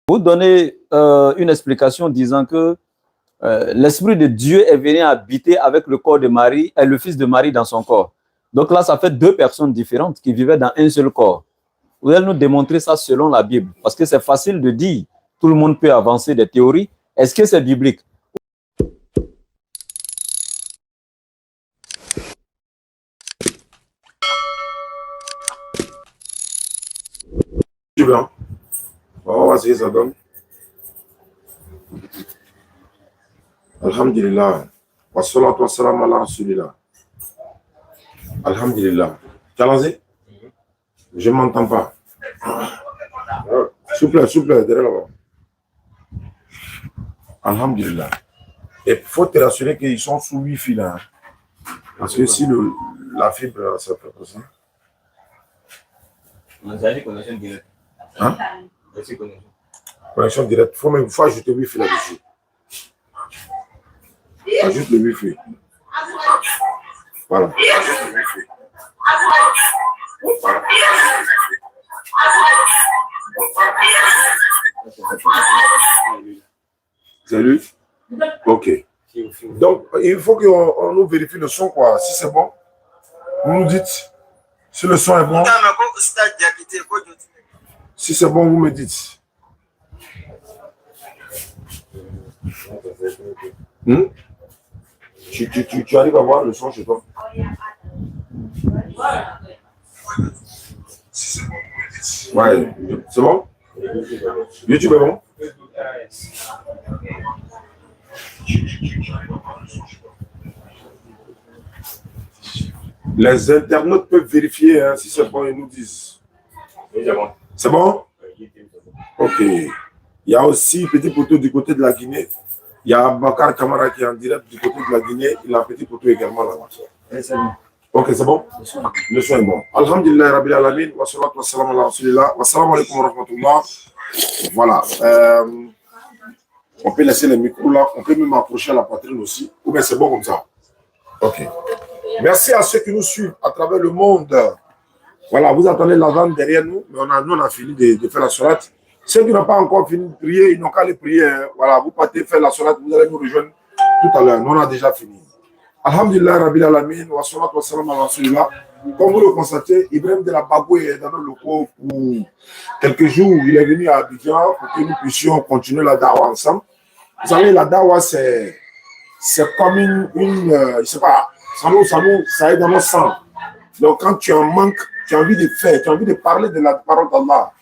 Vous donnez une explication disant que l'Esprit de Dieu est venu habiter avec le corps de Marie et le fils de Marie dans son corps. Donc là, ça fait deux personnes différentes qui vivaient dans un seul corps. Vous allez nous démontrer ça selon la Bible. Parce que c'est facile de dire, tout le monde peut avancer des théories. Est-ce que c'est biblique? On va voir ce que ça donne. Alhamdulillah. Wa salatu wa salam ala rasulillah. Alhamdulillah. Tu as lancé? Je ne m'entends pas. S'il vous plaît, derrière là-bas. Alhamdulillah. Et il faut te rassurer qu'ils sont sous Wi-Fi là. Parce que si la fibre, ça fait ça. On a une connexion directe. Hein? Connexion directe. Il faut ajouter Wi-Fi là-dessus. Ajoute le Wi-Fi. Voilà. Ajoute le Wi-Fi. Salut. Ok. Donc, il faut qu'on nous vérifie le son, quoi. Si c'est bon, vous nous dites. Si le son est bon. Si c'est bon, vous me dites. Tu arrives à voir le son chez toi? Ouais, c'est bon? YouTube est bon? Les internautes peuvent vérifier hein, si c'est bon, ils nous disent. C'est bon? Ok. Il y a aussi Petit Poteau du côté de la Guinée. Il y a Bakar Kamara qui est en direct du côté de la Guinée. Il a un Petit Poteau également là-bas. Ok, c'est bon? Le son est bon. Alhamdulillah, Rabbil Alamin. Wa salatu wa salam ala rasulillah. Wa salam alaikum wa rahmatullah. Voilà. On peut laisser les micros là. On peut même approcher à la poitrine aussi. Ou bien c'est bon comme ça. Ok. Merci à ceux qui nous suivent à travers le monde. Voilà, vous entendez l'adhan derrière nous, mais nous, on a fini de faire la sourate. Ceux qui n'ont pas encore fini de prier, ils n'ont qu'à les prier. Hein. Voilà, vous partez faire la sourate, vous allez nous rejoindre tout à l'heure. Nous, on a déjà fini. Alhamdulillah, Rabbil Alamin, wa salatu wa salam ala rasulillah. Comme vous le constatez, Ibrahim de la Bagoué est dans nos locaux pour quelques jours. Il est venu à Abidjan pour que nous puissions continuer la dawa ensemble. Vous savez, la dawa, c'est comme je ne sais pas, ça est dans nos sangs. Donc, quand tu en manques, tu as envie de faire, tu as envie de parler de la parole d'Allah.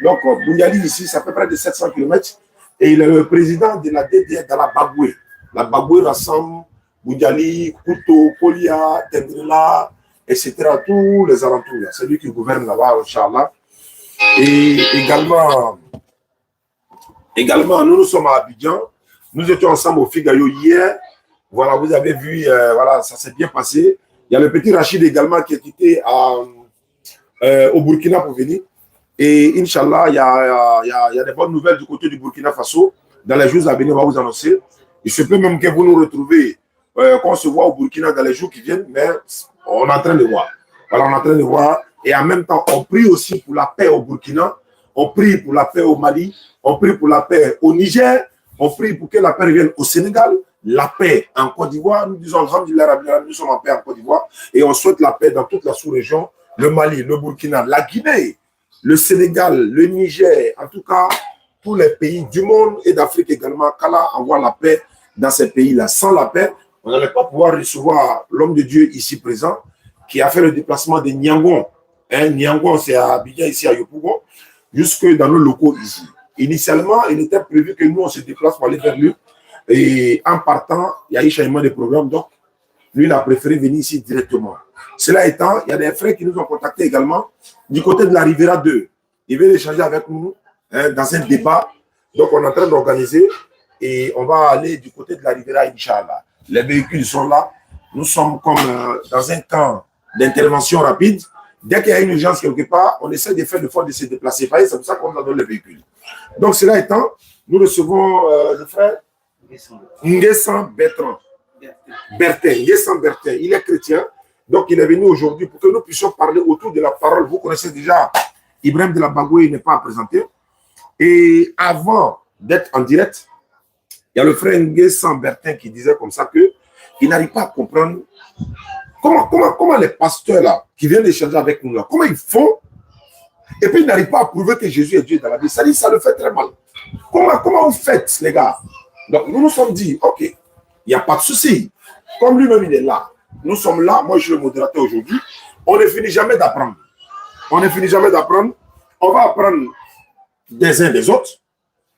Donc, Bouyali ici, ça fait près de 700 km et il est le président de la DDR dans la Bagoué. La Bagoué rassemble Bouyali, Kouto, Kolia, Tendrila, etc. Tous les alentours. C'est lui qui gouverne là-bas, Inch'Allah. Et également, nous sommes à Abidjan. Nous étions ensemble au Figayo hier. Voilà, vous avez vu, voilà, ça s'est bien passé. Il y a le petit Rachid également qui est quitté au Burkina pour venir. Et Inch'Allah, il y a des bonnes nouvelles du côté du Burkina Faso. Dans les jours à venir, on va vous annoncer. Il se peut même que vous nous retrouvez, qu'on se voit au Burkina dans les jours qui viennent, mais on est en train de voir. Voilà, on est en train de voir. Et en même temps, on prie aussi pour la paix au Burkina. On prie pour la paix au Mali. On prie pour la paix au Niger. On prie pour que la paix revienne au Sénégal. La paix en Côte d'Ivoire, nous disons alhamdulillah, nous sommes en paix en Côte d'Ivoire et on souhaite la paix dans toute la sous-région, le Mali, le Burkina, la Guinée, le Sénégal, le Niger, en tout cas tous les pays du monde et d'Afrique également, qu'Allah envoie la paix dans ces pays-là. Sans la paix, on n'allait pas pouvoir recevoir l'homme de Dieu ici présent qui a fait le déplacement de Niangon. Niangon, c'est à Abidjan, ici à Yopougon, jusque dans nos locaux ici. Initialement, il était prévu que nous, on se déplace pour aller vers lui. Et en partant, il y a eu changement de programme, donc lui, il a préféré venir ici directement. Cela étant, il y a des frères qui nous ont contactés également du côté de la Riviera 2. Ils veulent échanger avec nous dans un débat. Donc, on est en train d'organiser et on va aller du côté de la Riviera, Inch'Allah. Les véhicules sont là. Nous sommes comme dans un camp d'intervention rapide. Dès qu'il y a une urgence quelque part, on essaie de faire l'effort de se déplacer. C'est pour ça qu'on a donné les véhicules. Donc, cela étant, nous recevons le frère Nguessan Bertrand. Nguessan Bertin. Il est chrétien. Donc, il est venu aujourd'hui pour que nous puissions parler autour de la parole. Vous connaissez déjà Ibrahim de la Bagoué, il n'est pas à présenter. Et avant d'être en direct, il y a le frère Nguessan Bertin qui disait comme ça que il n'arrive pas à comprendre comment les pasteurs là, qui viennent échanger avec nous là, comment ils font, et puis ils n'arrivent pas à prouver que Jésus est Dieu dans la Bible. Ça dit, ça le fait très mal. Comment vous faites, les gars? Donc nous nous sommes dit, ok, il n'y a pas de souci. Comme lui-même il est là, nous sommes là, moi je suis le modérateur aujourd'hui, on ne finit jamais d'apprendre. On ne finit jamais d'apprendre. On va apprendre des uns des autres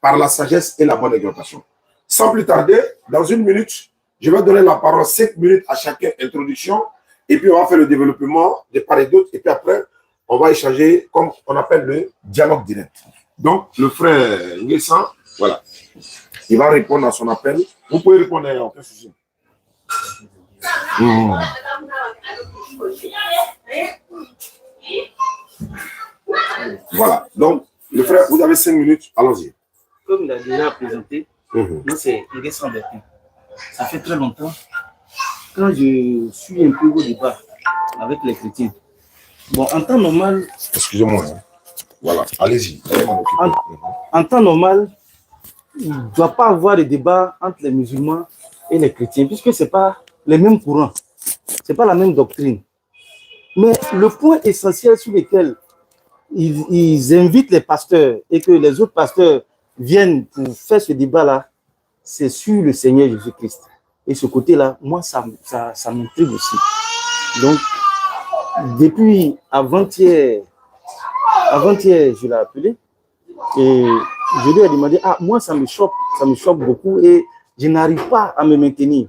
par la sagesse et la bonne exhortation. Sans plus tarder, dans 1 minute, je vais donner la parole 5 minutes à chacun, introduction, et puis on va faire le développement de part et d'autre, et puis après, on va échanger comme on appelle le dialogue direct. Donc, le frère Nguessan, voilà, il va répondre à son appel. Vous pouvez répondre, il n'y a aucun souci. Voilà, donc, le frère, vous avez 5 minutes, allons-y. Comme il a déjà présenté, moi c'est Nguessan Bertin. Ça fait très longtemps, quand je suis un peu au débat avec les chrétiens. Bon, en temps normal... Excusez-moi. Hein. Voilà, allez-y. En temps normal, il ne doit pas avoir de débat entre les musulmans et les chrétiens, puisque ce n'est pas les mêmes courants, ce n'est pas la même doctrine. Mais le point essentiel sur lequel ils invitent les pasteurs et que les autres pasteurs viennent pour faire ce débat-là, c'est sur le Seigneur Jésus-Christ. Et ce côté-là, moi, ça m'intrigue aussi. Donc, depuis avant-hier, je l'ai appelé et je lui ai demandé, moi, ça me choque beaucoup et je n'arrive pas à me maintenir.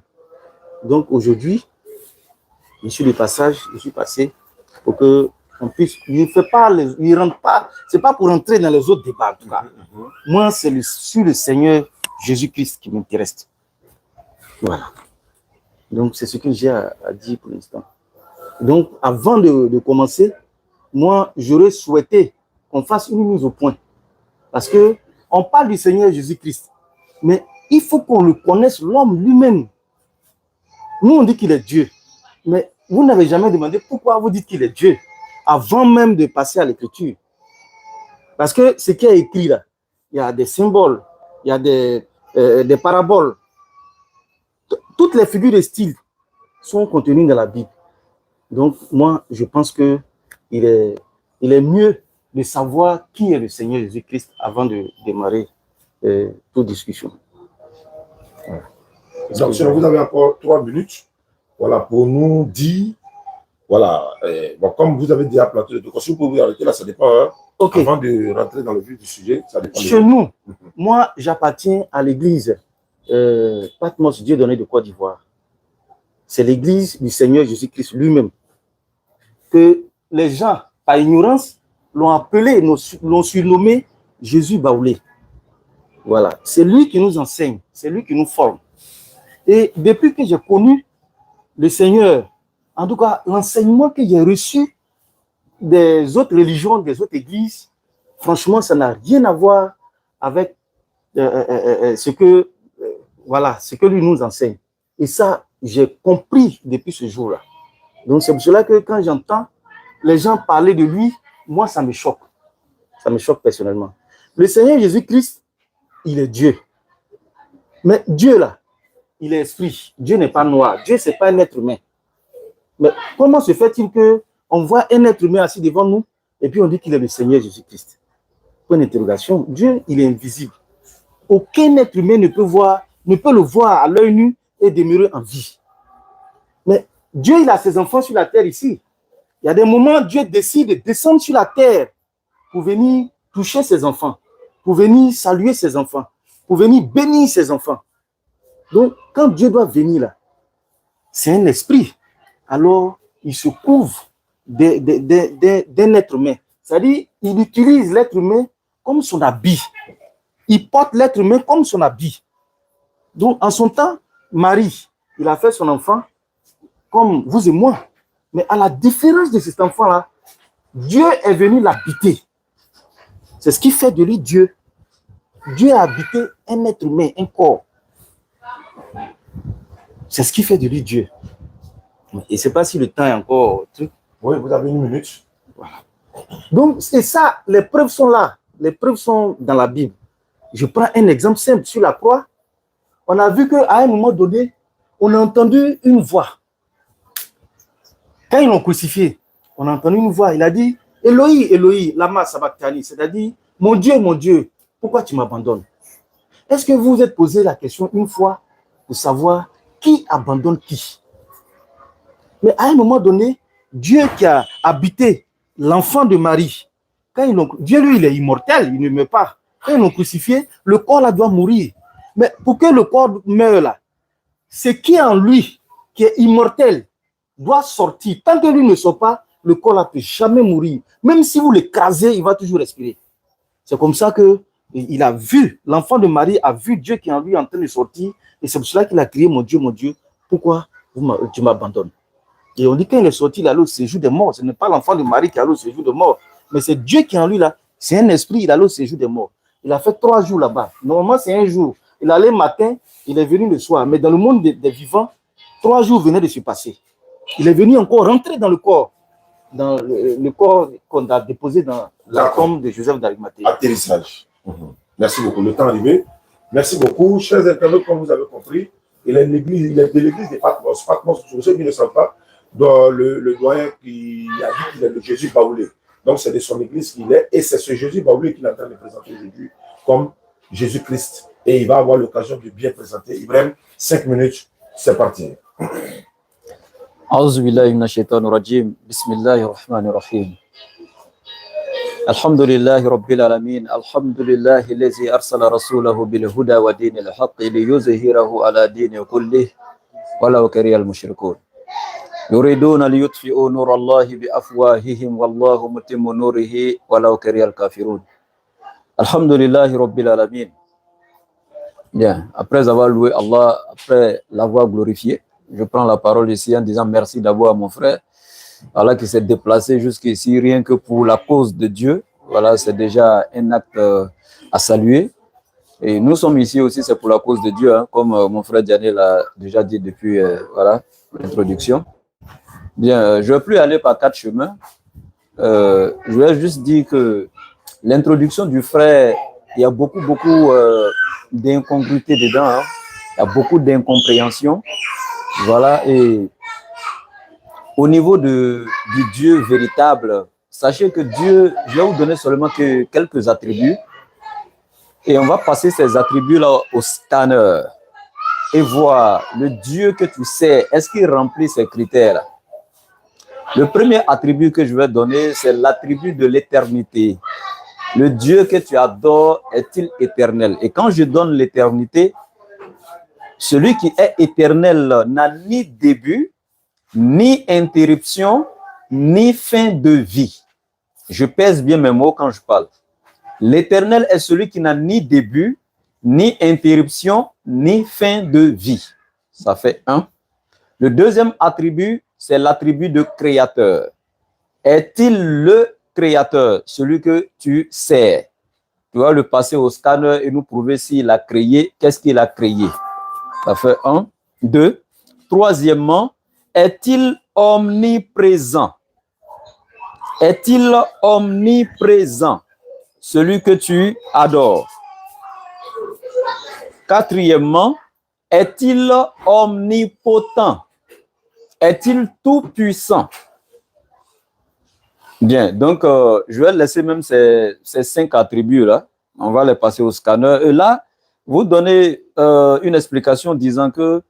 Donc, aujourd'hui, je suis de passage, je suis passé pour que on puisse, il rentre pas, c'est pas pour entrer dans les autres débats, en tout cas. Moi, c'est sur le Seigneur Jésus-Christ qui m'intéresse. Voilà. Donc, c'est ce que j'ai à dire pour l'instant. Donc, avant de commencer, moi, j'aurais souhaité qu'on fasse une mise au point. Parce que on parle du Seigneur Jésus-Christ, mais il faut qu'on le connaisse, l'homme lui-même. Nous, on dit qu'il est Dieu, mais vous n'avez jamais demandé pourquoi vous dites qu'il est Dieu, avant même de passer à l'écriture. Parce que ce qui est écrit là, il y a des symboles, il y a des paraboles. Toutes les figures de style sont contenues dans la Bible. Donc, moi, je pense qu'il est mieux de savoir qui est le Seigneur Jésus-Christ avant de démarrer toute discussion. Voilà. Donc, sinon, vous avez encore 3 minutes, voilà, pour nous dire, voilà, bon, comme vous avez dit à plateau de deux, si vous pouvez vous arrêter là, ça dépend, hein, okay. Avant de rentrer dans le vif du sujet, ça dépend. Chez nous, moi, j'appartiens à l'église Patmos, Dieu donné de Côte d'Ivoire. C'est l'église du Seigneur Jésus-Christ lui-même. Que les gens, par ignorance, l'ont appelé, l'ont surnommé Jésus Baoulé. Voilà. C'est lui qui nous enseigne, c'est lui qui nous forme. Et depuis que j'ai connu le Seigneur, en tout cas, l'enseignement que j'ai reçu des autres religions, des autres églises, franchement, ça n'a rien à voir avec ce que lui nous enseigne. Et ça, j'ai compris depuis ce jour-là. Donc, c'est pour cela que quand j'entends les gens parler de lui, moi, ça me choque. Ça me choque personnellement. Le Seigneur Jésus-Christ, il est Dieu. Mais Dieu, là, il est esprit. Dieu n'est pas noir. Dieu, ce n'est pas un être humain. Mais comment se fait-il qu'on voit un être humain assis devant nous et puis on dit qu'il est le Seigneur Jésus-Christ? Point d'interrogation. Dieu, il est invisible. Aucun être humain ne peut le voir à l'œil nu et demeurer en vie. Mais Dieu, il a ses enfants sur la terre ici. Il y a des moments, Dieu décide de descendre sur la terre pour venir toucher ses enfants, pour venir saluer ses enfants, pour venir bénir ses enfants. Donc, quand Dieu doit venir là, c'est un esprit. Alors, il se couvre d'un être humain. C'est-à-dire, il utilise l'être humain comme son habit. Il porte l'être humain comme son habit. Donc, en son temps, Marie, il a fait son enfant comme vous et moi. Mais à la différence de cet enfant-là, Dieu est venu l'habiter. C'est ce qui fait de lui Dieu. Dieu a habité un être humain, un corps. C'est ce qui fait de lui Dieu. Et je ne sais pas si le temps est encore truc. Oui, vous avez 1 minute. Voilà. Donc, c'est ça, les preuves sont là. les preuves sont dans la Bible. Je prends un exemple simple. Sur la croix, on a vu qu'à un moment donné, on a entendu une voix. Quand ils l'ont crucifié, on a entendu une voix. Il a dit, Eloi, Eloi, lama sabachthani, c'est-à-dire, mon Dieu, pourquoi tu m'abandonnes? Est-ce que vous vous êtes posé la question une fois de savoir qui abandonne qui? Mais à un moment donné, Dieu qui a habité l'enfant de Marie, Dieu, lui, il est immortel, il ne meurt pas. Quand ils l'ont crucifié, le corps là doit mourir. Mais pour que le corps meure là, ce qui est en lui, qui est immortel, doit sortir. Tant que lui ne sort pas, le corps là ne peut jamais mourir. Même si vous l'écrasez, il va toujours respirer. C'est comme ça que il a vu, l'enfant de Marie a vu Dieu qui est en lui en train de sortir. Et c'est pour cela qu'il a crié, mon Dieu, pourquoi tu m'abandonnes? Et on dit quand il est sorti, il allait au séjour des morts. Ce n'est pas l'enfant de Marie qui allait au séjour des morts, mais c'est Dieu qui est en lui là. C'est un esprit, il allait au séjour des morts. Il a fait 3 jours là-bas. Normalement, c'est un jour. Il allait le matin, il est venu le soir. Mais dans le monde des vivants, 3 jours venaient de se passer. Il est venu encore rentrer dans le corps qu'on a déposé dans la tombe de Joseph d'Arimathée. Atterrissage. Merci beaucoup. Le temps est arrivé. Merci beaucoup. Chers internautes, comme vous avez compris, il est de l'église de Patmos. Patmos, pour ceux qui ne savent pas, dans le doyen qui a dit qu'il est le Jésus baoulé. Donc, c'est de son église qu'il est. Et c'est ce Jésus baoulé qu'il est en train de présenter aujourd'hui comme Jésus-Christ. Et il va avoir l'occasion de bien présenter. Ibrahim, 5 minutes, c'est parti. أعوذ بالله من الشيطان الرجيم بسم الله الرحمن الرحيم الحمد لله رب العالمين الحمد لله الذي أرسل رسوله بالهدى ودين الحق ليظهره على دين كله ولو كره المشركون يريدون ليطفئوا نور الله بأفواههم والله متم نوره ولو كره الكافرون الحمد لله رب العالمين. Bien, après avoir loué Allah, après l'avoir glorifié, je prends la parole ici en disant merci d'abord à mon frère, voilà, qui s'est déplacé jusqu'ici rien que pour la cause de Dieu. Voilà, c'est déjà un acte à saluer. Et nous sommes ici aussi, c'est pour la cause de Dieu, hein, comme mon frère Diané l'a déjà dit depuis voilà, l'introduction. Bien, je ne vais plus aller par 4 chemins. Je vais juste dire que l'introduction du frère, il y a beaucoup d'incongruité dedans, hein. Il y a beaucoup d'incompréhension. Voilà, et au niveau du Dieu véritable, sachez que Dieu, je vais vous donner seulement que quelques attributs et on va passer ces attributs-là au scanner et voir le Dieu que tu sais, est-ce qu'il remplit ces critères? Le premier attribut que je vais donner, c'est l'attribut de l'éternité. Le Dieu que tu adores est-il éternel? Et quand je donne l'éternité, celui qui est éternel n'a ni début, ni interruption, ni fin de vie. Je pèse bien mes mots quand je parle. L'éternel est celui qui n'a ni début, ni interruption, ni fin de vie. Ça fait 1. Le deuxième attribut, c'est l'attribut de créateur. Est-il le créateur, celui que tu sais? Tu vas le passer au scanner et nous prouver s'il a créé, qu'est-ce qu'il a créé. Ça fait 1, 2. Troisièmement, est-il omniprésent? Est-il omniprésent? Celui que tu adores. Quatrièmement, est-il omnipotent? Est-il tout puissant? Bien, donc je vais laisser même ces 5 attributs-là. On va les passer au scanner. Et là, vous donnez une explication disant que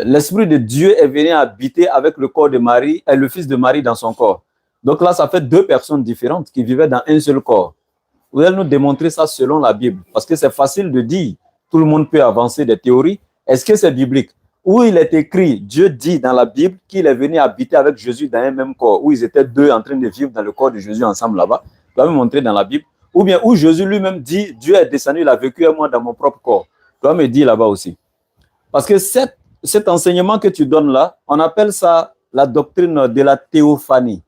l'Esprit de Dieu est venu habiter avec le corps de Marie et le fils de Marie dans son corps. Donc là, ça fait 2 personnes différentes qui vivaient dans un seul corps. Vous allez nous démontrer ça selon la Bible. Parce que c'est facile de dire, tout le monde peut avancer des théories. Est-ce que c'est biblique? Où il est écrit, Dieu dit dans la Bible qu'il est venu habiter avec Jésus dans un même corps, où ils étaient 2 en train de vivre dans le corps de Jésus ensemble là-bas. Tu vas me montrer dans la Bible. Ou bien où Jésus lui-même dit, Dieu est descendu, il a vécu à moi dans mon propre corps. Tu vas me dire là-bas aussi. Parce que cet enseignement que tu donnes là, on appelle ça la doctrine de la théophanie.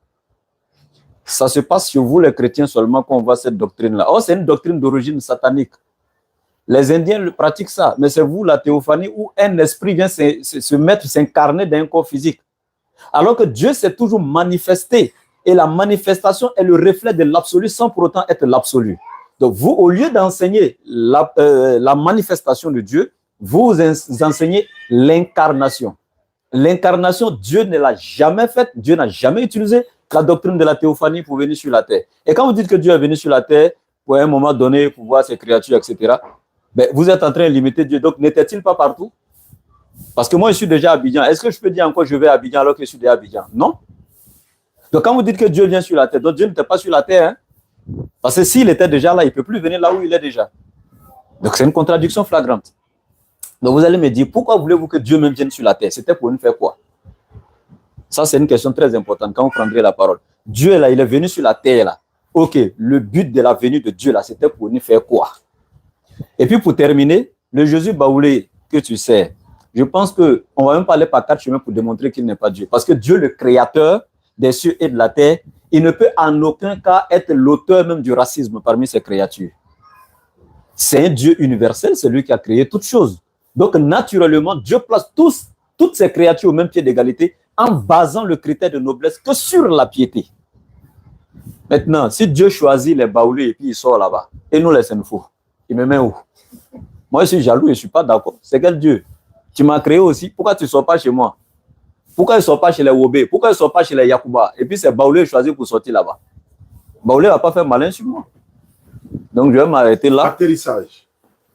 Ça se passe sur vous les chrétiens seulement qu'on voit cette doctrine-là. Oh, c'est une doctrine d'origine satanique. Les Indiens pratiquent ça, mais c'est vous la théophanie où un esprit vient se mettre, s'incarner dans un corps physique. Alors que Dieu s'est toujours manifesté et la manifestation est le reflet de l'absolu sans pour autant être l'absolu. Donc, vous, au lieu d'enseigner la manifestation de Dieu, vous enseignez l'incarnation. L'incarnation, Dieu ne l'a jamais faite, Dieu n'a jamais utilisé la doctrine de la théophanie pour venir sur la terre. Et quand vous dites que Dieu est venu sur la terre pour un moment donné, pour voir ses créatures, etc., ben, vous êtes en train de limiter Dieu. Donc, n'était-il pas partout? Parce que moi, je suis déjà à Abidjan. Est-ce que je peux dire encore que je vais à Abidjan alors que je suis déjà à Abidjan? Non. Donc, quand vous dites que Dieu vient sur la terre, donc Dieu n'était pas sur la terre. Hein? Parce que s'il était déjà là, il ne peut plus venir là où il est déjà. Donc, c'est une contradiction flagrante. Donc, vous allez me dire, pourquoi voulez-vous que Dieu même vienne sur la terre? C'était pour nous faire quoi? Ça, c'est une question très importante quand vous prendrez la parole. Dieu, là, il est venu sur la terre, là. OK, le but de la venue de Dieu, là, c'était pour nous faire quoi? Et puis, pour terminer, le Jésus baoulé que tu sais, je pense qu'on ne va même pas aller par 4 chemins pour démontrer qu'il n'est pas Dieu. Parce que Dieu, le créateur des cieux et de la terre, il ne peut en aucun cas être l'auteur même du racisme parmi ses créatures. C'est un Dieu universel, c'est lui qui a créé toutes choses. Donc, naturellement, Dieu place toutes ces créatures au même pied d'égalité en basant le critère de noblesse que sur la piété. Maintenant, si Dieu choisit les baoulés et puis il sort là-bas, et nous les Senfou, il me met où? Moi, je suis jaloux et je ne suis pas d'accord. C'est quel Dieu? Tu m'as créé aussi, pourquoi tu ne sors pas chez moi? Pourquoi il ne sort pas chez les Wobé? Pourquoi il ne sort pas chez les Yakuba? Et puis c'est baoulé choisi pour sortir là-bas. Baoulé ne va pas faire malin sur moi. Donc, je vais m'arrêter là. Atterrissage.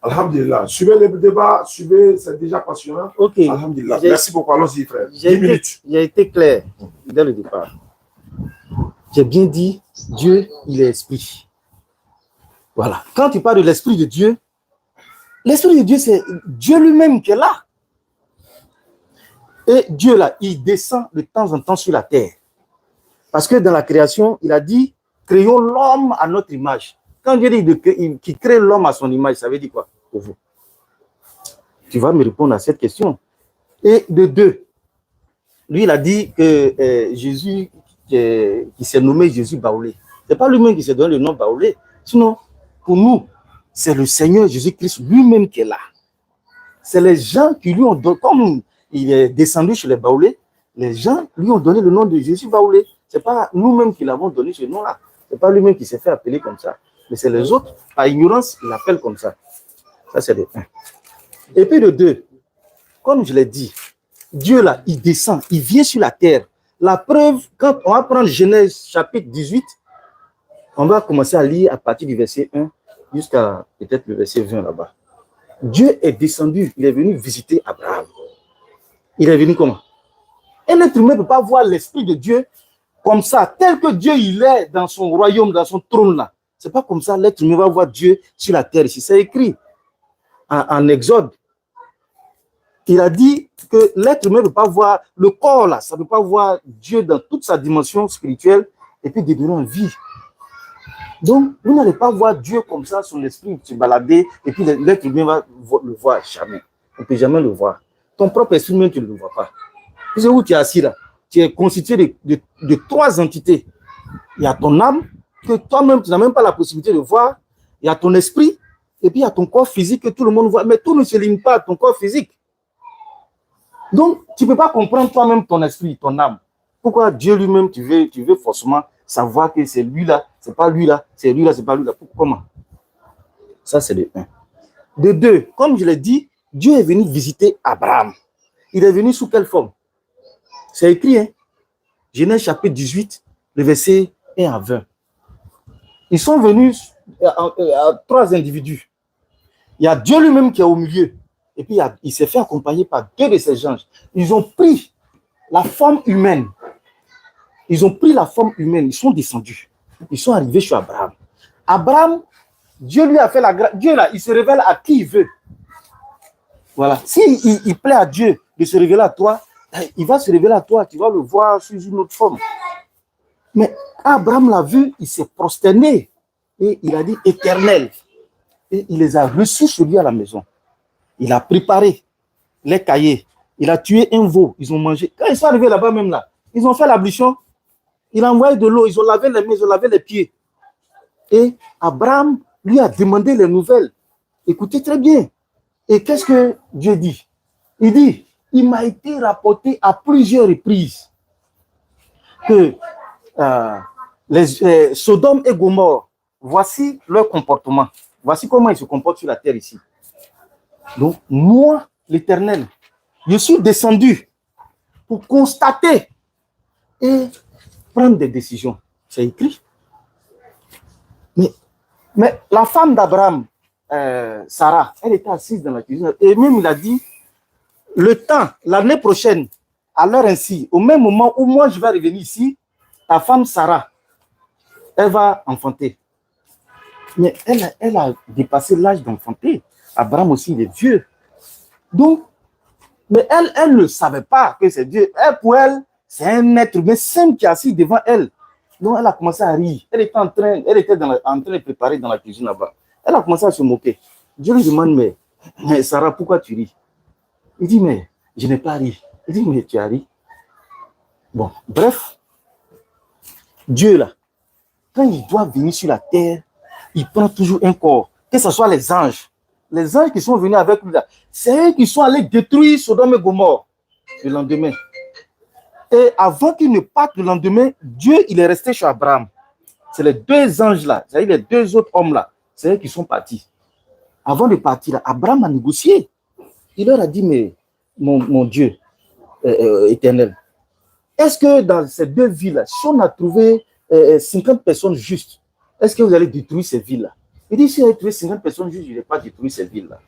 Alhamdulillah. Suivez le débat, suivez, c'est déjà passionnant. Ok. Alhamdulillah. Merci beaucoup. Allons-y, frère. 10 minutes. J'ai été clair dès le départ. J'ai bien dit, Dieu, il est esprit. Voilà. Quand tu parles de l'esprit de Dieu, l'esprit de Dieu, c'est Dieu lui-même qui est là. Et Dieu, là, il descend de temps en temps sur la terre. Parce que dans la création, il a dit, créons l'homme à notre image. Quand Dieu dit qu'il crée l'homme à son image, ça veut dire quoi pour vous? Tu vas me répondre à cette question. Et de deux, lui, il a dit que Jésus, qui s'est nommé Jésus Baoulé. Ce n'est pas lui-même qui s'est donné le nom Baoulé. Sinon, pour nous, c'est le Seigneur Jésus-Christ lui-même qui est là. C'est les gens qui lui ont donné, comme il est descendu chez les Baoulés, les gens lui ont donné le nom de Jésus Baoulé. Ce n'est pas nous-mêmes qui l'avons donné ce nom-là. Ce n'est pas lui-même qui s'est fait appeler comme ça. Mais c'est les autres, par ignorance, ils l'appellent comme ça. Ça, c'est le 1. Et puis le 2, comme je l'ai dit, Dieu là, il descend, il vient sur la terre. La preuve, quand on va prendre Genèse chapitre 18, on va commencer à lire à partir du verset 1 jusqu'à peut-être le verset 20 là-bas. Dieu est descendu, il est venu visiter Abraham. Il est venu comment? Un être humain ne peut pas voir l'esprit de Dieu comme ça, tel que Dieu il est dans son royaume, dans son trône là. C'est pas comme ça, l'être humain va voir Dieu sur la terre ici. C'est écrit en Exode. Il a dit que l'être humain ne peut pas voir le corps là, ça ne peut pas voir Dieu dans toute sa dimension spirituelle et puis demeurer en vie. Donc, vous n'allez pas voir Dieu comme ça, son esprit se balader et puis l'être humain va le voir jamais. On ne peut jamais le voir. Ton propre esprit même, tu ne le vois pas. Tu sais où tu es assis là? Tu es constitué de 3 entités. Il y a ton âme, que toi-même, tu n'as même pas la possibilité de voir. Il y a ton esprit, et puis il y a ton corps physique que tout le monde voit. Mais tout ne se limite pas à ton corps physique. Donc, tu ne peux pas comprendre toi-même ton esprit, ton âme. Pourquoi Dieu lui-même, tu veux forcément savoir que c'est lui là, c'est pas lui là, c'est lui là, c'est pas lui là. Comment? Ça, c'est de 1. De 2, comme je l'ai dit, Dieu est venu visiter Abraham. Il est venu sous quelle forme? C'est écrit, hein? Genèse chapitre 18, le verset 1 à 20. Ils sont venus à 3 individus. Il y a Dieu lui-même qui est au milieu. Et puis, il s'est fait accompagner par 2 de ses anges. Ils ont pris la forme humaine. Ils ont pris la forme humaine. Ils sont descendus. Ils sont arrivés chez Abraham. Abraham, Dieu lui a fait la grâce. Dieu, là, il se révèle à qui il veut. Voilà. S'il plaît à Dieu de se révéler à toi, il va se révéler à toi. Tu vas le voir sous une autre forme. Mais Abraham l'a vu, il s'est prosterné. Et il a dit éternel. Et il les a reçus chez lui à la maison. Il a préparé les cahiers. Il a tué un veau. Ils ont mangé. Quand ils sont arrivés là-bas même là, ils ont fait l'ablution. Il a envoyé de l'eau. Ils ont lavé les mains, ils ont lavé les pieds. Et Abraham lui a demandé les nouvelles. Écoutez très bien. Et qu'est-ce que Dieu dit? Il dit, il m'a été rapporté à plusieurs reprises que Sodome et Gomorrhe voici leur comportement. Voici comment ils se comportent sur la terre ici. Donc, moi, l'Éternel, je suis descendu pour constater et prendre des décisions. C'est écrit. Mais la femme d'Abraham, Sarah, elle était assise dans la cuisine. Et même il a dit, le temps, l'année prochaine, à l'heure ainsi, au même moment où moi je vais revenir ici, ta femme Sarah, elle va enfanter. Mais elle a dépassé l'âge d'enfanter. Abraham aussi, il est vieux. Donc, mais elle ne savait pas que c'est Dieu. Elle, pour elle, c'est un être humain simple qui est assis devant elle. Donc, elle a commencé à rire. Elle était en train de préparer dans la cuisine là-bas. Elle a commencé à se moquer. Dieu lui demande, mais Sarah, pourquoi tu ris? Il dit, mais je n'ai pas ri. Il dit, mais tu as ri. Bon, bref, Dieu là, quand il doit venir sur la terre, il prend toujours un corps, que ce soit les anges. Les anges qui sont venus avec lui là, c'est eux qui sont allés détruire Sodome et Gomorrhe le lendemain. Et avant qu'il ne parte le lendemain, Dieu, il est resté chez Abraham. C'est les deux anges là, c'est-à-dire les deux autres hommes là, c'est eux qui sont partis. Avant de partir, là, Abraham a négocié. Il leur a dit, mais mon Dieu éternel, est-ce que dans ces deux villes-là, si on a trouvé 50 personnes justes, est-ce que vous allez détruire ces villes-là? Il dit, si vous avez trouvé 50 personnes justes, je ne vais pas détruire ces villes-là.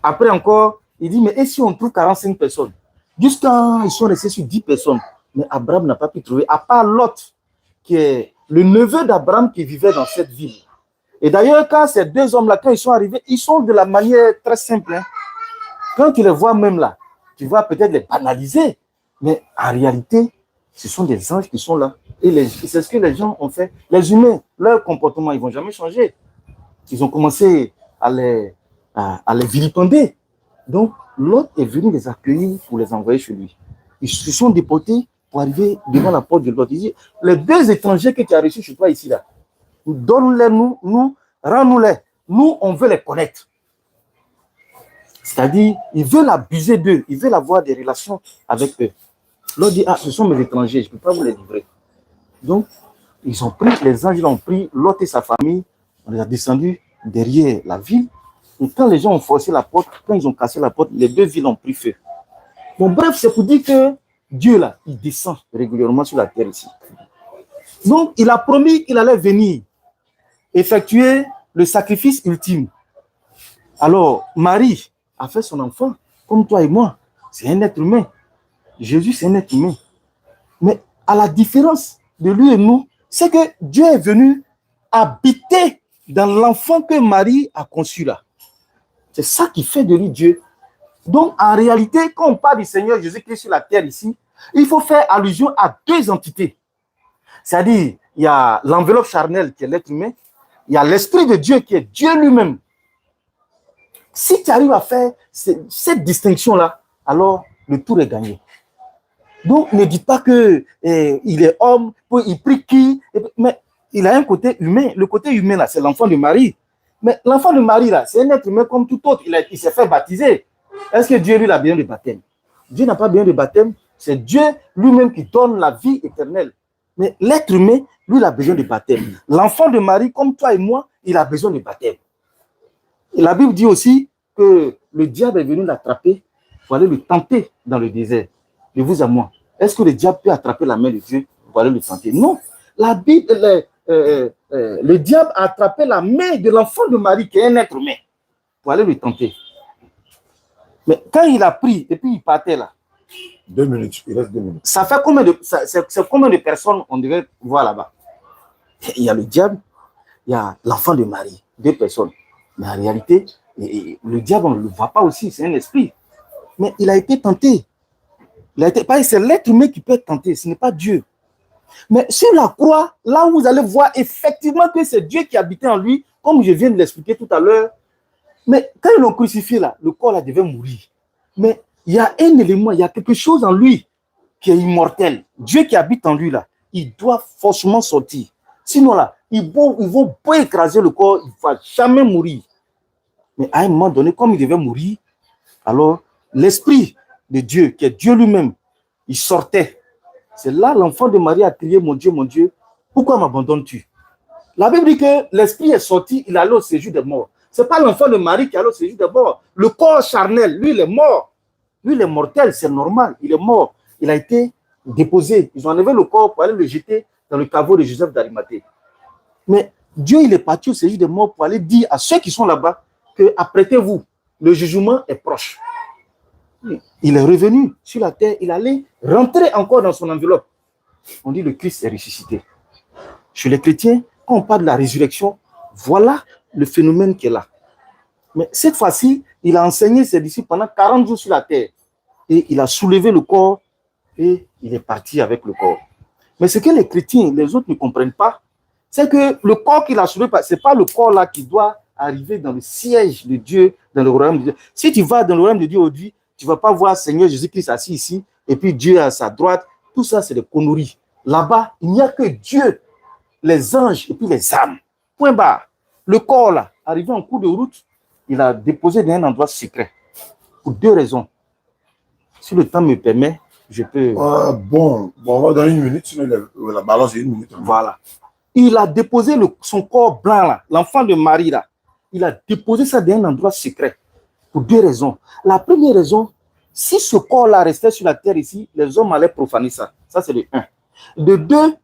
Après encore, il dit, mais et si on trouve 45 personnes? Jusqu'à ils sont restés sur 10 personnes. Mais Abraham n'a pas pu trouver, à part Lot, qui est le neveu d'Abraham qui vivait dans cette ville. Et d'ailleurs, quand ces deux hommes-là, quand ils sont arrivés, ils sont de la manière très simple. Hein. Quand tu les vois même là, tu vas peut-être les banaliser. Mais en réalité, ce sont des anges qui sont là. Et c'est ce que les gens ont fait. Les humains, leur comportement, ils ne vont jamais changer. Ils ont commencé à les vilipender. Donc, l'autre est venu les accueillir pour les envoyer chez lui. Ils se sont déportés pour arriver devant la porte de l'autre. Il dit, les deux étrangers que tu as reçus chez toi ici, là, donne-les nous, rends-nous-les. Nous, on veut les connaître. C'est-à-dire, ils veulent abuser d'eux, ils veulent avoir des relations avec eux. L'autre dit, ah, ce sont mes étrangers, je ne peux pas vous les livrer. Donc, ils ont pris, les anges ont pris Lot et sa famille, on les a descendus derrière la ville. Et quand les gens ont forcé la porte, quand ils ont cassé la porte, les deux villes ont pris feu. Bon, bref, c'est pour dire que Dieu, là, il descend régulièrement sur la terre ici. Donc, il a promis qu'il allait venir effectuer le sacrifice ultime. Alors, Marie a fait son enfant, comme toi et moi. C'est un être humain. Jésus, c'est un être humain. Mais à la différence de lui et nous, c'est que Dieu est venu habiter dans l'enfant que Marie a conçu là. C'est ça qui fait de lui Dieu. Donc, en réalité, quand on parle du Seigneur Jésus-Christ sur la terre ici, il faut faire allusion à deux entités. C'est-à-dire, il y a l'enveloppe charnelle qui est l'être humain, il y a l'Esprit de Dieu qui est Dieu lui-même. Si tu arrives à faire cette distinction-là, alors le tour est gagné. Donc, ne dites pas qu'il est homme, il prie qui, mais il a un côté humain. Le côté humain, là, c'est l'enfant de Marie. Mais l'enfant de Marie, là, c'est un être humain comme tout autre. Il s'est fait baptiser. Est-ce que Dieu, lui, a besoin de baptême? Dieu n'a pas besoin de baptême. C'est Dieu lui-même qui donne la vie éternelle. Mais l'être humain, lui, il a besoin de baptême. L'enfant de Marie, comme toi et moi, il a besoin de baptême. Et la Bible dit aussi que le diable est venu l'attraper pour aller le tenter dans le désert. De vous à moi. Est-ce que le diable peut attraper la main de Dieu pour aller le tenter? Non. La Bible, le diable a attrapé la main de l'enfant de Marie, qui est un être humain, pour aller le tenter. Mais quand il a pris, et puis il partait là. 2 minutes, il reste 2 minutes. Ça fait combien de personnes on devait voir là-bas? Il y a le diable, il y a l'enfant de Marie, 2 personnes. Mais en réalité, le diable, on ne le voit pas aussi, c'est un esprit. Mais il a été tenté. C'est l'être humain qui peut être tenté, ce n'est pas Dieu. Mais sur la croix, là où vous allez voir effectivement que c'est Dieu qui habitait en lui, comme je viens de l'expliquer tout à l'heure. Mais quand ils l'ont crucifié là, le corps là devait mourir. Mais il y a un élément, il y a quelque chose en lui qui est immortel. Dieu qui habite en lui là, il doit forcément sortir. Sinon là, ils vont pas écraser le corps, il ne va jamais mourir. Mais à un moment donné, comme il devait mourir, alors l'esprit de Dieu, qui est Dieu lui-même, il sortait. C'est là l'enfant de Marie a crié, mon Dieu, pourquoi m'abandonnes-tu? La Bible dit que l'esprit est sorti, il allait au séjour des morts. Ce n'est pas l'enfant de Marie qui allait au séjour des morts. Le corps charnel, lui, il est mort. Lui, il est mortel, c'est normal. Il est mort. Il a été déposé. Ils ont enlevé le corps pour aller le jeter dans le caveau de Joseph d'Arimathée. Mais Dieu, il est parti au séjour des morts pour aller dire à ceux qui sont là-bas que apprêtez-vous, le jugement est proche. Il est revenu sur la terre, il allait rentrer encore dans son enveloppe. On dit le Christ est ressuscité. Chez les chrétiens, quand on parle de la résurrection, voilà le phénomène qui est là. Mais cette fois-ci, il a enseigné ses disciples pendant 40 jours sur la terre. Et il a soulevé le corps et il est parti avec le corps. Mais ce que les chrétiens, les autres ne comprennent pas, c'est que le corps qu'il a soulevé, ce n'est pas le corps là qui doit arriver dans le siège de Dieu, dans le royaume de Dieu. Si tu vas dans le royaume de Dieu aujourd'hui, tu ne vas pas voir Seigneur Jésus-Christ assis ici, et puis Dieu à sa droite. Tout ça, c'est des conneries. Là-bas, il n'y a que Dieu, les anges et puis les âmes. Point barre. Le corps là, arrivé en cours de route, il a déposé dans un endroit secret. Pour deux raisons. Si le temps me permet, je peux... Bon, on va dans une minute, sinon la balance est une minute. Voilà. Il a déposé son corps blanc là, l'enfant de Marie là. Il a déposé ça dans un endroit secret. Pour deux raisons. La première raison, si ce corps-là restait sur la terre ici, les hommes allaient profaner ça. Ça, c'est le 1. De 2,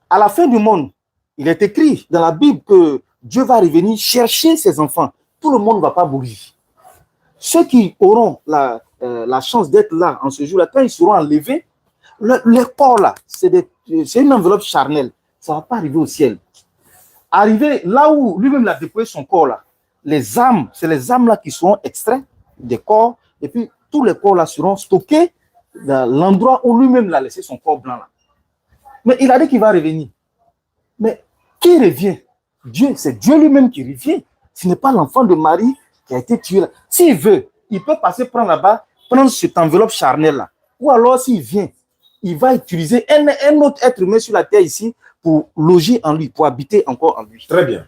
à la fin du monde, il est écrit dans la Bible que Dieu va revenir chercher ses enfants. Tout le monde ne va pas mourir. Ceux qui auront la chance d'être là en ce jour-là, quand ils seront enlevés, le corps-là, c'est une enveloppe charnelle. Ça ne va pas arriver au ciel. Arriver là où lui-même a déployé son corps-là, les âmes, c'est les âmes-là qui seront extraites des corps, et puis tous les corps-là seront stockés dans l'endroit où lui-même l'a laissé son corps blanc-là. Mais il a dit qu'il va revenir. Mais qui revient? Dieu, c'est Dieu lui-même qui revient. Ce n'est pas l'enfant de Marie qui a été tué là. S'il veut, il peut passer prendre là-bas, prendre cette enveloppe charnelle-là. Ou alors, s'il vient, il va utiliser un autre être humain sur la terre ici pour loger en lui, pour habiter encore en lui. Très bien.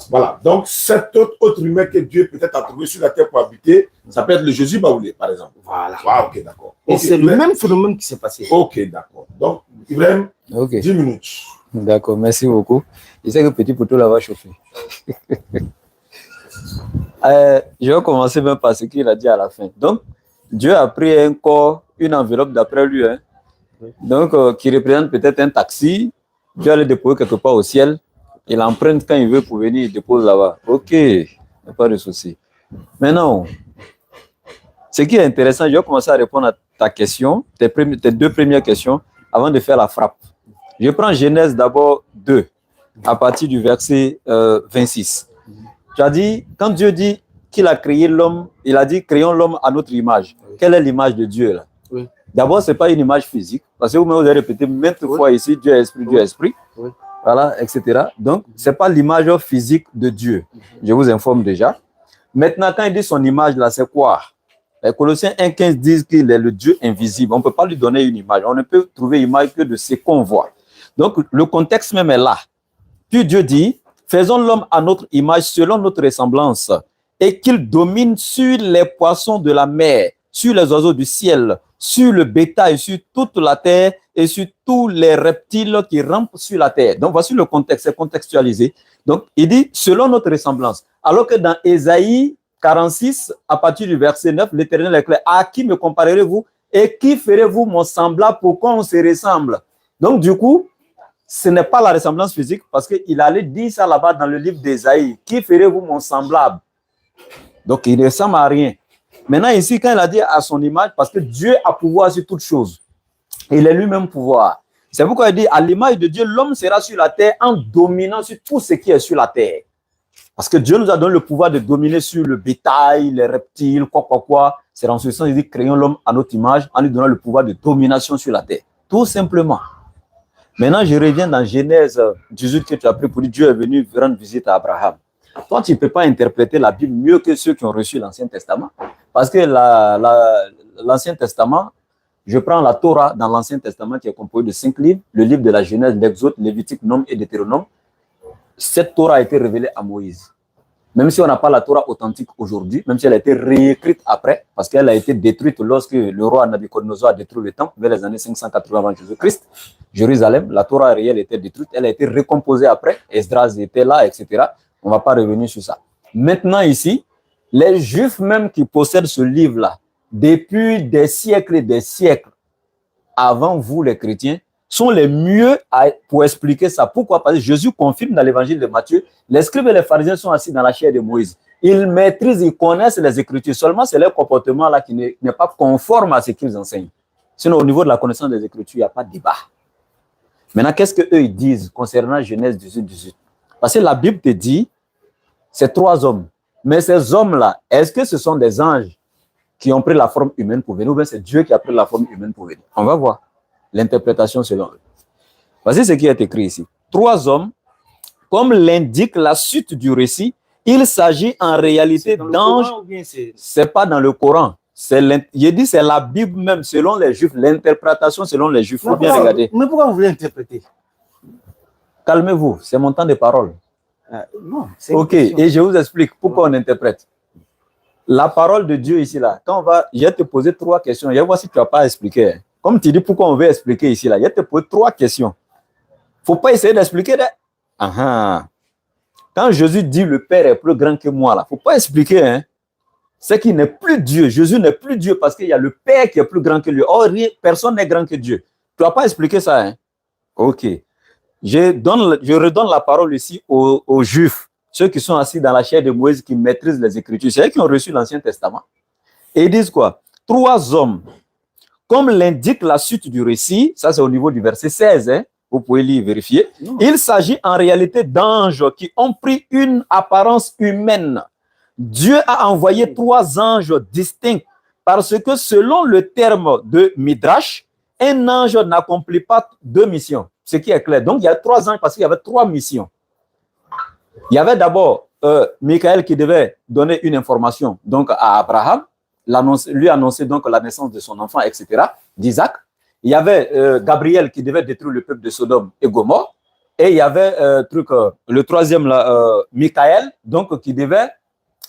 Voilà. Donc, cet autre humain que Dieu peut-être a trouvé sur la terre pour habiter, ça peut être le Jésus Baoulé, par exemple. Voilà. Ah, ok, d'accord. Et Okay, c'est le même phénomène qui s'est passé. Ok, d'accord. Donc, Ibrahim, 10 minutes. D'accord, merci beaucoup. Je sais que petit poteau là va chauffer. Je vais commencer même par ce qu'il a dit à la fin. Donc, Dieu a pris un corps, une enveloppe d'après lui, hein, donc qui représente peut-être un taxi. Dieu allait déposer quelque part au ciel. Il emprunte quand il veut pour venir, il dépose là-bas. Ok, il n'y a pas de souci. Maintenant, ce qui est intéressant, je vais commencer à répondre à ta question, tes deux premières questions, avant de faire la frappe. Je prends Genèse d'abord 2, à partir du verset 26. Tu as dit, quand Dieu dit qu'il a créé l'homme, il a dit créons l'homme à notre image. Oui. Quelle est l'image de Dieu là? Oui. D'abord, ce n'est pas une image physique, parce que vous avez répété maintes fois ici, Dieu est esprit, Dieu est esprit. Oui. Voilà, etc. Donc, ce n'est pas l'image physique de Dieu. Je vous informe déjà. Maintenant, quand il dit son image là, c'est quoi? Les Colossiens 1,15 disent qu'il est le Dieu invisible. On ne peut pas lui donner une image. On ne peut trouver image que de ce qu'on voit. Donc, le contexte même est là. Puis Dieu dit, faisons l'homme à notre image, selon notre ressemblance, et qu'il domine sur les poissons de la mer, sur les oiseaux du ciel, sur le bétail, sur toute la terre et sur tous les reptiles qui rampent sur la terre. Donc, voici le contexte, c'est contextualisé. Donc, il dit, selon notre ressemblance. Alors que dans Ésaïe 46, à partir du verset 9, l'Éternel est clair. À qui me comparerez-vous et qui ferez-vous mon semblable? Pourquoi on se ressemble? Donc, du coup, ce n'est pas la ressemblance physique parce qu'il allait dire ça là-bas dans le livre d'Ésaïe. Qui ferez-vous mon semblable? Donc, il ne ressemble à rien. Maintenant, ici, quand il a dit à son image, parce que Dieu a pouvoir sur toutes choses. Il est lui-même pouvoir. C'est pourquoi il dit, à l'image de Dieu, l'homme sera sur la terre en dominant sur tout ce qui est sur la terre. Parce que Dieu nous a donné le pouvoir de dominer sur le bétail, les reptiles, quoi. C'est dans ce sens, il dit, créons l'homme à notre image en lui donnant le pouvoir de domination sur la terre. Tout simplement. Maintenant, je reviens dans Genèse 18 que tu as pris pour dire Dieu est venu rendre visite à Abraham. Toi, tu ne peux pas interpréter la Bible mieux que ceux qui ont reçu l'Ancien Testament. Parce que l'Ancien Testament, je prends la Torah dans l'Ancien Testament qui est composé de 5 livres, le livre de la Genèse, l'Exode, Lévitique, Nom et Deutéronome. Cette Torah a été révélée à Moïse. Même si on n'a pas la Torah authentique aujourd'hui, même si elle a été réécrite après, parce qu'elle a été détruite lorsque le roi Nabucodonosor a détruit le temple vers les années 580 avant Jésus-Christ. Jérusalem, la Torah réelle était détruite, elle a été recomposée après, Esdras était là, etc. On ne va pas revenir sur ça. Maintenant ici, les Juifs même qui possèdent ce livre-là, depuis des siècles et des siècles avant vous les chrétiens, sont les mieux pour expliquer ça. Pourquoi? Parce que Jésus confirme dans l'évangile de Matthieu, les scribes et les pharisiens sont assis dans la chair de Moïse. Ils maîtrisent, ils connaissent les Écritures. Seulement, c'est leur comportement là qui n'est pas conforme à ce qu'ils enseignent. Sinon, au niveau de la connaissance des Écritures, il n'y a pas de débat. Maintenant, qu'est-ce qu'eux ils disent concernant Genèse 18? Parce que la Bible te dit, c'est 3 hommes. Mais ces hommes-là, est-ce que ce sont des anges qui ont pris la forme humaine pour venir, ou bien c'est Dieu qui a pris la forme humaine pour venir? On va voir l'interprétation selon eux. Voici ce qui est écrit ici. 3 hommes, comme l'indique la suite du récit, il s'agit en réalité d'anges. C'est pas dans le Coran. Il dit c'est la Bible même, selon les Juifs, l'interprétation selon les Juifs. Il faut bien regarder. Mais pourquoi vous voulez interpréter? Calmez-vous, c'est mon temps de parole. Non, ok, et je vous explique pourquoi on interprète. La parole de Dieu ici, là, quand on va, je vais te poser 3 questions. Je vais voir si tu n'as pas expliqué. Comme tu dis pourquoi on veut expliquer ici, là, je vais te poser 3 questions. Il ne faut pas essayer d'expliquer. Quand Jésus dit le Père est plus grand que moi, il ne faut pas expliquer. Hein. C'est qu'il n'est plus Dieu. Jésus n'est plus Dieu parce qu'il y a le Père qui est plus grand que lui. Or, personne n'est grand que Dieu. Tu ne vas pas expliquer ça. Hein? Ok. Je redonne la parole ici aux Juifs, ceux qui sont assis dans la chair de Moïse, qui maîtrisent les Écritures. C'est eux qui ont reçu l'Ancien Testament. Et ils disent quoi? 3 hommes. Comme l'indique la suite du récit, ça c'est au niveau du verset 16, hein, vous pouvez l'y vérifier. Non. Il s'agit en réalité d'anges qui ont pris une apparence humaine. Dieu a envoyé 3 anges distincts parce que selon le terme de Midrash, un ange n'accomplit pas 2 missions, ce qui est clair. Donc il y a 3 anges parce qu'il y avait 3 missions. Il y avait d'abord Michael qui devait donner une information donc à Abraham, lui annoncer donc la naissance de son enfant, etc., d'Isaac. Il y avait Gabriel qui devait détruire le peuple de Sodome et Gomorrhe. Et il y avait le 3e, Michael, donc qui devait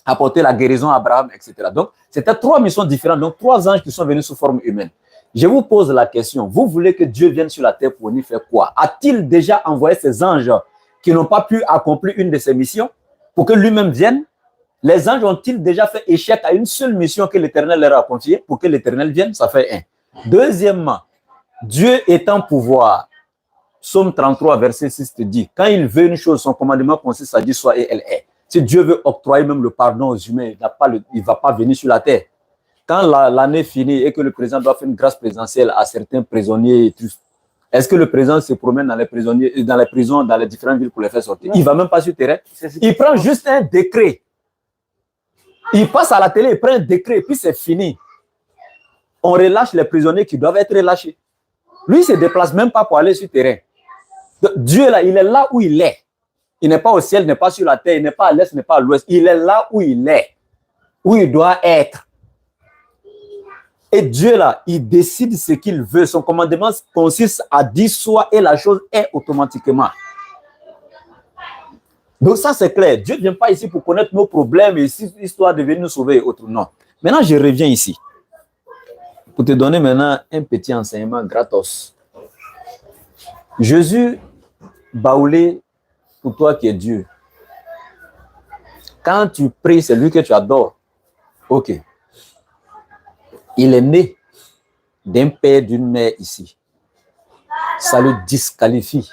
apporter la guérison à Abraham, etc. Donc, c'était 3 missions différentes, donc 3 anges qui sont venus sous forme humaine. Je vous pose la question, vous voulez que Dieu vienne sur la terre pour venir faire quoi? A-t-il déjà envoyé ces anges qui n'ont pas pu accomplir une de ses missions pour que lui-même vienne? Les anges ont-ils déjà fait échec à une seule mission que l'Éternel leur a confiée pour que l'Éternel vienne? Ça fait 1. Deuxièmement, Dieu est en pouvoir. Psaume 33, verset 6 te dit, quand il veut une chose, son commandement consiste à dire soit et elle est. Si Dieu veut octroyer même le pardon aux humains, il ne va pas venir sur la terre. Quand l'année finit et que le président doit faire une grâce présidentielle à certains prisonniers, est-ce que le président se promène dans les prisons, dans les différentes villes pour les faire sortir? Il ne va même pas sur le terrain. Il prend juste un décret. Il passe à la télé, il prend un décret, et puis c'est fini. On relâche les prisonniers qui doivent être relâchés. Lui, il ne se déplace même pas pour aller sur le terrain. Donc, Dieu, là, il est là où il est. Il n'est pas au ciel, il n'est pas sur la terre, il n'est pas à l'est, il n'est pas à l'ouest. Il est là où il est, où il doit être. Et Dieu, là, il décide ce qu'il veut. Son commandement consiste à dire soit et la chose est automatiquement. Donc ça, c'est clair. Dieu ne vient pas ici pour connaître nos problèmes et histoire de venir nous sauver et autres. Non. Maintenant, je reviens ici pour te donner maintenant un petit enseignement gratos. Jésus, baoulé pour toi qui es Dieu. Quand tu pries, c'est lui que tu adores. Ok. Il est né d'un père, d'une mère ici. Ça le disqualifie.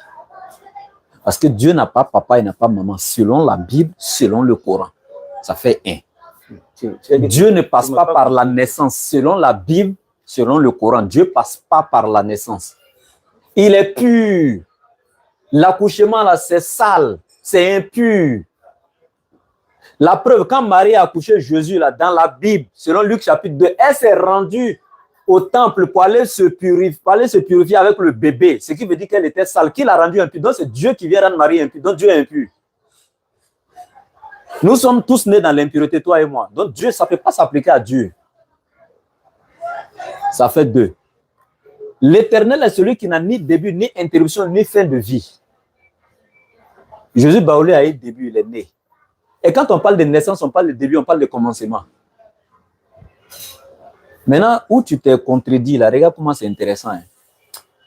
Parce que Dieu n'a pas papa et n'a pas maman. Selon la Bible, selon le Coran. Ça fait 1. Dieu ne passe pas par la naissance. Selon la Bible, selon le Coran, Dieu ne passe pas par la naissance. Il est pur. L'accouchement, là, c'est sale. C'est impur. La preuve, quand Marie a accouché Jésus, là, dans la Bible, selon Luc chapitre 2, elle s'est rendue au temple pour aller se purifier avec le bébé. Ce qui veut dire qu'elle était sale. Qui l'a rendue impure? Donc, c'est Dieu qui vient rendre Marie impure. Donc, Dieu est impur. Nous sommes tous nés dans l'impureté, toi et moi. Donc, Dieu, ça ne peut pas s'appliquer à Dieu. Ça fait 2. L'Éternel est celui qui n'a ni début, ni interruption, ni fin de vie. Jésus baoulé a eu début, il est né. Et quand on parle de naissance, on parle de début, on parle de commencement. Maintenant, où tu t'es contredit, là, regarde comment c'est intéressant. Hein.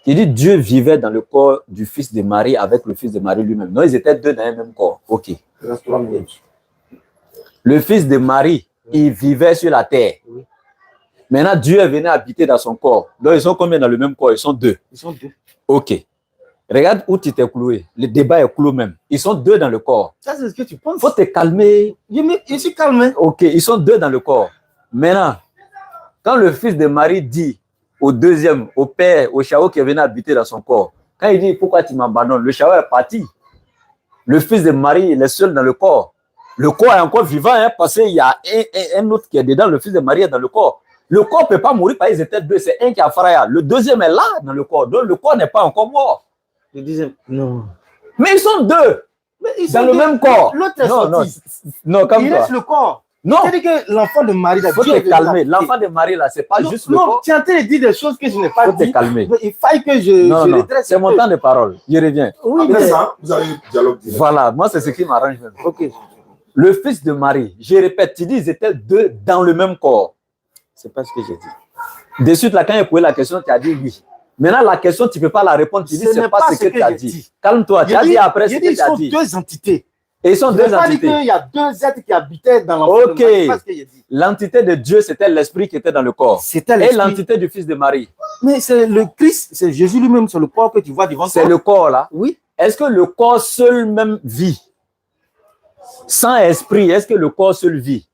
Tu dis Dieu vivait dans le corps du fils de Marie avec le fils de Marie lui-même. Non, ils étaient deux dans un même corps. Ok. Le fils de Marie, il vivait sur la terre. Oui. Maintenant, Dieu est venu habiter dans son corps. Donc, ils sont combien dans le même corps? Ils sont deux. Ils sont deux. Ok. Regarde où tu t'es cloué. Le débat est clos même. Ils sont deux dans le corps. Ça, c'est ce que tu penses. Il faut te calmer. Je suis calme. Ok, ils sont deux dans le corps. Maintenant, quand le fils de Marie dit au deuxième, au père, au Chao qui est venu habiter dans son corps, quand il dit pourquoi tu m'abandonnes, le Chao est parti. Le fils de Marie, il est seul dans le corps. Le corps est encore vivant, hein, parce qu'il y a un autre qui est dedans, le fils de Marie est dans le corps. Le corps ne peut pas mourir parce qu'ils étaient deux, c'est un qui a fraya. Le deuxième est là dans le corps, donc le corps n'est pas encore mort. Je disais, non. Mais ils sont deux Mais ils dans sont le deux. même corps. L'autre est Non, sorti. non, comme Il toi. reste le corps. Non, C'est-à-dire que l'enfant de Marie, il faut te calmer. L'enfant de Marie, là, c'est pas juste le non, corps. tu es en train de dire des choses que je n'ai Il pas faut te dit. calmer. Il faille que je Non, redresse c'est un mon peu. temps de parole. Je reviens. Oui, Après mais... ça, vous avez le dialogue direct. Voilà, moi, c'est ce qui m'arrange même. Ok. Le fils de Marie, je répète, tu dis ils étaient deux dans le même corps. C'est pas ce que j'ai dit. De suite, là, quand il a posé la question, tu as dit oui. Maintenant, la question, tu ne peux pas la répondre. Tu dis, Ce c'est n'est pas ce que tu as j'ai dit. Calme-toi, tu as dit après ce que Ils tu as sont dit. deux entités. Et ils sont Je deux n'ai pas dit entités. qu'il y a deux êtres qui habitaient dans l'enfant de Ok. Marie. C'est pas ce que j'ai dit. L'entité de Dieu, c'était l'esprit qui était dans le corps. C'était Et l'esprit. l'entité du fils de Marie, Mais c'est le Christ, c'est Jésus lui-même, c'est le corps que tu vois devant toi. c'est le corps là. Oui. Est-ce que le corps seul même vit? Sans esprit, est-ce que le corps seul vit?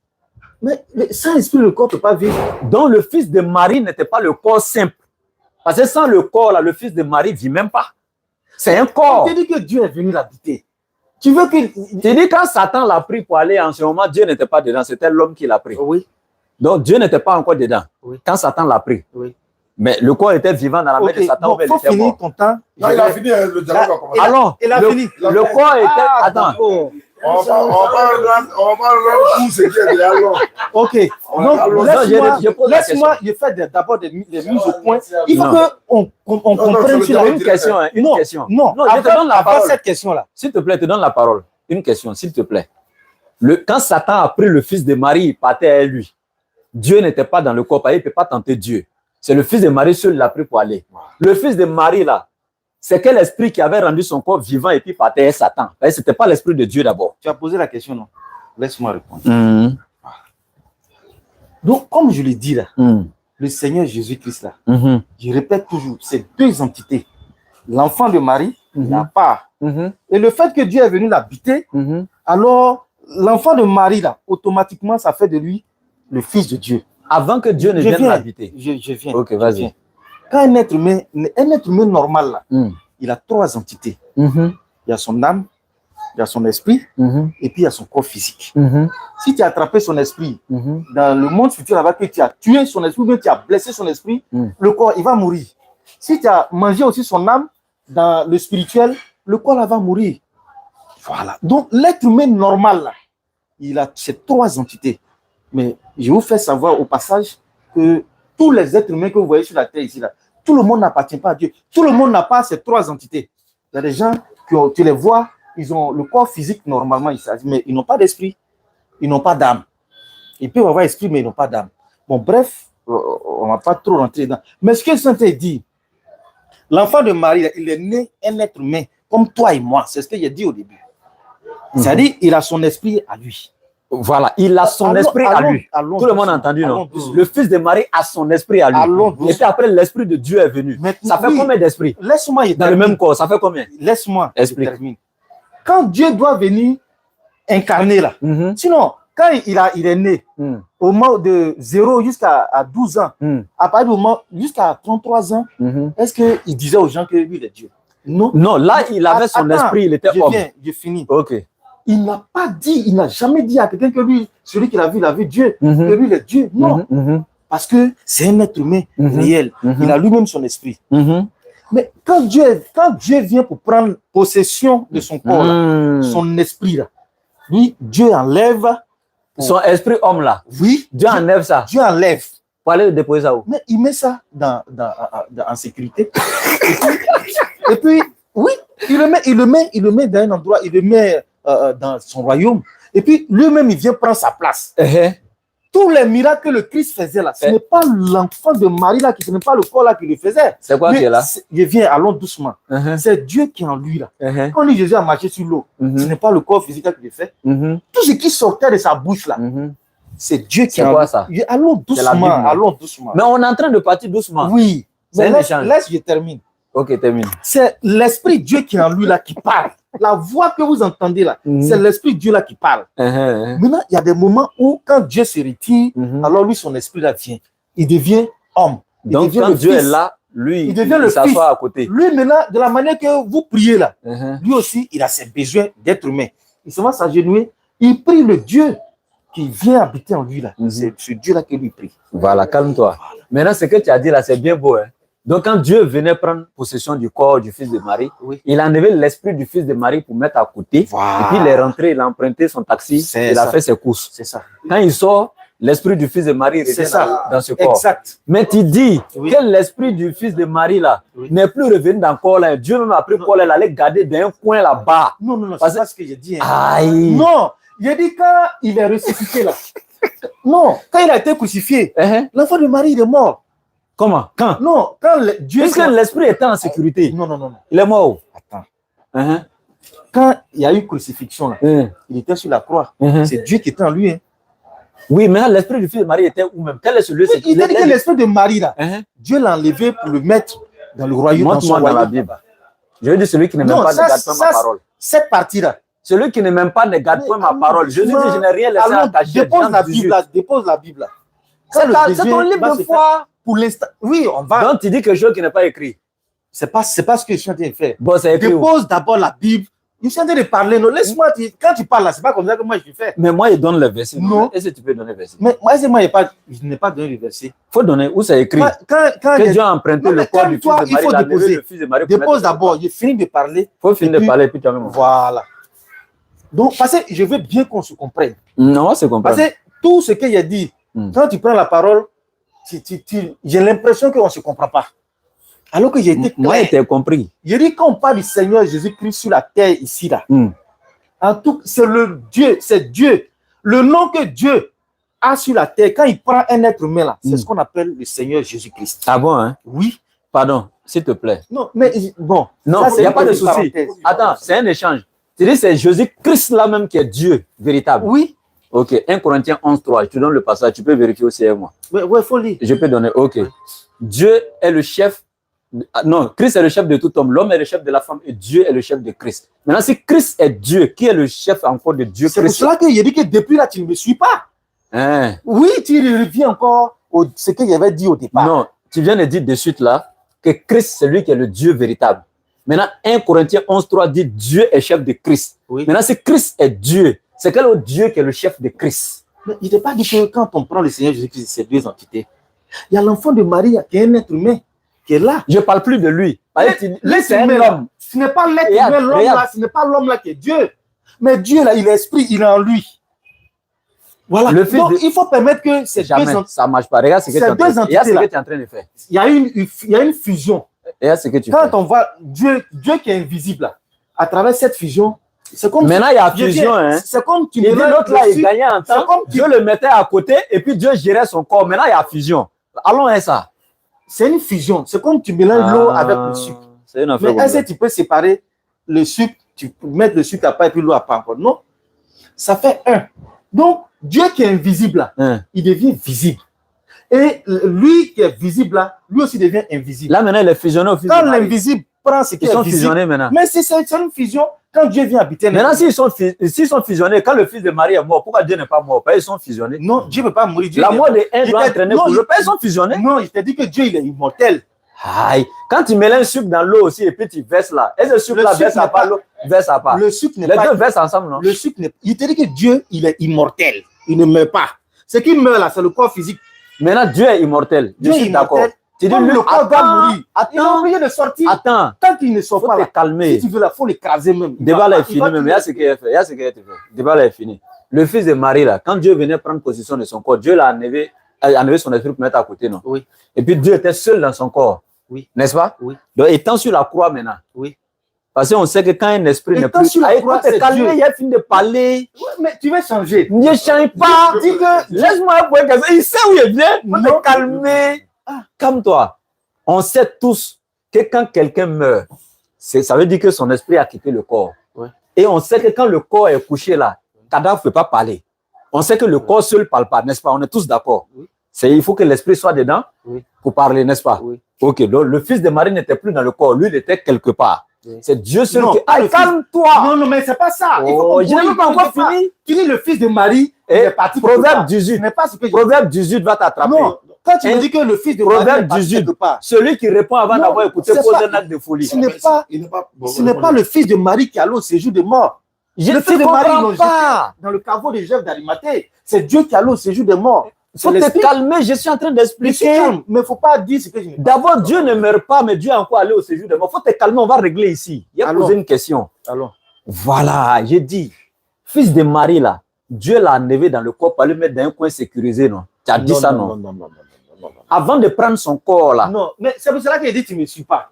Mais sans esprit, le corps ne peut pas vivre. Donc le fils de Marie n'était pas le corps simple. Parce que sans le corps, là, le fils de Marie ne vit même pas. C'est un corps. On te dit que Dieu est venu l'habiter. Tu veux que... Tu dis quand Satan l'a pris pour aller en ce moment, Dieu n'était pas dedans, c'était l'homme qui l'a pris. Oui. Donc Dieu n'était pas encore dedans. Oui. Quand Satan l'a pris. Oui. Mais le corps était vivant dans la main de Satan. Bon, il faut finir ton temps. Non, il a fini, le dialogue a commencé. Alors, il a fini. le corps était... Attends. D'accord. On va pas rendre tout ce qui est derrière l'homme. Ok. Donc, je pose la laisse-moi, je fais d'abord des mises au point. Il faut Non. qu'on comprenne sur la Une question, hein, une Non, question. non, je te donne la avant parole. cette question-là. S'il te plaît, je te donne la parole. Une question, s'il te plaît. Quand Satan a pris le fils de Marie, il partait à lui. Dieu n'était pas dans le corps, il ne peut pas tenter Dieu. C'est le fils de Marie seul qui l'a pris pour aller. Le fils de Marie, là, c'est quel esprit qui avait rendu son corps vivant et puis partait à Satan? Ce n'était pas l'esprit de Dieu d'abord. Tu as posé la question, non? Laisse-moi répondre. Donc, comme je l'ai dit là, le Seigneur Jésus-Christ là, je répète toujours, c'est deux entités. L'enfant de Marie, la part. Et le fait que Dieu est venu l'habiter, alors l'enfant de Marie là, automatiquement, ça fait de lui le fils de Dieu. Avant que Dieu ne vienne l'habiter. Je viens. Ok, vas-y. Quand un être humain normal là, il a trois entités. Il y a son âme, il y a son esprit, et puis il y a son corps physique. Si tu as attrapé son esprit dans le monde futur là-bas, que tu as tué son esprit, ou bien tu as blessé son esprit, le corps, il va mourir. Si tu as mangé aussi son âme dans le spirituel, le corps là va mourir. Voilà. Donc l'être humain normal là, il a ces trois entités. Mais je vous fais savoir au passage que tous les êtres humains que vous voyez sur la terre ici, là, tout le monde n'appartient pas à Dieu. Tout le monde n'a pas ces trois entités. Il y a des gens, tu les vois, ils ont le corps physique normalement, mais ils n'ont pas d'esprit, ils n'ont pas d'âme. Ils peuvent avoir esprit, mais ils n'ont pas d'âme. Bon, bref, on ne va pas trop rentrer dedans. Mais ce que le Saint dit, l'enfant de Marie, il est né un être humain, comme toi et moi. C'est ce que j'ai dit au début. C'est-à-dire, il a son esprit à lui. Voilà, il a son esprit à lui. Tout le monde a entendu, non? Le fils de Marie a son esprit à lui. Et puis après, l'esprit de Dieu est venu. Ça fait combien d'esprits? Laisse-moi dans le même corps, ça fait combien? Laisse-moi. Explique. Quand Dieu doit venir incarner là, sinon, quand il est né, au moment de 0 jusqu'à 12 ans, à partir du moment jusqu'à 33 ans, est-ce qu'il disait aux gens que lui, il est Dieu? Non. Non, là, il avait son esprit, il était homme. Je finis. Ok. Il n'a pas dit, il n'a jamais dit à quelqu'un que lui, celui qu'il a vu, il a vu Dieu, que lui, il est Dieu. Non. Parce que c'est un être humain réel. Il a lui-même son esprit. Mais quand Dieu vient pour prendre possession de son corps, là, son esprit, là, lui, Dieu enlève. Son esprit homme, là. Oui. Dieu enlève ça. Dieu enlève. Pour aller le déposer ça où? Mais il met ça en sécurité. Et puis, oui, il le met dans un endroit, il le met dans son royaume. Et puis, lui-même, il vient prendre sa place. Tous les miracles que le Christ faisait là, ce n'est pas l'enfant de Marie là, ce n'est pas le corps là qui le faisait. C'est quoi qui est là? Il vient, allons doucement. C'est Dieu qui est en lui là. Quand on dit Jésus a marché sur l'eau, ce n'est pas le corps physique qui le fait. Tout ce qui sortait de sa bouche là, c'est Dieu qui est en lui. C'est quoi ça? Allons doucement, allons doucement. Mais on est en train de partir doucement. Oui. Laisse, je termine. Ok, termine. C'est l'Esprit Dieu qui est en lui là qui parle. La voix que vous entendez là, c'est l'Esprit Dieu là qui parle. Maintenant, il y a des moments où quand Dieu se retire, alors lui, son esprit là vient. Il devient homme. Donc quand Dieu est là, lui, il s'assoit à côté. Lui, maintenant, de la manière que vous priez là, lui aussi, il a ses besoins d'être humain. Il se met à s'agenouiller. Il prie le Dieu qui vient habiter en lui là. C'est ce Dieu là que lui prie. Voilà, calme-toi. Maintenant, ce que tu as dit là, c'est bien beau. Hein? Donc, quand Dieu venait prendre possession du corps du fils de Marie, il a enlevé l'esprit du fils de Marie pour mettre à côté. Et puis, il est rentré, il a emprunté son taxi, il a fait ses courses. C'est ça. Quand il sort, l'esprit du fils de Marie revient dans ce corps. Exact. Mais tu dis que l'esprit du fils de Marie là n'est plus revenu dans le corps là. Dieu même a pris Paul, elle allait garder dans un coin là-bas. Non, c'est pas ce que j'ai dit. Aïe. Non, j'ai dit quand il est ressuscité là. Non, quand il a été crucifié, l'enfant de Marie il est mort. Comment? Quand? Non, quand Dieu... Est-ce que l'esprit était en sécurité? Non. Il est mort. Attends. Quand il y a eu crucifixion, là, il était sur la croix. C'est Dieu qui était en lui. Oui, mais l'esprit du fils de Marie était où même? Quel est celui? Il a dit que l'esprit de Marie, là, Dieu l'a enlevé pour le mettre dans le royaume. Montre-moi dans la Bible. Je veux dire celui qui ne m'aime pas ne garde pas ma parole. Cette partie-là. Celui qui ne m'aime pas ne garde pas ma parole. Jésus dit, je n'ai rien laissé à cacher. Dépose la Bible là. C'est ton livre de foi. Pour l'instant, oui, on va. Donc, tu dis quelque chose qui n'est pas écrit. C'est pas ce que je suis en train de faire. Bon, c'est écrit. Dépose d'abord la Bible. Je suis en train de parler. Non, laisse-moi. Quand tu parles là, c'est pas comme ça que moi je fais. Mais moi, il donne le verset. Non. Est-ce que tu peux donner le verset? Mais moi, je n'ai pas donné le verset. Il faut donner où c'est écrit. Que Dieu a emprunté le corps du fils de Marie. Il faut déposer. Dépose d'abord. J'ai fini de parler. Il faut finir de parler, puis toi-même. Voilà. Donc, parce que je veux bien qu'on se comprenne. Non, on se comprend. Parce que tout ce qu'il a dit, quand tu prends la parole, j'ai l'impression qu'on ne se comprend pas. Alors que j'ai été clair. Moi, j'ai compris. Je dis quand on parle du Seigneur Jésus-Christ sur la terre ici, là, en tout, c'est Dieu. Le nom que Dieu a sur la terre, quand il prend un être humain, là, c'est ce qu'on appelle le Seigneur Jésus-Christ. Ah bon, hein? Oui. Pardon, s'il te plaît. Non, mais bon. Non, il n'y a pas de souci. Attends, c'est un échange. Tu dis c'est Jésus-Christ là même qui est Dieu véritable. Oui. Ok, 1 Corinthiens 11:3, je te donne le passage, tu peux vérifier aussi avec moi. Oui, il faut lire. Je peux donner, ok. Dieu est le chef, non, Christ est le chef de tout homme, l'homme est le chef de la femme et Dieu est le chef de Christ. Maintenant, si Christ est Dieu, qui est le chef encore de Dieu? C'est pour cela que j'ai dit que depuis là, tu ne me suis pas. Oui, tu reviens encore à ce que j'avais dit au départ. Non, tu viens de dire de suite là que Christ, c'est lui qui est le Dieu véritable. Maintenant, 1 Corinthiens 11:3 dit Dieu est chef de Christ. Oui. Maintenant, si Christ est Dieu, c'est quel autre Dieu qui est le chef de Christ? Mais il n'est pas dit que quand on prend le Seigneur Jésus-Christ, c'est deux entités. Il y a l'enfant de Marie qui est un être humain qui est là. Je ne parle plus de lui. L'être humain, l'homme. Ce n'est pas l'être humain, l'homme là, ce n'est pas l'homme là qui est Dieu. Mais Dieu là, il est esprit, il est en lui. Voilà. Donc, il faut permettre que ces deux entités. Ça ne marche pas. Regarde ce que tu es en train de faire. Il y a une fusion. Ce que tu Quand on voit Dieu qui est invisible là, à travers cette fusion, c'est comme maintenant il y a fusion, hein. C'est comme tu dit l'autre là il gagnait en temps, Dieu le mettait à côté et puis Dieu gérait son corps. Maintenant il y a fusion. Allons à ça. C'est une fusion. C'est comme tu mélanges l'eau avec le sucre. C'est une affaire. Mais est-ce que tu peux séparer le sucre, tu peux mettre le sucre à part et puis l'eau à part encore? Non. Ça fait un. Donc Dieu qui est invisible là, il devient visible. Et lui qui est visible là, lui aussi devient invisible. Là maintenant il est fusionné au fils de Marie. Quand l'invisible prend ce qui est visible, fusionnés maintenant. Mais c'est une fusion quand Dieu vient habiter. Maintenant s'ils sont fusionnés, quand le fils de Marie est mort, pourquoi Dieu n'est pas mort? Parce qu'ils sont fusionnés. Non, Dieu ne peut pas mourir. La mort de un doit entraîner pour le père, ils sont fusionnés. Non, il t'a dit que Dieu il est immortel. Aïe. Quand tu mélanges le sucre dans l'eau aussi et puis tu verses là, est-ce que le sucre là verse à part, l'eau verse à part? Le sucre n'est pas. Les deux versent ensemble, non? Le sucre n'est. Il t'a dit que Dieu il est immortel. Il ne meurt pas. Ce qui meurt là, c'est le corps physique. Maintenant, Dieu est immortel. Dieu est d'accord. Tu dis, le corps va mourir. Il est Attends. obligé de sortir. Attends. Tant qu'il ne sort pas, Faut te calmer. Si tu veux là, il faut l'écraser même. Le débat là est fini même. Il y a ce qu'il a fait. Le débat là est fini. Le fils de Marie là, quand Dieu venait prendre possession de son corps, Dieu l'a enlevé son esprit pour mettre à côté, non? Oui. Et puis Dieu était seul dans son corps. Oui. N'est-ce pas? Oui. Donc étant sur la croix maintenant. Oui. Parce qu'on sait que quand un esprit n'est Étant plus... sur la croix, Écoute, c'est calme, Dieu. il a fini de parler. Ouais, mais tu veux changer. Ne change pas. Dis que Laisse-moi un point comme ça. Il sait où il vient. Faut Non. te calmer. Calme-toi. On sait tous que quand quelqu'un meurt, ça veut dire que son esprit a quitté le corps. Ouais. Et on sait que quand le corps est couché là, le cadavre ne peut pas parler. On sait que le corps seul ne parle pas, n'est-ce pas? On est tous d'accord. Oui. Il faut que l'esprit soit dedans pour parler, n'est-ce pas? Oui. Ok, donc le fils de Marie n'était plus dans le corps, lui, il était quelque part. Oui. C'est Dieu seul Non, qui... pas le fils. Calme-toi! Non, non, mais c'est pas ça. Il faut Oh, je n'ai comprendre, même pas encore fini. Tu dis le fils de Marie, il Et est parti quelque Proverbe part. 18. Ce n'est pas ce que je Proverbe 18 va t'attraper. Non, quand tu Hein? me dis que le fils de Marie Proverbe est parti 18. quelque part, Celui qui répond avant Non, d'avoir écouté c'est pose pas- un acte de folie. ce n'est pas, Bon, ce n'est pas le fils de Marie qui allait au séjour de mort. Je Le ne fils de Marie, ils l'ont comprends jeté pas. dans le caveau de Joseph d'Arimathée. C'est Dieu qui allait au séjour des morts. Il faut C'est te l'esprit. calmer, je suis en train Je suis d'expliquer. calme, mais il ne faut pas dire ce que je n'ai pas. D'abord, Dieu ne meurt pas, mais Dieu est encore allé au séjour des morts. Il faut te calmer, on va régler ici. Il a Alors. posé une question. Alors, Voilà, j'ai dit, fils de Marie là, Dieu l'a enlevé dans le corps pour le mettre dans un coin sécurisé, non? Tu as dit ça, non? non, non. Avant de prendre son corps là, Non, mais c'est pour cela que j'ai dit tu ne me suis pas.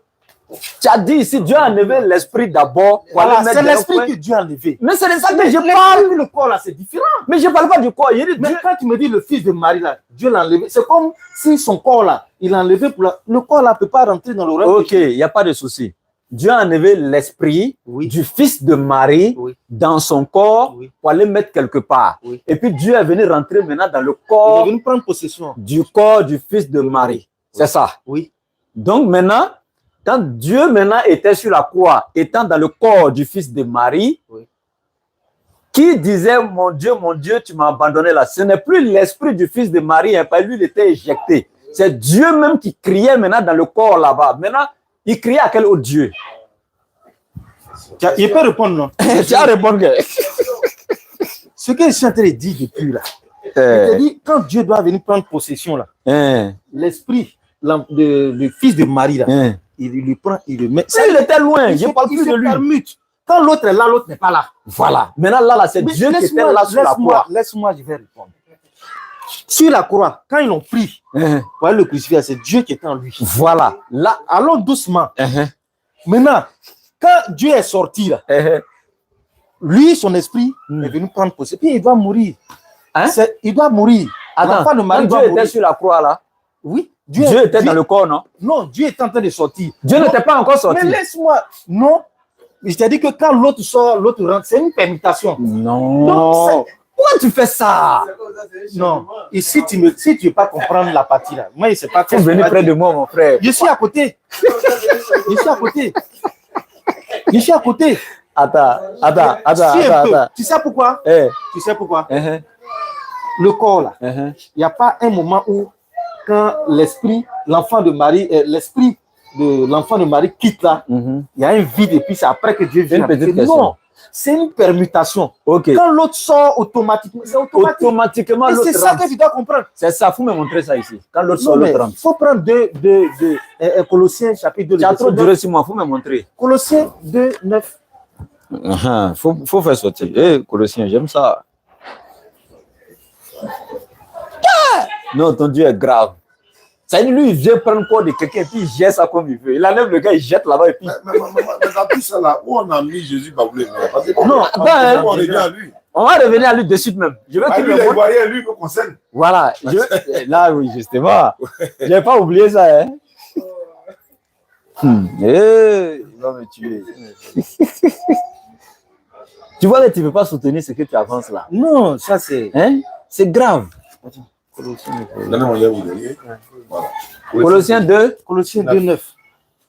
tu as dit ici, Dieu a enlevé l'esprit d'abord pour Voilà, aller mettre c'est dans un l'esprit coin. que Dieu a enlevé. Mais c'est de ça que Mais je l'esprit parle. et le corps là, c'est différent. Mais je ne parle pas du corps. Il dit Mais Dieu. quand tu me dis le fils de Marie là, Dieu l'a enlevé. C'est comme si son corps là, il l'a enlevé pour le corps là ne peut pas rentrer dans l'oreille. Ok, il n'y a pas de souci. Dieu a enlevé l'esprit Oui. du fils de Marie Oui. dans son corps Oui. pour aller mettre quelque part. Oui. Et puis Dieu est venu rentrer maintenant dans le Il est corps venu prendre possession. du corps du fils de Marie. C'est ça. Oui. Donc maintenant, quand Dieu maintenant était sur la croix, étant dans le corps du fils de Marie, Oui. qui disait mon Dieu, tu m'as abandonné là. Ce n'est plus l'esprit du fils de Marie, hein, parce que lui, il était éjecté. C'est Dieu même qui criait maintenant dans le corps là-bas. Maintenant, il criait à quel autre Dieu? Il peut répondre non. Tu as répondu. Ce que je suis en train de dire depuis là, je te dis, quand Dieu doit venir prendre possession là, l'esprit le fils de Marie là, il lui prend, il le met. Il était loin, je ne parle il plus se de lui. permute. Quand l'autre est là, l'autre n'est pas là. Voilà. Maintenant, là, c'est Mais Dieu qui était là sur la croix. Laisse-moi, je vais répondre. Sur la croix, quand ils l'ont pris pour aller le crucifier, c'est Dieu qui était en lui. Voilà. Là. Allons doucement. Maintenant, quand Dieu est sorti là, lui, son esprit est venu prendre possession. Puis il doit mourir. Hein? Il doit mourir. Attends, L'enfant de Marie quand doit Dieu était mourir. sur la croix là, Oui. Dieu était dans le corps, non? Non, Dieu est en train de sortir. Dieu Non, n'était pas encore sorti. mais laisse-moi. Non. Je t'ai dit que quand l'autre sort, l'autre rentre. C'est une permutation. Non. Donc, Pourquoi tu fais ça? non. Et si tu ne veux pas comprendre la partie là, moi, je ne sais pas. Tu es venu près de moi, mon frère. Je suis à côté. Je suis à côté. Je suis à côté. Attends. Si un peu. Tu sais pourquoi? Tu sais pourquoi? Le corps là, il n'y a pas un moment où, quand l'enfant de Marie quitte là, il y a un vide et puis c'est après que Dieu vient. Une petite question. Non, c'est une permutation. Ok. Quand l'autre sort automatiquement, c'est automatique. Automatiquement, Et l'autre c'est ça rentre. que tu dois comprendre. C'est ça, faut me montrer ça ici. Quand l'autre Non, sort, mais l'autre rentre. il faut prendre Colossiens chapitre 2. Tu as trop duré sur moi, faut me montrer. Colossiens 2, 9. Faut faire sortir. Colossiens, j'aime ça. Non, ton Dieu est grave. Ça veut dire, lui, il vient prendre le corps de quelqu'un et puis il jette ça comme il veut. Il enlève le gars, il jette là-bas et puis. Mais dans tout ça là, où on a mis Jésus Baboulé? Non, on revient à lui. On va revenir à lui de suite même. Je veux qu'il Lui, me les montre. Ivoiriens, lui, nous concerne. Voilà. Là, oui, justement. Je n'ai pas oublié ça. Hein. Il va me tuer. Tu vois que tu ne peux pas soutenir ce que tu avances là. Non, ça c'est. Hein? C'est grave. Non, on l'a oublié. Voilà. Colossiens 2. Colossiens 2, 9.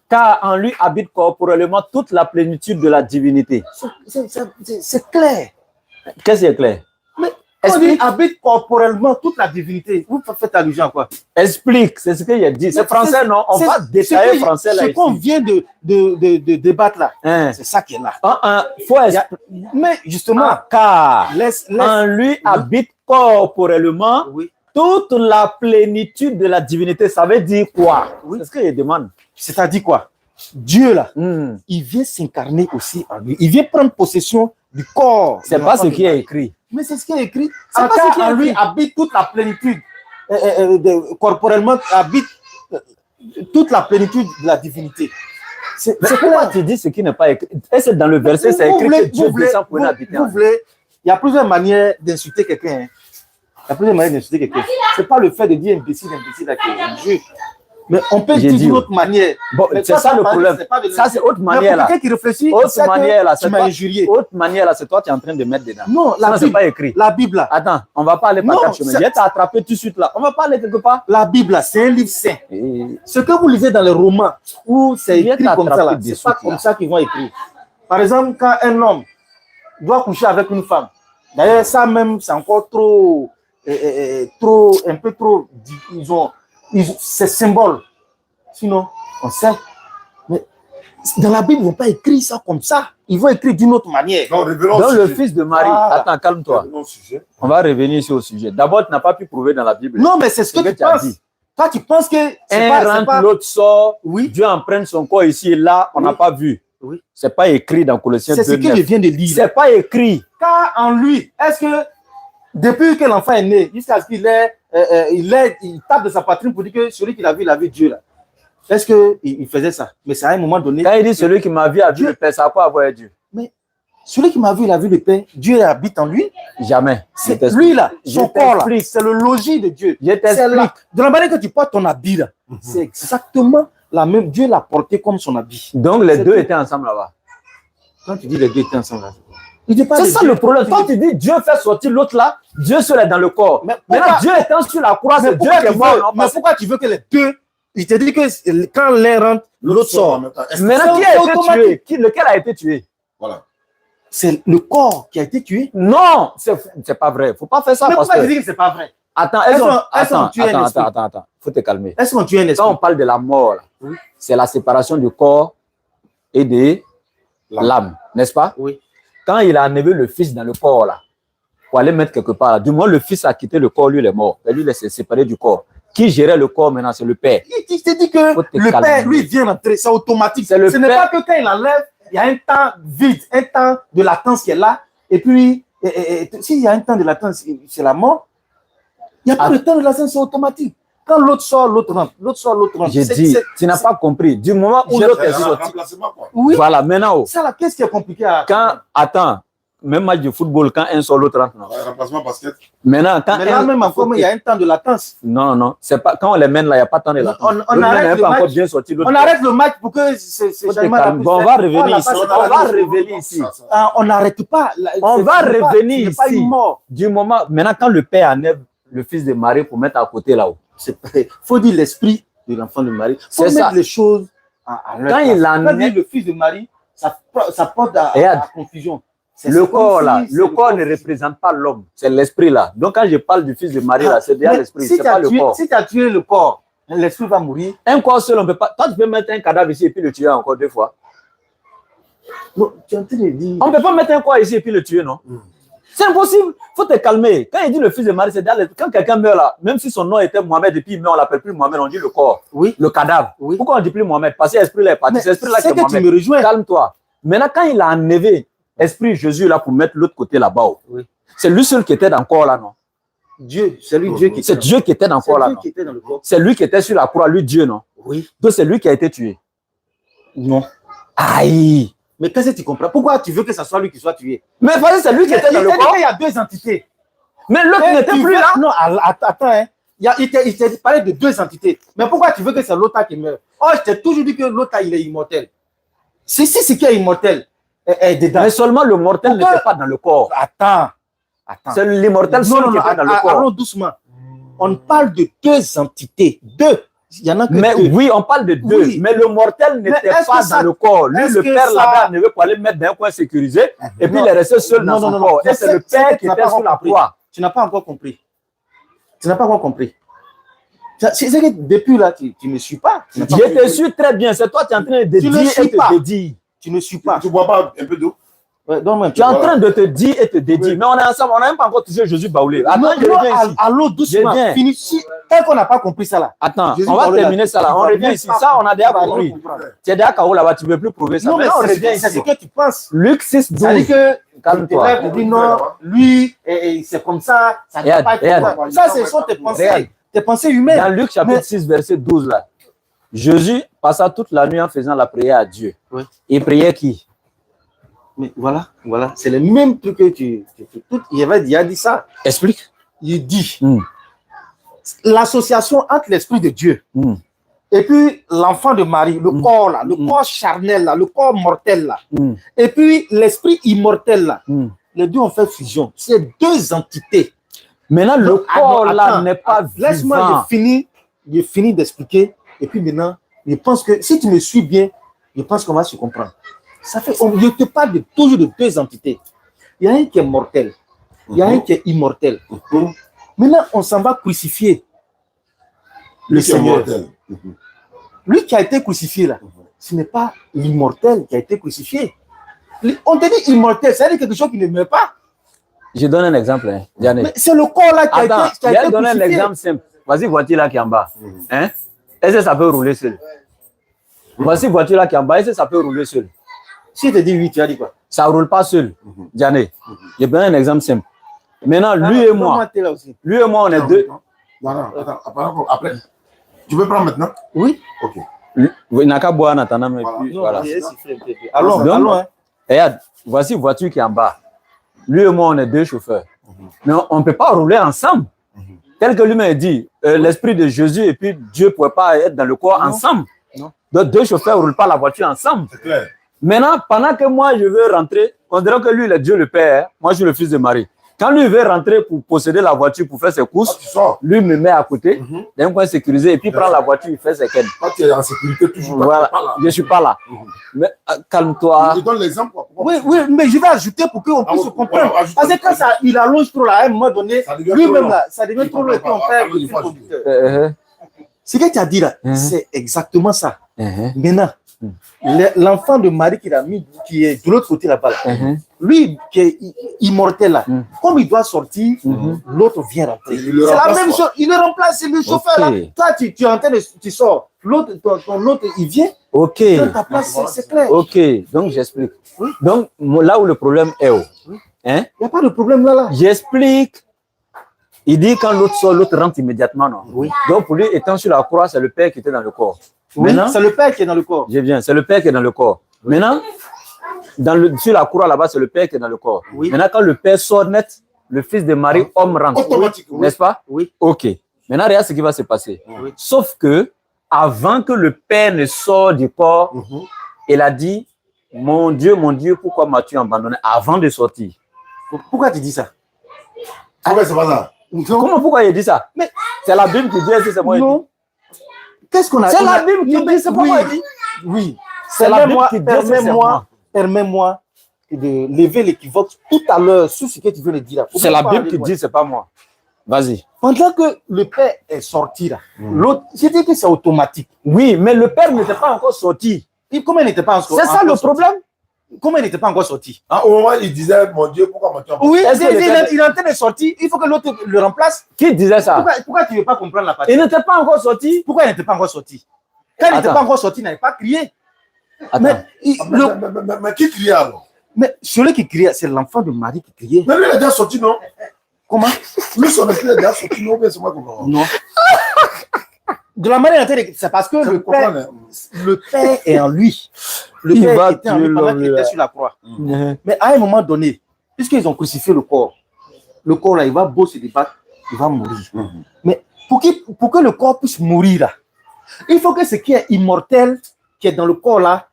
Car en lui habite corporellement toute la plénitude de la divinité. C'est clair. Qu'est-ce qui est clair? Mais on dit habite corporellement toute la divinité. Vous faites allusion à quoi? Explique, c'est ce qu'il a dit. C'est français, non? On va détailler français là. Ce qu'on vient de débattre là, Hein? c'est ça qui est là. Faut Mais justement, car laisse. en lui habite corporellement Oui. toute la plénitude de la divinité. Ça veut dire quoi? Oui. C'est ce qu'il demande. C'est-à-dire quoi? Dieu là, il vient s'incarner aussi en lui. Il vient prendre possession du corps. C'est pas ce qui est écrit. Mais c'est ce qui est écrit. C'est En pas ce qui est en lui écrit. habite toute la plénitude. Corporellement habite toute la plénitude de la divinité. C'est pourquoi tu dis ce qui n'est pas écrit? Et c'est dans le verset, c'est écrit que Dieu descend pour habiter. Il y a plusieurs manières d'insulter quelqu'un. Hein. Il y a plusieurs manières d'insulter quelqu'un. Ce n'est pas le fait de dire imbécile à Dieu. Mais on peut dire d'une autre manière. Bon, c'est ça le problème. Ça, c'est autre manière là. Quelqu'un qui réfléchit, autre manière là, tu m'as injurié. Autre manière là, c'est toi qui es en train de mettre dedans. Non, la Bible, c'est pas écrit. La Bible là. Attends, on va pas aller par quatre chemins. Je vais t'attraper tout de suite là. On va pas aller quelque part. La Bible là, c'est un livre saint. Ce que vous lisez dans les romans, où c'est écrit comme ça là, c'est pas comme ça qu'ils vont écrire. Par exemple, quand un homme doit coucher avec une femme, d'ailleurs ça même, c'est encore trop, un peu trop, c'est symbole. Sinon, on sait. Mais dans la Bible, ils ne vont pas écrire ça comme ça. Ils vont écrire d'une autre manière. Dans le fils de Marie. Attends, calme-toi. On va revenir sur le sujet. D'abord, tu n'as pas pu prouver dans la Bible. Non, mais c'est ce que tu penses. Toi, tu penses que un rentre, l'autre sort. Oui. Dieu emprunte son corps ici et là, on n'a pas vu. Oui. Ce n'est pas écrit dans Colossiens 2:9. C'est ce que je viens de lire. Ce n'est pas écrit. Car en lui, est-ce que depuis que l'enfant est né, jusqu'à ce qu'il il tape de sa poitrine pour dire que celui qu'il a vu Dieu là. Est-ce qu'il faisait ça? Mais c'est à un moment donné. Quand il dit celui qui m'a vu a vu le Père, ça n'a pas à voir Dieu. Mais celui qui m'a vu, il a vu le Père. Dieu habite en lui. Jamais. C'est lui là, son corps là. C'est le logis de Dieu. Je t'explique. De la manière que tu portes ton habit là, c'est exactement la même. Dieu l'a porté comme son habit. Donc les deux étaient ensemble là-bas. Quand tu dis les deux étaient ensemble là. C'est ça le problème. Quand tu dis Dieu fait sortir l'autre là, Dieu seul est dans le corps. Mais maintenant, Dieu étant sur la croix, c'est Dieu qui est mort. Mais pourquoi tu veux que les deux. Il te dit que quand l'un rentre, l'autre sort. Maintenant, qui a été tué? Lequel a été tué? Voilà. C'est le corps qui a été tué? Non, c'est pas vrai. Il ne faut pas faire ça. Mais pourquoi tu dis que ce n'est pas vrai? Attends. Faut te calmer. Est-ce qu'on tue un esprit? Quand on parle de la mort, c'est la séparation du corps et de l'âme, n'est-ce pas? Oui. Quand il a enlevé le fils dans le corps, là, pour aller mettre quelque part, là, du moins le fils a quitté le corps, lui il est mort. Et lui il s'est séparé du corps. Qui gérait le corps maintenant? C'est le Père. Il te dit que le Père, lui, vient rentrer, c'est automatique. Ce n'est pas que quand il enlève, il y a un temps vide, un temps de latence qui est là. Et puis, s'il y a un temps de latence, c'est la mort. Il n'y a pas de temps de latence, c'est automatique. Quand l'autre sort, l'autre rentre. L'autre sort, l'autre rentre. J'ai dit, tu n'as pas compris. Du moment où l'autre est sorti. Oui. Voilà, maintenant. Ça, là, qu'est-ce qui est compliqué à... Attends. Même match de football, quand un sort, l'autre rentre. Remplacement basket. Maintenant, quand mais là, même encore, il y a un temps de latence. Non. C'est pas, quand on les mène là, il n'y a pas de temps de latence. On arrête le match. Bien sorti, on arrête le match pour que bon, on va revenir ici. On va revenir ici. On n'arrête pas. On va revenir ici. Du moment, maintenant, quand le Père enlève le fils de Marie pour mettre à côté là-haut. Il faut dire l'esprit de l'enfant de Marie. Il faut mettre les choses à l'heure. Quand il enlève le fils de Marie, ça porte à la confusion. Le corps là, le corps ne représente pas l'homme, c'est l'esprit là. Donc quand je parle du fils de Marie là, c'est déjà l'esprit, c'est pas le corps. Si tu as tué le corps, l'esprit va mourir. Un corps seul, on peut pas. Toi, tu peux mettre un cadavre ici et puis le tuer encore 2 fois. Non, tu es en train de dire. On ne peut pas mettre un corps ici et puis le tuer, non? C'est impossible. Il faut te calmer. Quand il dit le fils de Marie, c'est déjà quand quelqu'un meurt là, même si son nom était Mohamed et puis il meurt, on l'appelle plus Mohamed, on dit le corps. Oui. Le cadavre. Oui. Pourquoi on dit plus Mohamed? Parce que l'esprit là est parti. C'est l'esprit là qui est Mohamed. Tu me rejoins. Calme-toi. Maintenant, quand il a enlevé Esprit Jésus là pour mettre l'autre côté là-bas. Oui. C'est lui seul qui était dans le corps là, non? Dieu, c'est lui Dieu qui était. C'est Dieu qui était dans le corps là. C'est lui qui était sur la croix, lui Dieu, non? Oui. Donc c'est lui qui a été tué. Non. Aïe. Mais qu'est-ce que tu comprends? Pourquoi tu veux que ce soit lui qui soit tué? Mais parce que c'est lui qui était dans le corps. Il y a 2 entités. Mais l'autre n'était plus là. Non, attends, hein. Il t'a parlé de 2 entités. Mais pourquoi tu veux que c'est l'autre qui meurt? Oh, je t'ai toujours dit que l'autre il est immortel. Si ce qui est immortel. Mais seulement le mortel n'était pas dans le corps. Attends. C'est l'immortel seul qui était dans le corps. Allons doucement. On parle de 2 entités. 2. Il y en a que mais 2. Oui, on parle de 2. Oui. Mais le mortel n'était pas dans le corps. Lui, le père là-bas ne veut pas aller mettre dans un coin sécurisé. Et puis il est resté seul dans son corps. Et c'est le père qui était sur la croix. Tu n'as pas encore compris. C'est que depuis là, tu ne me suis pas. Je te suis très bien. C'est toi qui es en train de dire et te dédire. Tu ne suis pas. Tu ne bois pas un peu d'eau? Ouais, tu es en train de te dire et te dédier. Oui. Mais on est ensemble, on n'a même pas encore touché Jésus Baoulé. Attends, allô, doucement. Fini. Tant qu'on n'a pas compris ça là. Attends, on va terminer ça là. On revient ici. Ça, on a déjà compris. Tu es déjà KO là-bas, tu ne veux plus prouver ça. Non, mais on revient ici. C'est ce que tu penses. Luc 6, 12. C'est-à-dire que calme-toi. Tu dis non, lui, c'est comme ça. Ça ne doit pas être comme ça. Ça, ce sont tes pensées. Tes pensées humaines. Dans Luc chapitre 6, verset 12 là. Jésus passa toute la nuit en faisant la prière à Dieu. Oui. Il priait qui? Mais voilà. C'est le même truc que il a dit ça. Explique. Il dit l'association entre l'Esprit de Dieu et puis l'enfant de Marie, le corps là, le corps charnel là, le corps mortel là, et puis l'esprit immortel là, les deux ont fait fusion. C'est deux entités. Maintenant, le corps là n'est pas vivant. Laisse-moi, j'ai fini d'expliquer. Et puis maintenant, je pense que si tu me suis bien, je pense qu'on va se comprendre. Ça fait, je te parle toujours de deux entités. Il y a un qui est mortel, il y a un qui est immortel. Maintenant, on s'en va crucifier le Seigneur. Lui qui a été crucifié là, ce n'est pas l'immortel qui a été crucifié. On te dit immortel, c'est quelque chose qui ne meurt pas. Je donne un exemple, hein, mais c'est le corps là qui a été crucifié. Je donne un exemple simple. Voici voiture là qui est en bas. Hein? Est-ce que ça peut rouler seul? Voici voiture là qui est en bas. Est-ce que ça peut rouler seul? Si je te dis oui, tu as dit quoi? Ça ne roule pas seul. Diane, je donne un exemple simple. Maintenant, lui et moi, on est deux. Non, attends, après. Tu veux prendre maintenant? Oui. Ok. Oui, il n'a qu'à boire en attendant, mais puis, voilà. Allons, hein. Regarde, voici une voiture qui est en bas. Lui et moi, on est deux chauffeurs. Mais on ne peut pas rouler ensemble. Tel que lui-même dit, l'esprit de Jésus et puis Dieu ne pouvait pas être dans le corps ensemble. Non. Donc, deux chauffeurs ne roulent pas la voiture ensemble. C'est clair. Maintenant, pendant que moi, je veux rentrer, on dirait que lui, il est Dieu le Père. Moi, je suis le fils de Marie. Quand lui veut rentrer pour posséder la voiture, pour faire ses courses, lui me met à côté, d'un point sécurisé, et puis prend la voiture, il fait ses quêtes. Quand tu es en sécurité, toujours voilà. Je ne suis pas là. Mais calme-toi. Je donne l'exemple. Oui, mais je vais ajouter pour qu'on puisse se comprendre. Parce que quand ça, il allonge trop là, à un moment donné, lui-même là, ça devient trop long et puis on perd le conducteur. Ce que tu as dit là, c'est exactement ça. Maintenant, l'enfant de Marie qui est de l'autre côté là-bas, lui qui est immortel là, comme il doit sortir, l'autre vient rentrer. C'est la même chose, il le remplace, c'est le chauffeur là. Toi, tu es en train de, tu sors, l'autre, ton autre, il vient. Ok. Dans ta place, c'est clair. Ok, donc j'explique. Donc là où le problème est, il n'y a pas de problème là. J'explique. Il dit quand l'autre sort, l'autre rentre immédiatement, non? Oui. Donc pour lui, étant sur la croix, c'est le Père qui était dans le corps. Oui, c'est le Père qui est dans le corps. Je viens, c'est le Père qui est dans le corps. Maintenant, sur la croix là-bas, c'est le Père qui est dans le corps. Oui. Maintenant, quand le Père sort net, le Fils de Marie, homme rentre. Automatiquement. N'est-ce pas? Oui. Ok. Maintenant, regarde ce qui va se passer. Oui. Sauf que, avant que le Père ne sorte du corps, il a dit, mon Dieu, pourquoi m'as-tu abandonné avant de sortir? Pourquoi tu dis ça? Pourquoi c'est pas ça? Comment, pourquoi il dit ça? Mais c'est la Bible qui dit, c'est moi. Non. Qu'est-ce qu'on a? C'est la Bible qui dit, c'est pas moi qui dit. Oui. C'est la Bible qui dit, permets-moi de lever l'équivoque tout à l'heure sur ce que tu veux le dire. C'est la Bible qui dit, c'est pas moi. Vas-y. Pendant que le Père est sorti là, l'autre, j'ai dit que c'est automatique. Oui, mais le Père n'était pas encore sorti. Comment il n'était pas encore sorti? C'est ça le problème. Comment il n'était pas encore sorti? Au moment où il disait, mon Dieu, pourquoi m'as-tu abandonné? Oui, il est en train de sortir, il faut que l'autre le remplace. Qui disait ça? Pourquoi tu ne veux pas comprendre la partie? Il n'était pas encore sorti. Pourquoi il n'était pas encore sorti? Quand il n'était pas encore sorti, il n'avait pas crié. Mais qui criait alors? Mais celui qui criait, c'est l'enfant de Marie qui criait. Mais lui, il est déjà sorti, non? Comment? Lui, son esprit est déjà sorti, non? C'est moi qui comprends. Non. De la manière dont c'est parce que le Père est en lui. Le Père était en lui pendant qu'il était sur la croix. Mais à un moment donné, puisqu'ils ont crucifié le corps là, il va beau se débattre, il va mourir. Mais pour que le corps puisse mourir là, il faut que ce qui est immortel, qui est dans le corps là,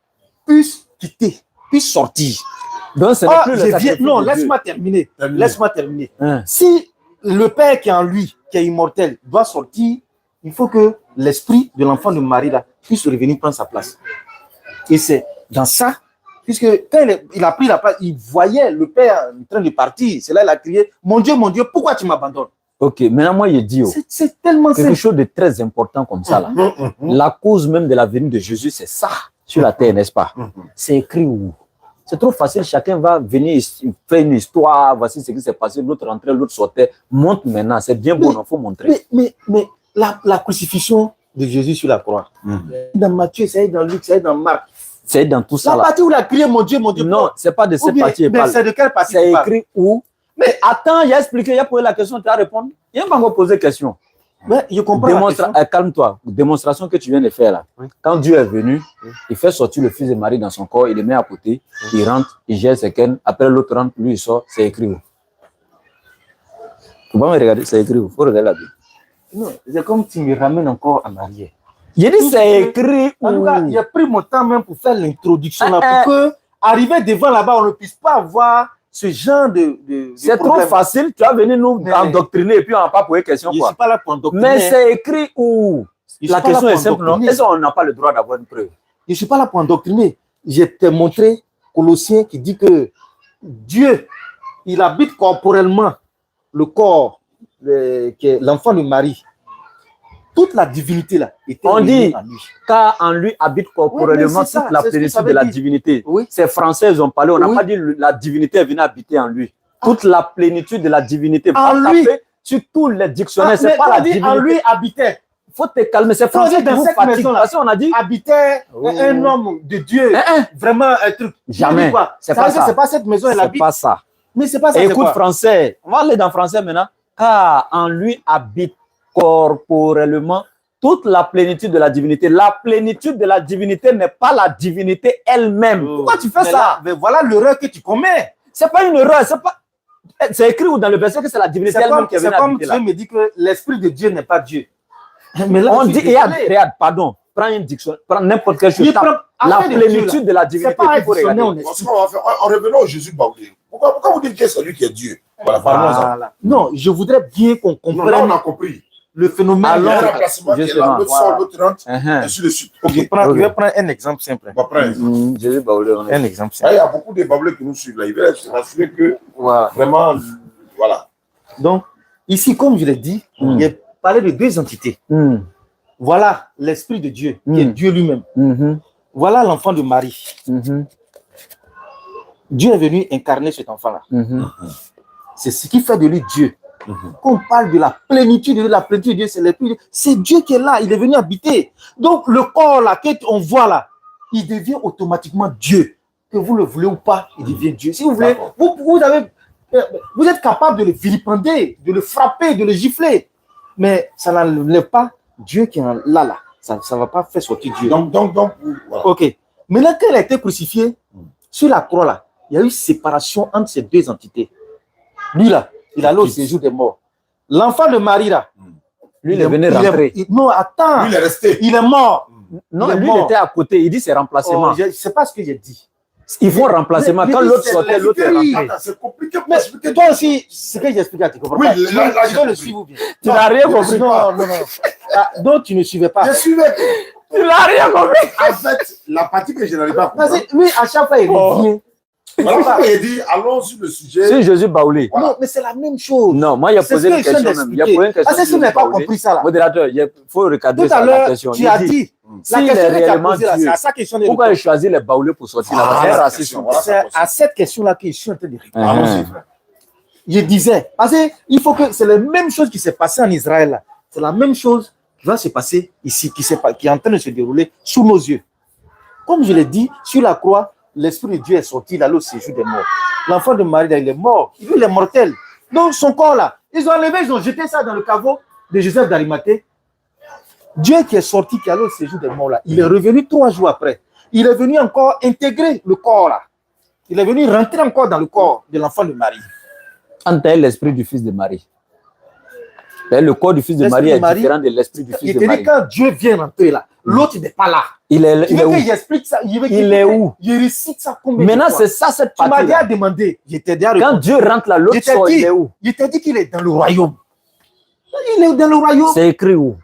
puisse quitter, puisse sortir. Donc, ce n'est plus le non, laisse-moi terminer. Laisse-moi terminer. Si le Père qui est en lui, qui est immortel, doit sortir, il faut que l'esprit de l'enfant de Marie là, puisse revenir prendre sa place. Et c'est dans ça, puisque quand il a pris la place, il voyait le Père en train de partir. C'est là il a crié, mon Dieu, pourquoi tu m'abandonnes? Ok, maintenant moi, il dit c'est tellement quelque chose de très important comme ça. Là. La cause même de la venue de Jésus, c'est ça, sur la terre, n'est-ce pas? C'est écrit où? C'est trop facile, chacun va venir faire une histoire, voici ce qui s'est passé, l'autre rentrait, l'autre sortait. Montre maintenant, c'est bien bon, il faut montrer. Mais la crucifixion de Jésus sur la croix, dans Matthieu, c'est dans Luc, c'est dans Marc. C'est dans tout ça. La partie où il a crié, mon Dieu. Non, ce n'est pas de cette partie. Mais c'est de quelle partie? C'est écrit où? Mais attends, il a expliqué, il a posé la question, tu as répondu. Il n'a pas encore posé la question. Mais je comprends la question. Calme-toi. Démonstration que tu viens de faire là. Oui. Quand Dieu est venu, il fait sortir le fils de Marie dans son corps, il le met à côté, il rentre, il gère ses cannes. Après l'autre rentre, lui il sort, c'est écrit où? Faut pas me regarder, c'est écrit où? Faut regarder la Bible. Non, c'est comme tu me ramènes encore en arrière. J'ai dit c'est écrit où? En tout cas, j'ai pris mon temps même pour faire l'introduction là, pour que, arriver devant là-bas, on ne puisse pas avoir ce genre de C'est trop problème. facile, tu vas venir nous endoctriner et puis on va pas poser question. Je ne Quoi. suis pas là pour endoctriner. Mais c'est écrit où? Je La suis pas question là est pour simple, non? endoctriner. Est-ce qu'on n'a pas le droit d'avoir une preuve? Je ne suis pas là pour endoctriner. Je t'ai montré Colossiens qui dit que Dieu, il habite corporellement le corps, qui est l'enfant de Marie. Toute la divinité là était On dit, en lui. car en lui habite corporellement Oui, c'est ça, toute la c'est ce que plénitude ça de veut la dire. divinité. Oui. Ces Français, ils ont parlé, on n'a Oui. pas dit la divinité est venue habiter en lui. Toute la plénitude de la divinité. En Va lui. taper sur tous les dictionnaires, Mais c'est pas quand la on dit divinité. en lui habitait. Il faut te calmer, c'est Quand on Français dit qui dans vous cette fatigue. maison-là, Parce qu'on a dit, habitait un homme de Dieu. Vraiment un truc. Jamais. Tu dis quoi? C'est Ça pas veut dire ça. c'est pas cette maison, elle c'est habite. pas ça. Mais c'est pas ça. Et c'est écoute quoi? français, on va aller dans français maintenant. Car en lui habite corporellement toute la plénitude de la divinité. La plénitude de la divinité n'est pas la divinité elle-même. Pourquoi tu fais Mais ça? là, mais voilà l'erreur que tu commets. C'est pas une erreur, c'est pas. C'est écrit où dans le verset que c'est la divinité C'est elle-même comme, qui est venue c'est comme habiter là. Dieu me dit que l'esprit de Dieu n'est pas Dieu. Mais là, On je suis dit, regarde, désolé. regarde, pardon, prends une diction, prends n'importe quelle chose. Il tape prend- la affaire de Dieu, plénitude là. de la C'est divinité. pas Il faut additionné, regarder. on est Parce qu'on va faire, en revenant au Jésus Baoulé. Pourquoi vous dites que c'est lui qui est Dieu? Voilà, parlons-en. Voilà. Non, je voudrais bien qu'on Non, là, on comprenne a compris. le phénomène. Il y a un Alors, remplacement qui est justement, là, l'autre voilà. sort, l'autre rentre, Uh-huh. ainsi de suite. Je Ok, prends- Ok. je vais prendre un exemple simple. on va prendre. Jésus Baoulé, on est. Un exemple Ah, simple. il y a beaucoup de Baoulés qui nous suivent là. Ils veulent se rassurer que Voilà. vraiment, voilà. Donc, ici, comme je l'ai dit, il est parlé de deux entités. Voilà l'Esprit de Dieu, qui est Dieu lui-même. Voilà l'enfant de Marie. Dieu est venu incarner cet enfant-là. C'est ce qui fait de lui Dieu. Quand on parle de la plénitude de Dieu, c'est l'Esprit. C'est Dieu qui est là, il est venu habiter. Donc, le corps là, qu'on voit là, il devient automatiquement Dieu. Que vous le voulez ou pas, il devient Dieu. Si vous voulez, vous êtes capable de le vilipender, de le frapper, de le gifler. Mais ça n'enlève pas Dieu qui est là. Ça ne va pas faire sortir Dieu. Donc, voilà. Ok. Maintenant, quand il a été crucifié, sur la croix, là, il y a eu séparation entre ces deux entités. Lui, là, il allait au séjour des morts. L'enfant de Marie, là, Lui, il est venu rentrer. non, attends. Lui, il est resté. Il est mort. Non, il est lui, mort. il était à côté. Il dit c'est remplacement. Oh, je ne sais pas ce que j'ai dit. Ils font remplacement. mais Quand lui, l'autre c'est sortait, l'autre est l'esprit. rentré. Attends, c'est compliqué pour Mais expliquer. toi aussi, ce que j'explique à tu comprends Oui, pas. là, Je j'ai vais le compris. suivre ou bien. Tu n'as rien je compris. suis Non, pas. non, non. Ah, donc, tu ne suivais pas. Je suivais. Tu n'as rien compris. En fait, la partie que je n'arrive pas à comprendre. Parce que lui, à chaque fois, il revient. Voilà pourquoi il dit, allons sur le sujet. C'est Jésus Baoulé. Voilà. Non, mais c'est la même chose. Non, moi, il a C'est posé ce une que je viens question même. Il a d'expliquer. posé une question. Ah, c'est si sur vous n'avez pas Baoulé. compris ça, là. Modérateur, il faut recadrer Tout à ça, la l'heure, question. tu Il as dit, dit. s'il La est question que tu as réellement posée là, c'est Dieu, à ça question de pourquoi il répondre. choisit les Baoulés pour sortir là-bas? C'est Voilà, raciste. question, ou pas? voilà. C'est à cette question-là que je suis en train de répondre. Allons-y, frère. Je disais, parce qu'il faut que c'est la même chose qui s'est passée en Israël. Là. C'est la même chose qui va se passer ici, qui est en train de se dérouler sous nos yeux. Comme je l'ai dit, sur la croix, l'Esprit de Dieu est sorti, il allait au séjour des morts. L'enfant de Marie, là, il est mort. Lui, il est mortel. Donc, son corps, là, ils ont enlevé, ils ont jeté ça dans le caveau de Joseph d'Arimathée. Dieu qui est sorti, qui allait au séjour des morts, là, il est revenu 3 jours après. Il est venu encore intégrer le corps, là. Il est venu rentrer encore dans le corps de l'enfant de Marie. Entaille l'esprit du fils de Marie. Le corps du fils de L'esprit Marie de est Marie, différent de l'esprit du Il fils te de dit Marie. quand Dieu vient rentrer là, l'autre n'est pas là. Il est Tu veux où? que j'explique ça? Il est où? Je récite ça combien Maintenant, de fois? c'est ça cette Tu m'as partie. déjà demandé. Je t'ai déjà Quand répondu. Dieu rentre là, l'autre Je t'ai sort, dit- il est où? Je t'ai dit qu'il est dans le royaume. Il est dans le royaume. C'est écrit où?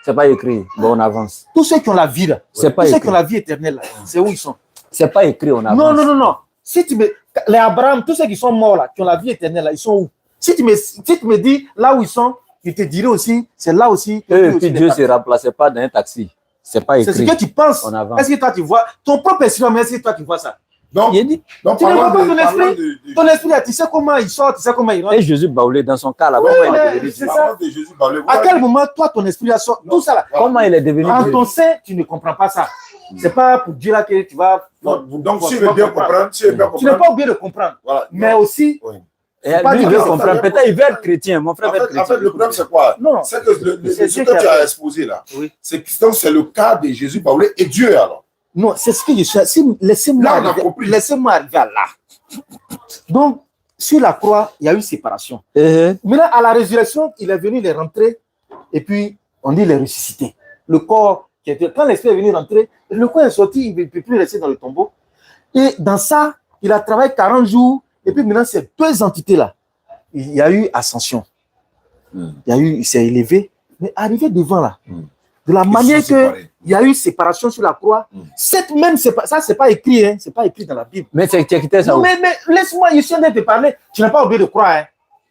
C'est pas écrit. Bon, on avance. Tous ceux qui ont la vie là, C'est pas tous ceux écrit. qui ont la vie éternelle là, c'est où ils sont? C'est pas écrit, on avance. Non, non, non, non. Si tu me, les Abraham, tous ceux qui sont morts là, qui ont la vie éternelle là, ils sont où? Si tu me dis là où ils sont, je te dirai aussi, c'est là aussi. que lui Et aussi puis n'est Dieu pas. ne se remplaçait pas dans un taxi. C'est pas C'est ce écrit. que tu penses. On avance. Est-ce que toi tu vois ton propre esprit, mais est-ce que toi tu vois ça? Donc, Il dit, donc Tu ne vois pas ton parlons esprit? Ton esprit là, tu sais comment il sort, tu sais comment il rentre. et Jésus Baoulé, dans son cas là, Oui, comment il mais est devenu c'est Dieu? ça. parlons de Jésus Baoulé. À quel moment, toi, ton esprit là sort? Tout ça là. Comment il est devenu En Dieu? ton sein, tu ne comprends pas ça. C'est pas pour dire là que tu vas. Donc, si je veux bien comprendre, si je veux bien Tu n'es comprendre. pas obligé de comprendre. Voilà. Mais aussi, Oui. Et lui, il veut comprendre. Peut-être il veut être chrétien. Mon frère veut être chrétien. En fait, le problème, c'est quoi? Non. C'est que ce que tu as exposé là, oui. c'est le cas de Jésus parlé et Dieu alors. Non, c'est ce que je suis. Laissez-moi arriver à là. Donc, sur la croix, il y a eu séparation. Maintenant, à la résurrection, il est venu les rentrer et puis on dit les ressusciter. Le corps, quand l'esprit est venu rentrer, le corps est sorti, il ne peut plus rester dans le tombeau. Et dans ça, il a travaillé 40 jours et puis maintenant, ces deux entités-là, il y a eu ascension. Il s'est élevé, mais arrivé devant là, de la manière qu'il y a eu séparation sur la croix, cette même séparation, ça, c'est pas écrit, hein, c'est pas écrit dans la Bible. Mais tu as quitté ça. Non, mais laisse-moi, je suis en train de te parler, tu n'as pas oublié de croire. Hein.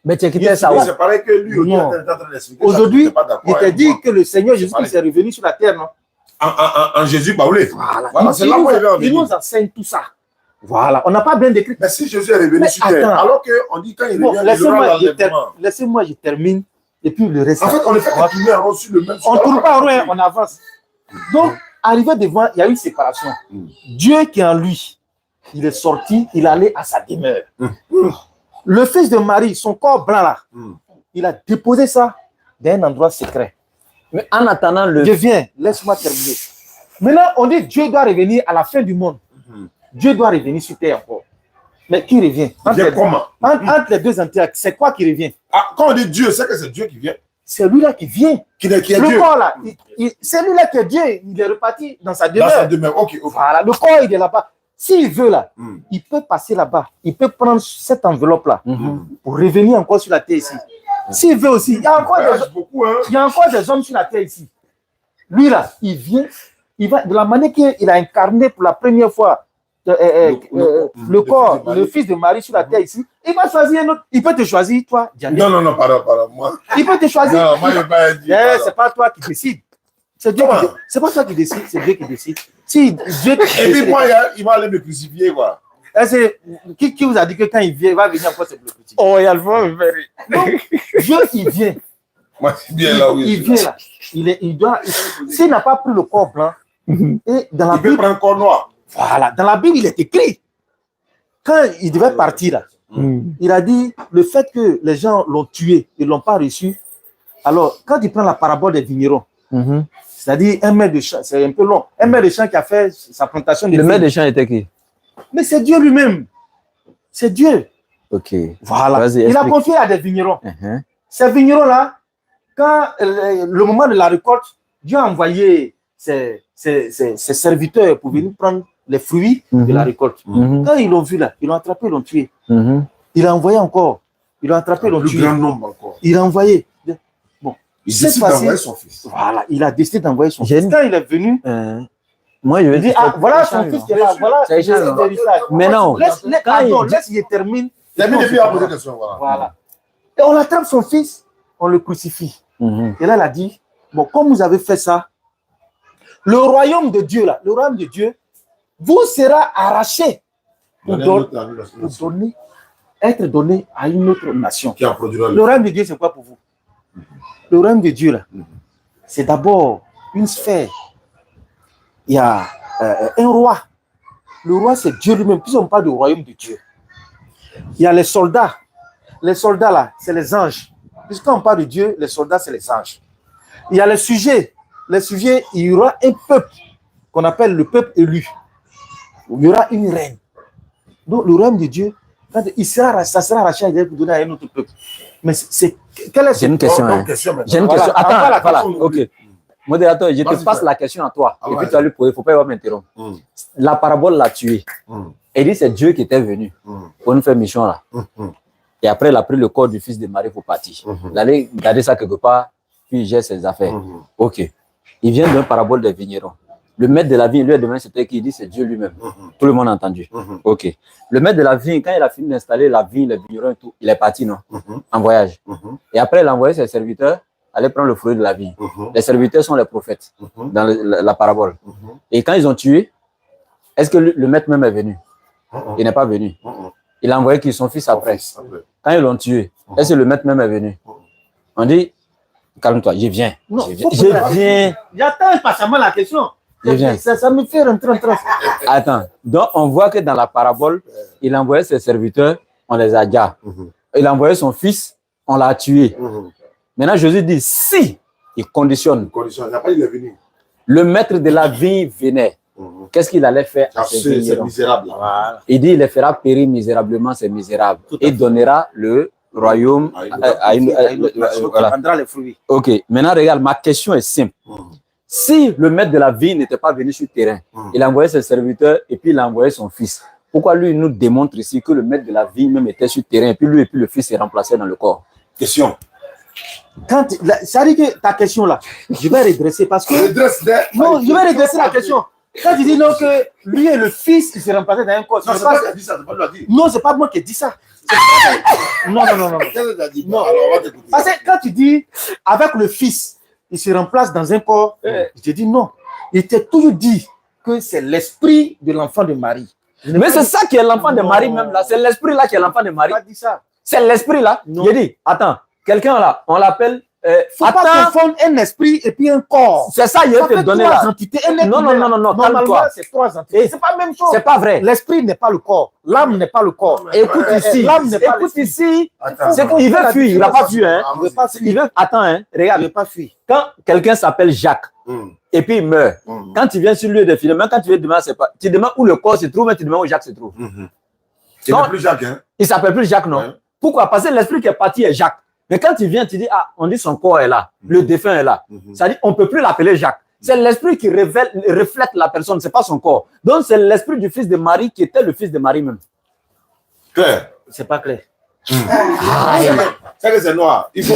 Mais tu as quitté ça. C'est pareil que lui, aujourd'hui, il t'a dit que le Seigneur Jésus-Christ est revenu sur la terre, non? En Jésus parlé. Voilà, c'est là où il nous enseigne tout ça. Voilà, on n'a pas bien décrit. Mais si Jésus est revenu sur terre, alors qu'on dit quand il revient, laissez-moi, je termine. Et puis le reste. En fait, on est fait tourner en rond sur le même. On ne tourne pas en rond, on avance. Donc, arrivé devant, il y a eu séparation. Dieu qui est en lui, il est sorti, il allait à sa demeure. Le fils de Marie, son corps blanc là, il a déposé ça dans un endroit secret. Mais en attendant le. Je viens, laisse-moi terminer. Maintenant, on dit Dieu doit revenir à la fin du monde. Dieu doit revenir sur terre encore. Mais qui revient? Entre les deux entités, c'est quoi qui revient? Quand on dit Dieu, c'est que c'est Dieu qui vient. C'est lui-là qui vient. Qui est Dieu. Le corps là, c'est lui-là qui est Dieu. Il est reparti dans sa demeure. Dans sa demeure, ok. Voilà, le corps, il est là-bas. S'il veut là, il peut passer là-bas. Il peut prendre cette enveloppe-là pour revenir encore sur la terre ici. S'il veut aussi, il y a encore des hommes sur la terre ici. Lui là, il vient, il va de la manière qu'il a incarné pour la première fois le corps, le fils de Marie sur la terre ici, il va choisir un autre. Il peut te choisir, toi, Diané. Non, pardon, moi. Il peut te choisir. Non, moi, je vais pas dire. C'est pas toi qui décide. C'est Dieu qui décide. C'est pas toi qui décide, c'est Dieu qui décide. Si Dieu Et puis moi, il va aller me crucifier, quoi. Qui vous a dit que quand il vient, il va venir encore se crucifier? Oh, il y a le vent. Donc, Dieu, il vient. Moi, c'est bien là où il vient là. Il doit. S'il n'a pas pris le corps blanc, et dans la il peut Bible, prendre un corps noir. Voilà, dans la Bible, il est écrit. Quand il devait partir là, il a dit le fait que les gens l'ont tué, ils ne l'ont pas reçu. Alors, quand il prend la parabole des vignerons, c'est-à-dire un maître de champ, c'est un peu long, un maître de champ qui a fait sa plantation de Le maître de champ était qui? Mais c'est Dieu lui-même. C'est Dieu. Ok. Voilà. Il a confié à des vignerons. Ces vignerons-là, quand le moment de la récolte, Dieu a envoyé ses serviteurs pour venir prendre les fruits de la récolte. Quand ils l'ont vu là, ils l'ont attrapé, ils l'ont tué. Il a envoyé encore. Ils l'ont attrapé, ils l'ont tué. Grand nombre encore. Il a envoyé. Bon, il décide d'envoyer son fils. Voilà, il a décidé d'envoyer son fils. Quand il est venu, moi je vais dire, voilà son fils qui est là. Voilà, mais non. Laisse, il termine. Termine et puis il a posé des questions. Voilà. Et on attrape son fils, on le crucifie. Et là, il a dit, bon, comme vous avez fait ça, le royaume de Dieu, là, le royaume de Dieu, vous sera arraché pour être donné à une autre nation. Qui a produit le royaume de Dieu, c'est quoi pour vous? Le royaume de Dieu, là, c'est d'abord une sphère. Il y a un roi. Le roi, c'est Dieu lui-même. Puis on parle du royaume de Dieu. Il y a les soldats. Les soldats, là, c'est les anges. Puisqu'on parle de Dieu, les soldats, c'est les anges. Il y a les sujets. Les sujets, il y aura un peuple qu'on appelle le peuple élu. Il y aura une reine. Donc, le royaume de Dieu, quand ça sera arraché pour donner à un autre peuple. Mais j'ai une question. J'ai une question. Attends, voilà. Ok. Modérateur, je te passe la question à toi. Et puis tu vas lui poser. Il ne faut pas m'interrompre. La parabole l'a tué. Elle dit c'est Dieu qui était venu pour nous faire mission là. Et après, il a pris le corps du fils de Marie pour partir. Il allait garder ça quelque part, puis il gère ses affaires. Ok. Il vient d'une parabole des vignerons. Le maître de la vigne, lui, demain, c'était qui? Il dit c'est Dieu lui-même. Tout le monde a entendu. Ok. Le maître de la vigne, quand il a fini d'installer la vigne, les vignerons et tout, il est parti, non? En voyage. Et après, il a envoyé ses serviteurs aller prendre le fruit de la vigne. Les serviteurs sont les prophètes dans la parabole. Et quand ils ont tué, est-ce que le maître même est venu? Il n'est pas venu. Il a envoyé son fils après. Quand ils l'ont tué, est-ce que le maître même est venu? On dit, calme-toi, je viens. Je viens. J'attends patiemment la question. Ça me fait rentrer en train. Attends, donc on voit que dans la parabole, il a envoyé ses serviteurs, on les a déjà. il a envoyé son fils, on l'a tué. Maintenant, Jésus dit, si, il conditionne. Il n'a pas dit, il est venu. Le maître de la vigne venait. Qu'est-ce qu'il allait faire à ces C'est vignerons? misérable. Voilà. Il dit, il les fera périr misérablement, c'est misérable. Tout à Il donnera le royaume à une nation qui voilà. prendra les fruits. Ok, maintenant regarde, ma question est simple. Si le maître de la vigne n'était pas venu sur le terrain, il a envoyé ses serviteurs et puis il a envoyé son fils. Pourquoi lui il nous démontre ici que le maître de la vigne même était sur le terrain et puis lui et puis le fils est remplacé dans le corps? Question. Ça dit que ta question là, je vais redresser parce que. Non, je vais redresser la question. Quand tu dis non, que lui et le fils, ils se remplacent dans un corps. Non, c'est pas toi qui as dit ça, c'est pas toi qui as dit. Non, c'est pas moi qui ai dit ça. Non. Qu'est-ce que tu as dit? Non. Alors, on va t'écouter. Parce que quand tu dis avec le fils, il se remplace dans un corps, je te dis non. Il t'a toujours dit que c'est l'esprit de l'enfant de Marie. Mais c'est ça qui est l'enfant de Marie même là. C'est l'esprit là qui est l'enfant de Je Marie. n'ai pas dit ça. C'est l'esprit là. Non. J'ai dit, attends, quelqu'un là, on l'appelle. Faut pas confondre un esprit et puis un corps. C'est ça, il Ça va te fait donner trois là. entités. Un être Non, humain, non, normalement, calme-toi. c'est trois entités. C'est pas la même chose. C'est pas vrai. L'esprit n'est pas le corps. L'âme n'est pas le corps. Écoute ici. L'âme n'est pas Écoute l'esprit. ici. Attends, C'est qu'il veut fuir. Il n'a pas fui, hein. Il veut pas fuir. Il veut. Attends, hein. Il Regarde. veut pas fuir. Quand quelqu'un s'appelle Jacques et puis il meurt, quand tu viens sur le lieu de finalement, quand tu veux demander, c'est pas. Tu demandes où le corps se trouve, mais tu demandes où Jacques se trouve. Il n'est plus Jacques, hein. Il s'appelle plus Jacques, non? Ouais. Pourquoi? Parce que l'esprit qui est parti est Jacques. Mais quand tu viens, tu dis, ah, on dit son corps est là, le défunt est là. Ça dit, on ne peut plus l'appeler Jacques. C'est l'esprit qui reflète la personne, ce n'est pas son corps. Donc, c'est l'esprit du fils de Marie qui était le fils de Marie même. Claire. C'est pas clair. C'est que c'est noir. Il faut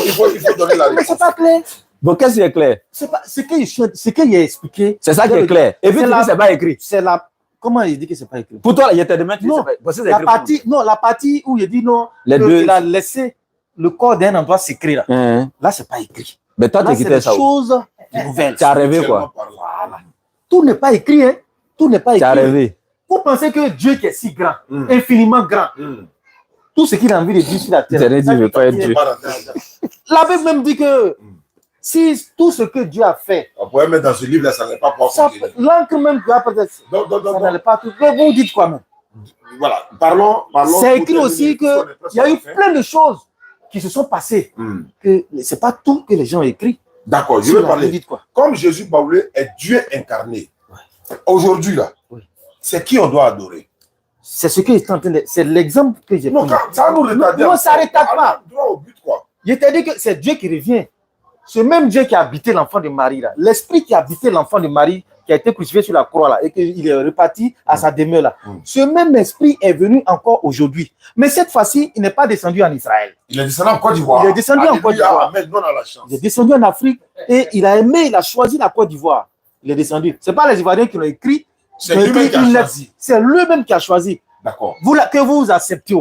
donner la Mais réponse. c'est pas clair. Donc, qu'est-ce qui est clair? C'est pas ce qu'il a expliqué. C'est ça qui est clair. Et puis, tu dis, c'est pas écrit. C'est la. Comment il dit que c'est pas écrit? Pour toi, il était demain, tu dis, Non, c'est la partie, non, la partie où il dit non, Les que deux. il a laissé le corps d'un endroit s'écrit là. Hein? Là, c'est pas écrit. Mais toi, Là, tu c'est quittais des ça où? choses nouvelles. Tu as rêvé quoi? Voilà. Tout n'est pas écrit, hein. Tout n'est pas Tu as écrit. rêvé. Vous pensez que Dieu qui est si grand, infiniment grand, tout ce qu'il a envie de dire sur la terre. Tu avais dit, je veux pas être Dieu. La Bible même dit que si tout ce que Dieu a fait, On pourrait mettre dans ce livre-là, ça n'est pas pour ça, l'encre même doit peut-être. Ça n'allait pas tout. Mais vous dites quoi même? Voilà, parlons. C'est écrit aussi qu'il y a eu plein de choses qui se sont passées. Que c'est pas tout que les gens ont écrit. D'accord, je Sur vais la parler. Bible, quoi. Comme Jésus Baoulé est Dieu incarné, aujourd'hui là, c'est qui on doit adorer? C'est ce que est en train de. C'est l'exemple que j'ai Non, pris. ça va nous retarder. Non, ça ne retarde pas. Droit au but, quoi. Je t'ai dit que c'est Dieu qui revient. Ce même Dieu qui a habité l'enfant de Marie, là, l'esprit qui a habité l'enfant de Marie, qui a été crucifié sur la croix, là, et qu'il est reparti à sa demeure, là. Ce même esprit est venu encore aujourd'hui. Mais cette fois-ci, il n'est pas descendu en Israël. Il est descendu en Côte d'Ivoire. Il est descendu en Côte d'Ivoire. Amen, donne à la chance. Il est descendu en Afrique et il a aimé, il a choisi la Côte d'Ivoire. Il est descendu. Ce n'est pas les Ivoiriens qui l'ont écrit. C'est lui-même qui a choisi. C'est lui-même qui a choisi. D'accord. Que vous acceptez,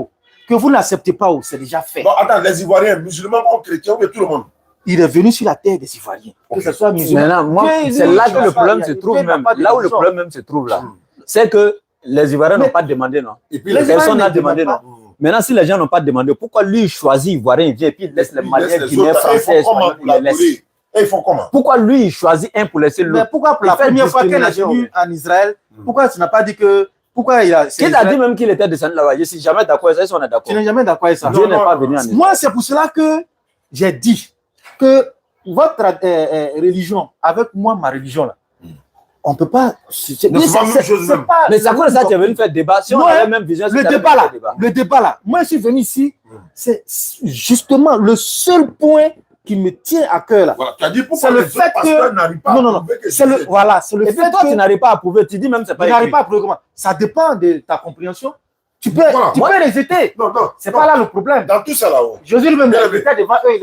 que vous n'acceptez pas, c'est déjà fait. Bon, attends, les Ivoiriens, musulmans ou chrétiens, ou tout le monde? Il est venu sur la terre des Ivoiriens. Que ce soit musulman. Maintenant, moi, Mais c'est lui, là il que a le pas- problème il se a- trouve il n'a même. pas de Là où le religion. problème même se trouve là. C'est que les Ivoiriens Mais- n'ont pas demandé, non? Et puis Les les Personne Ivoiriens n'a ne demandé, non? demandent Maintenant, si les gens n'ont pas demandé, pourquoi lui il choisit Ivoirien, il vient et puis il laisse les Maliens, les Guinéens, autres, Français, ils font comment Espagnols, pour il les laisse? l'adorer? Et ils font comment? Pourquoi lui il choisit un pour laisser Mais l'autre? pourquoi pour Il la fait première fois qu'elle est discrimination. venue en Israël, pourquoi tu n'as pas dit que. Pourquoi il a. Qui t'a dit même qu'il était descendu là-bas? Je suis jamais d'accord avec ça, si on est Tu d'accord. n'es jamais d'accord avec ça. Dieu Non, n'est non, pas non. venu en Israël. Moi, c'est pour cela que j'ai dit que votre religion, avec moi, ma religion, là, on ne peut pas. Non, c'est pas la même chose même. pas- Mais c'est à cause de ça que tu es venu faire débat. Si on Non, avait même vision, le débat là, moi je suis venu ici, c'est justement le seul point qui me tient à cœur là. Voilà, tu as dit pourquoi C'est le les autres fait que- pasteurs n'arrivent pas Non, à non, non, prouver que c'est Jésus le est voilà, c'est le Et fait puis toi, tu que n'arrives pas à prouver. Tu dis même c'est tu pas n'arrives écrit. pas à prouver comment. Ça dépend de ta compréhension. Tu peux, Voilà. tu peux rejeter. Non, non. C'est non. pas là le problème. Dans tout ça là-haut. Jésus lui-même Bien, il était devant eux,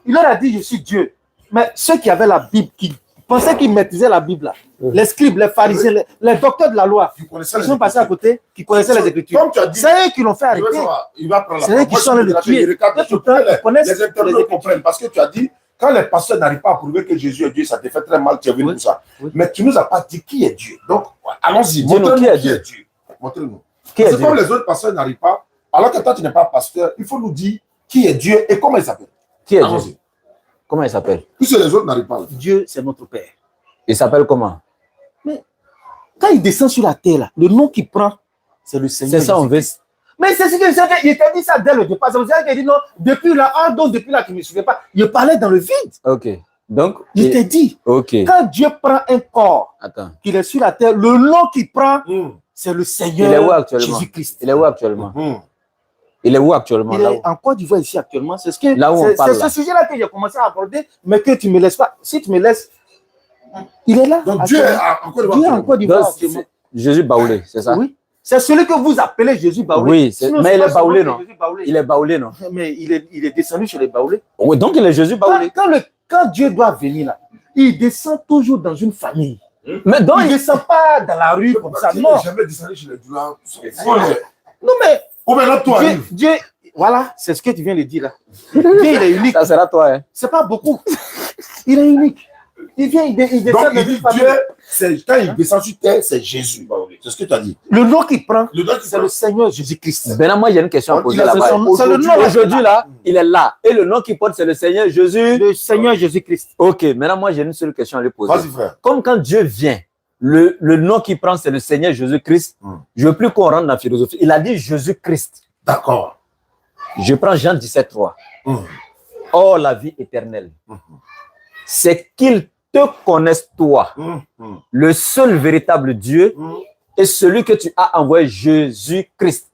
il leur a dit je suis Dieu. Mais ceux qui avaient la Bible, qui pensaient qu'ils maîtrisaient la Bible là, les scribes, les pharisiens, les docteurs de la loi, Tu connaissais ils les sont passés à Écritures. côté, qui connaissaient les Écritures. Comme tu as dit, C'est eux qui l'ont fait il va arrêter. savoir, il va prendre la C'est eux parole. qui Moi, sont je allés te le la tuer. vérité, Et je pourtant, peux ils connaissent les les internautes Écritures. comprennent. Parce que tu as dit, quand les pasteurs n'arrivent pas à prouver que Jésus est Dieu, ça te fait très mal, tu es venu Oui. pour ça. Oui. Mais tu ne nous as pas dit qui est Dieu. Donc, allons-y, Dis-nous montre-nous qui est qui Dieu. est Dieu. Montre-nous. Qui est Parce que Dieu? comme les autres pasteurs n'arrivent pas, alors que toi, tu n'es pas pasteur, il faut nous dire qui est Dieu et comment il s'appelle. Qui est Dieu? Allons-y. Comment il s'appelle? Puisque les autres n'arrivent pas. Dieu, c'est notre Père. Il s'appelle comment? Quand il descend sur la terre, là, le nom qu'il prend, c'est le Seigneur. C'est ça, on Jésus-Christ. veut. Mais c'est ce que il t'a dit ça dès le départ. C'est pour ça qu'il a dit non, depuis là, depuis là, tu ne me souviens pas. Il parlait dans le vide. Ok. Donc, Il t'a dit, quand Dieu prend un corps, qu'il est sur la terre, le nom qu'il prend, c'est le Seigneur Jésus-Christ. Il est où actuellement? Il est où actuellement? Il est en Côte d'Ivoire ici actuellement. C'est ce ce sujet-là que j'ai commencé à aborder, mais que tu ne me laisses pas. Si tu me laisses, il est là. Donc Dieu est en Côte d'Ivoire. Jésus Baoulé, c'est ça? Oui. C'est celui que vous appelez Jésus Baoulé. Oui, mais il est Baoulé, non? Il est Baoulé, non? Mais il est descendu chez les Baoulés. Oui, donc il est Jésus Baoulé. Quand Dieu doit venir là, il descend toujours dans une famille. Mais donc, il ne descend pas dans la rue comme ça. Non. Jamais descendu chez les Doulans. Non, mais maintenant toi Dieu, voilà, c'est ce que tu viens de dire là. Dieu, il est unique. Ça sera toi, hein? C'est pas beaucoup. Il est unique. Il vient, il descend donc, dans une famille. Quand il descend sur terre, c'est Jésus. C'est ce que tu as dit. Le nom qu'il prend, c'est le Seigneur Jésus-Christ. Maintenant, moi, j'ai une question à poser là-bas. Aujourd'hui, là, il est là. Et le nom qu'il porte, c'est le Seigneur Jésus. Le Seigneur Jésus-Christ. Ok, maintenant, moi, j'ai une seule question à lui poser. Vas-y, frère. Comme quand Dieu vient, le nom qu'il prend, c'est le Seigneur Jésus-Christ. Je veux plus qu'on rentre dans la philosophie. Il a dit Jésus-Christ. D'accord. Je prends Jean 17,3. Or, la vie éternelle, c'est qu'il te connaisse toi, le seul véritable Dieu, et celui que tu as envoyé, Jésus-Christ.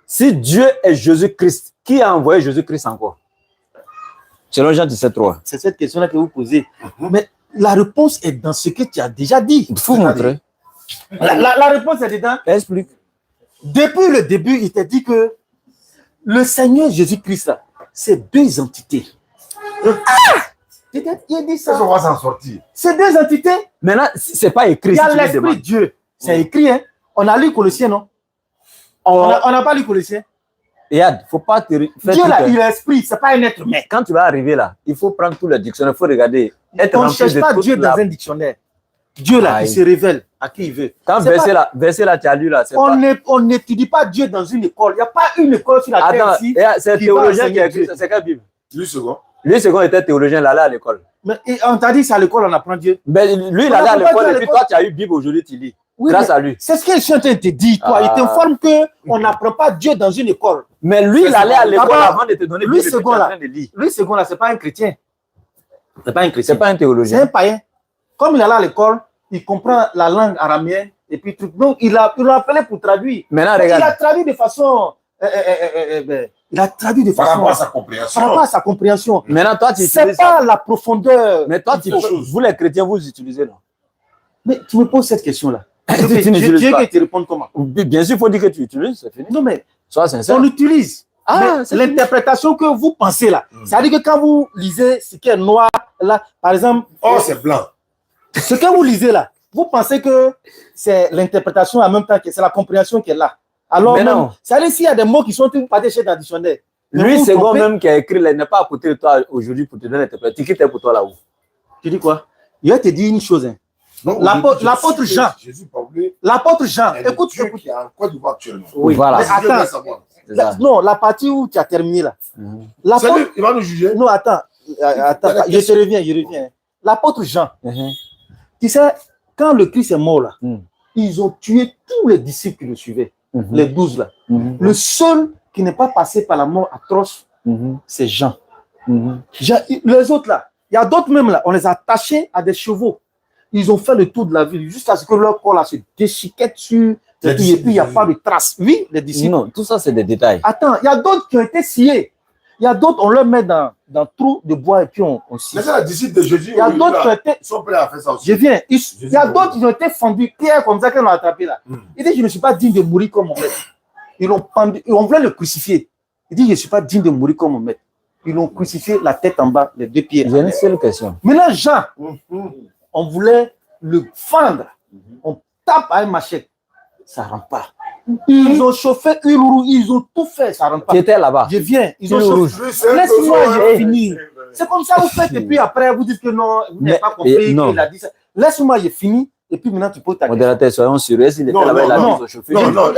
Si Dieu est Jésus-Christ, qui a envoyé Jésus-Christ encore? Selon Jean 17,3. C'est cette question-là que vous posez. Mais la réponse est dans ce que tu as déjà dit. Il faut montrer. La réponse est dedans. Explique. Depuis le début, il t'a dit que le Seigneur Jésus-Christ, c'est deux entités. Il a dit ça. On va s'en sortir. C'est deux entités. Maintenant, c'est pas écrit. Il y a l'Esprit de Dieu. C'est écrit, hein? On a lu Colossiens, non? On n'a pas lu Colossiens. Regarde, faut pas te faire. Dieu, là, il est esprit, c'est pas un être humain. Quand tu vas arriver là, il faut prendre tout le dictionnaire, il faut regarder. On ne cherche pas Dieu dans un dictionnaire. Dieu, là, il se révèle à qui il veut. Quand verset là, tu as lu là, c'est on n'étudie pas Dieu dans une école. Il n'y a pas une école sur la terre ici. C'est théologien qui a écrit, c'est quelle Bible? Lui second. Lui second était théologien, il allait à l'école. Mais on t'a dit c'est à l'école on apprend Dieu. Mais lui, il allait à l'école et puis toi, tu as eu Bible aujourd'hui, tu lis. Oui, grâce à lui. C'est ce que je suis en train de te dire, toi. Il t'informe qu'on n'apprend pas Dieu dans une école. Mais lui, il allait à l'école avant de te donner Bible. Lui, second là, c'est pas un chrétien. C'est pas un chrétien. C'est pas un théologien. C'est un païen. Comme il allait à l'école, il comprend la langue araméenne et puis tout. Donc, il l'a appelé pour traduire. Maintenant, regarde. Il a traduit de façon. Il a traduit de façon. Par rapport à sa compréhension. Par rapport à sa compréhension. Maintenant, toi, tu utilises. C'est pas la profondeur. Mais toi, vous les chrétiens, vous utilisez, non? Mais tu me poses cette question-là. Tu veux que tu répondes comment? Bien sûr, il faut dire que tu utilises, c'est fini. Non, mais sois sincère. on utilise. L'interprétation que vous pensez là, c'est-à-dire que quand vous lisez ce qui est noir, là, par exemple. Oh, c'est blanc. Ce que vous lisez là, vous pensez que c'est l'interprétation en même temps que c'est la compréhension qui est là. Alors, mais non. C'est-à-dire s'il y a des mots qui sont pas déchets dans le dictionnaire. Lui, c'est moi-même qui a écrit, il n'est pas à côté de toi aujourd'hui pour te donner l'interprétation. Tu quittes pour toi là-haut. Tu dis quoi? Il va te dire une chose. Hein. L'apôtre Jean. L'apôtre Jean. Écoute. Qui est en Côte d'Ivoire actuellement. Oui, voilà. Attends. Non, la partie où tu as terminé là. Il va nous juger. Non, attends. Je reviens. L'apôtre Jean. Tu sais, quand le Christ est mort là, ils ont tué tous les disciples qui le suivaient. Les 12 là. Le seul qui n'est pas passé par la mort atroce, c'est Jean. Les autres là, il y a d'autres même là, on les a attachés à des chevaux. Ils ont fait le tour de la ville jusqu'à ce que leur corps là se déchiquette sur. Et puis il n'y a pas de traces. Oui, les disciples. Non, tout ça c'est des détails. Attends, il y a d'autres qui ont été sciés. Il y a d'autres, on leur met dans trou de bois et puis on scie. Mais c'est la disciple de Jésus. Il y a d'autres qui ont été. Ils sont prêts à faire ça aussi. Je viens. Il y a d'autres qui ont été fendus. Pierre comme ça qu'on a attrapé là. Il dit, je ne suis pas digne de mourir comme mon maître. Ils l'ont pendu. On voulait le crucifier. Il dit, je ne suis pas digne de mourir comme mon maître. Ils l'ont crucifié la tête en bas, les deux pieds. J'ai une seule question. Maintenant, Jean, on voulait le fendre. On tape à une machette. Ça ne rentre pas. Ils ont chauffé une roue, ils ont tout fait, ça ne rentre pas. Qui était là-bas? Je viens, ils ont chauffé. Laisse-moi, j'ai fini. C'est comme ça, vous faites, et puis après, vous dites que non, vous n'avez pas compris qu'il a dit ça. Laisse-moi, j'ai fini, et puis maintenant, tu poses ta question. Modérateur, soyons sûrs, s'il était là-bas, il a chauffé. Non,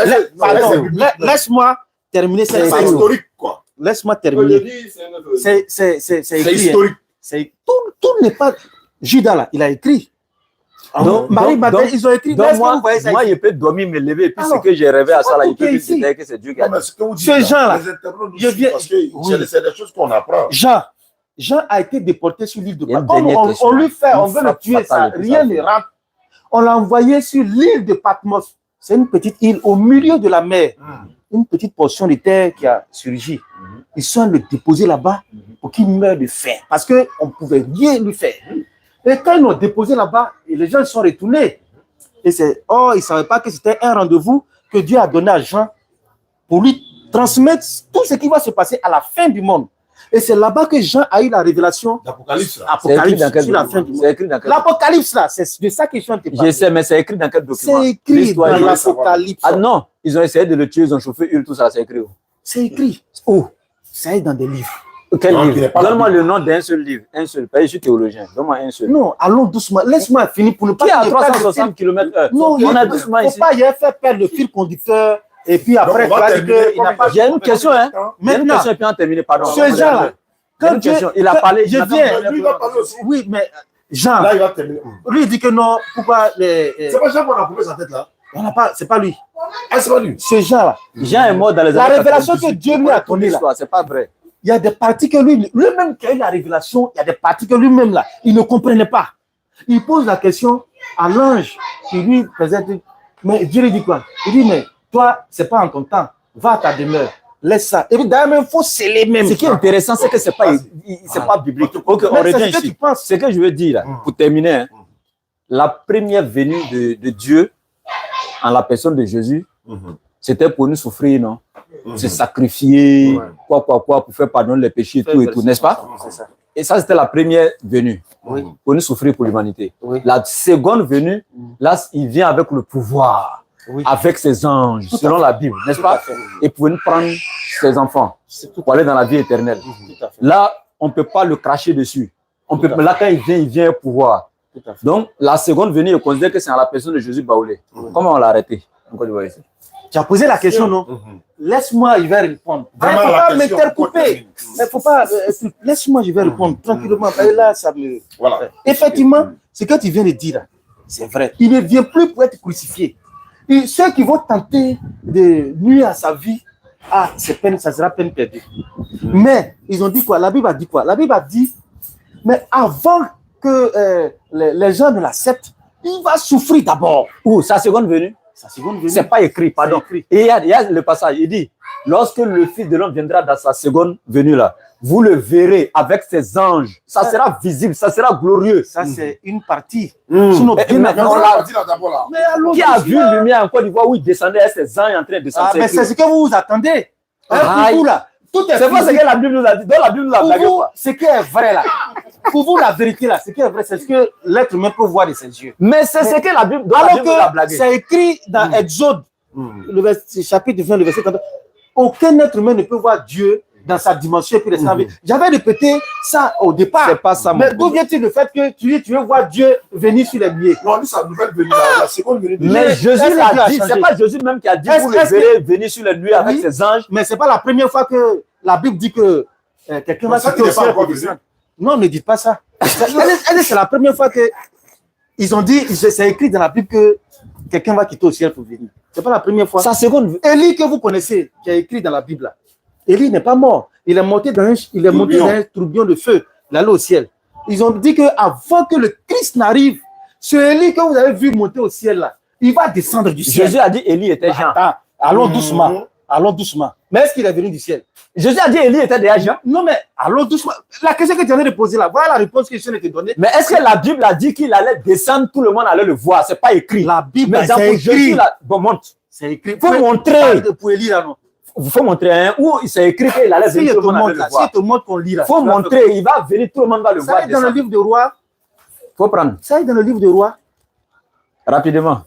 laisse-moi terminer cette C'est historique, quoi. Laisse-moi terminer. C'est historique. Tout n'est pas. Judas, là, il a écrit. Marie-Madeleine, ils ont écrit. Donc moi, je peux dormir, me lever, et puis ce que j'ai rêvé à ça, là, il peut me dire que c'est Dieu qui a dit. Ce Jean-là, parce que c'est des choses qu'on apprend. Jean a été déporté sur l'île de Patmos. On lui fait, on veut le tuer, ça, rien ne rentre. On l'a envoyé sur l'île de Patmos. C'est une petite île au milieu de la mer. Une petite portion de terre qui a surgi. Ils sont le déposer là-bas pour qu'il meure de faim. Parce qu'on ne pouvait rien lui faire. Et quand ils l'ont déposé là-bas, les gens sont retournés. Et ils ne savaient pas que c'était un rendez-vous que Dieu a donné à Jean pour lui transmettre tout ce qui va se passer à la fin du monde. Et c'est là-bas que Jean a eu la révélation d'Apocalypse. Sur la fin du monde. L'Apocalypse, là, c'est de ça que je suis en train de parler. Je sais, mais c'est écrit dans quel document? C'est écrit dans l'Apocalypse. Ah non, ils ont essayé de le tuer, ils ont chauffé Hul, tout ça, c'est écrit où? C'est écrit. Où? C'est dans des livres. Quel livre? Donne-moi le nom d'un seul livre. Un seul. Je suis théologien. Donne-moi un seul. Non, allons doucement. Laisse-moi finir pour ne pas... Qui est à 360 km/h? Non, on a doucement ici. Il ne faut pas y faire perdre le fil conducteur. Et puis après, il n'a pas... J'ai une question, hein. J'ai une question et puis on termine. Pardon. Ce Jean-là, quand il a parlé. Je viens. Lui, il va parler aussi. Oui, mais Jean, là, il va terminer. Lui, il dit que non. Pourquoi c'est pas Jean qu'on a coupé sa tête là. On n'a pas, c'est pas lui. Ah, c'est pas lui. Ce Jean-là. Jean est mort dans les années. La révélation que Dieu lui a donnée là. C'est pas vrai. Il y a des parties que lui-même qui a eu la révélation, il y a des parties que lui-même là, il ne comprenait pas. Il pose la question à l'ange qui lui présente. Mais Dieu lui dit quoi? Il dit, mais toi, c'est pas en ton temps. Va à ta demeure. Laisse ça. Et puis d'ailleurs, il faut sceller même. Ce qui est intéressant, c'est que c'est pas biblique. Ok, on revient ici. Ce que je veux dire, là, pour terminer, hein, la première venue de Dieu en la personne de Jésus, c'était pour nous souffrir, non? Se sacrifier, quoi, pour faire pardonner les péchés et tout, n'est-ce pas? Ça. Et ça, c'était la première venue, pour nous souffrir pour l'humanité. La seconde venue, là, il vient avec le pouvoir, avec ses anges, selon la Bible, n'est-ce pas? Et pour nous prendre ses enfants, pour aller dans la vie éternelle. Là, on ne peut pas le cracher dessus. Là, quand il vient au pouvoir. Donc, la seconde venue, on considère que c'est à la personne de Jésus Baoulé. Comment on l'a arrêté? Tu as posé la question, non? Laisse-moi, je vais répondre. Il ne faut pas m'intercouper. Il faut pas. Laisse-moi, je vais répondre tranquillement. Et là, ça me. Voilà. Effectivement, ce que tu viens de dire, c'est vrai. Il ne vient plus pour être crucifié. Et ceux qui vont tenter de nuire à sa vie, c'est peine, ça sera peine perdue. Mais ils ont dit quoi? La Bible a dit quoi? La Bible a dit, mais avant que les gens ne l'acceptent, il va souffrir d'abord. Où? Sa seconde venue? C'est pas écrit, pardon. Et il y a le passage, il dit, lorsque le Fils de l'homme viendra dans sa seconde venue là, vous le verrez avec ses anges. Ça sera visible, ça sera glorieux. Ça, c'est une partie. Sinon, qui a vu le lumière en Côte d'Ivoire où il descendait avec ses anges en train de descendre? Mais c'est ce que vous vous attendez. Pour vous, là, tout est c'est pas ce que la Bible nous a dit. Dans la Bible nous a blagué. Ce qui est vrai là, pour vous, la vérité là, ce qui est vrai, c'est ce que l'être humain peut voir de ses yeux. Mais c'est ce que la Bible nous a blagué. C'est écrit dans Exode, le chapitre 20, le verset 30. Aucun être humain ne peut voir Dieu dans sa dimension. J'avais répété ça au départ. C'est pas ça. Mais d'où vient-il le fait que tu veux voir Dieu venir sur les nuées? Non, lui, sa nouvelle venue, la seconde venue. Mais Jésus l'a dit. C'est pas Jésus même qui a dit vous le verrez venir sur les nuées avec ses anges. Mais c'est pas la première fois que la Bible dit que quelqu'un va quitter au ciel pour descendre. Non, ne dites pas ça. C'est la première fois que ils ont dit, c'est écrit dans la Bible que quelqu'un va quitter au ciel pour venir. C'est pas la première fois. Sa seconde. Élie que vous connaissez, qui a écrit dans la Bible là. Élie n'est pas mort. Il est monté dans un tourbillon de feu. Il est allé au ciel. Ils ont dit qu'avant que le Christ n'arrive, ce Élie que vous avez vu monter au ciel là, il va descendre du ciel. Jésus a dit Élie était Jean. Allons doucement. Allons doucement. Mais est-ce qu'il est venu du ciel? Jésus a dit Élie était déjà Jean. Non, mais allons doucement. La question que tu viens de poser là, voilà la réponse que je viens de te donner. Mais est-ce que la Bible a dit qu'il allait descendre, tout le monde allait le voir? C'est pas écrit. La Bible, c'est écrit. Jésus, bon, montre. C'est écrit. Faut montrer. Pour Élie là, non. Il faut montrer hein, où c'est écrit qu'il allait venir, tout le monde allait le voir. Si te montre qu'on lit là. Il faut montrer, il va venir, tout le monde va le voir. Ça est dans le livre de Roi. Faut prendre. Ça est dans le livre de Roi. Rapidement.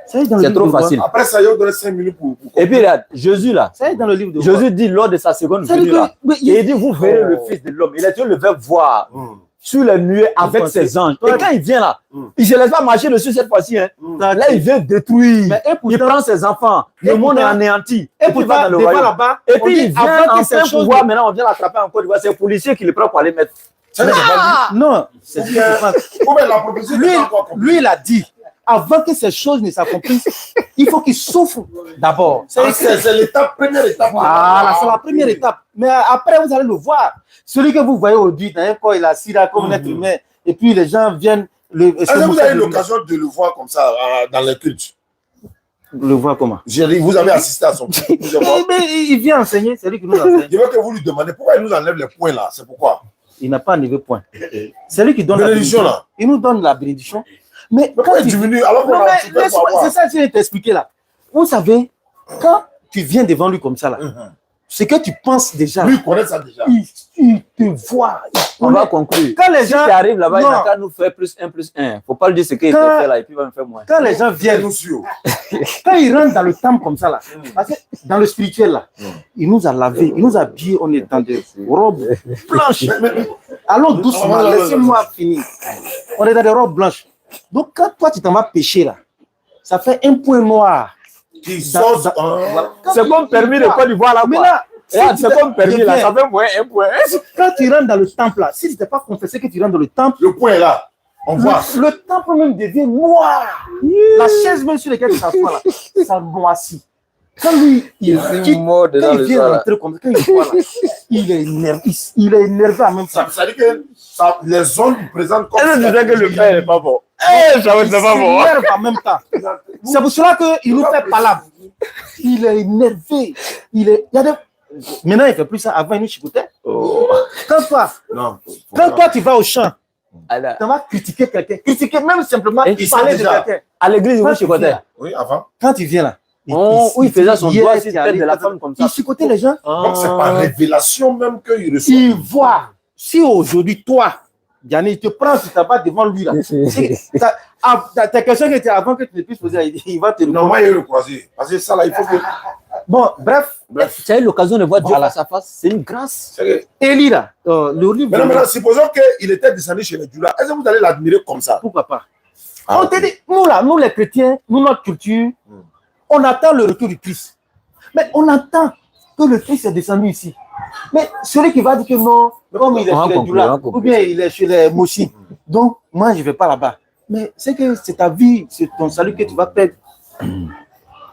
C'est trop facile. Après ça, il y a donné 5 minutes pour... Et puis là, Jésus là. Ça est dans le livre de Jésus dit lors de sa seconde venue là. Et il dit vous verrez le Fils de l'homme. Il a dit le fait voir sur les nuées avec ses anges. Et quand il vient là, il ne se laisse pas marcher dessus cette fois-ci. Hein. Là, il vient détruire. Il prend ses enfants. Le monde est anéanti. Et puis il va dans le royaume. Et puis il vient en plein pouvoir. Maintenant, on vient l'attraper en Côte d'Ivoire. C'est le policier qui le prend pour aller mettre. Ça, c'est pas Non, c'est lui. Ou bien la prophétie lui, n'est pas encore accomplie. lui, il a dit, avant que ces choses ne s'accomplissent, il faut qu'il souffre d'abord. C'est l'étape, première étape. Voilà, c'est la première étape. Mais après, vous allez le voir. Celui que vous voyez aujourd'hui, dans un corps, il est assis là comme un être humain. Et puis les gens viennent. Est-ce que vous avez eu l'occasion de le voir comme ça dans les cultes? Le voir comment? Vous avez assisté à son culte. Mais il vient enseigner, c'est lui qui nous enseigne. Je veux que vous lui demandez pourquoi il nous enlève les points là. C'est pourquoi? Il n'a pas enlevé point. C'est lui qui donne la Bénédiction, bénédiction. là. Il nous donne la bénédiction. Mais pourquoi il diminue alors qu'on Non, a mais souffert pour laisse-moi- avoir? c'est ça que je vais t'expliquer là. Vous savez, quand tu viens devant lui comme ça là, ce que tu penses déjà, Lui, il connaît ça déjà. il te voit. On va conclure. Quand les Si gens tu arrives là-bas, il Non. n'a qu'à nous faire plus 1 plus 1. Faut pas lui dire ce qu'il Quand- fait là et puis il va me faire moins. Quand les gens Viens viennent, nous sur. quand ils rentrent dans le temple comme ça là, parce que dans le spirituel là, il nous a lavé, il nous a habillés, on est dans des robes blanches. Allons doucement, laissez-moi finir. On est dans des robes blanches. Donc quand toi tu t'en vas pêcher là, ça fait un point noir. Qui sort. Voilà. C'est comme permis de Côte d'Ivoire là. Mais quoi. là, Regarde, si c'est tu comme permis là, deviens- ça fait moins 1 point. Quand tu rentres dans le temple là, si tu n'es pas confessé que tu rentres dans le temple, Le point est là. On voit. le temple même devient noir. La chaise même sur laquelle tu t'assois là, ça noircit. Quand lui, il quitte, mort quand il vient rentrer comme ça, quand il voit là, il est énervé en même temps. Ça veut dire que les zones lui présentent comme Elle disait que le père n'est pas bon. Il s'énerve en même temps. C'est pour cela qu'il nous fait palabre. Il est énervé. Il y a des... Maintenant, il ne fait plus ça. Avant, il nous chicotait. Quand toi, tu vas au champ, tu vas critiquer quelqu'un. Critiquer même simplement, Et il parlait de déjà. quelqu'un. À l'église, Quand vous tu chicotait. viens, Oui, avant. Quand il vient là, Il faisait son hier, doigt sur tu la tête allais- de la femme comme ça. Il chicotait les gens. Donc, c'est par révélation même qu'il reçoit. Il voit. Si aujourd'hui, toi, Yannick, il te prend sur ta barre devant lui là. Ta question qui était avant que tu ne puisses poser, il va te répondre. Non, moi, il est le croisé. Parce que ça, là, il faut que. Bon, bref, Tu as eu l'occasion de voir Dieu Voilà. face à face. C'est une grâce. C'est que- Élie là, le livre. Maintenant, supposons qu'il était descendu chez les Djula. Est-ce que vous allez l'admirer comme ça? Pourquoi pas? Ah, On te dit, nous là, nous les chrétiens, nous notre culture, on attend le retour du Christ. Mais on attend que le Christ est descendu ici. Mais celui qui va dire que non, comme il est On chez les conclut, Djula, on conclut. ou bien il est chez les Moshi, donc moi je ne vais pas là-bas. Mais c'est que c'est ta vie, c'est ton salut que tu vas perdre.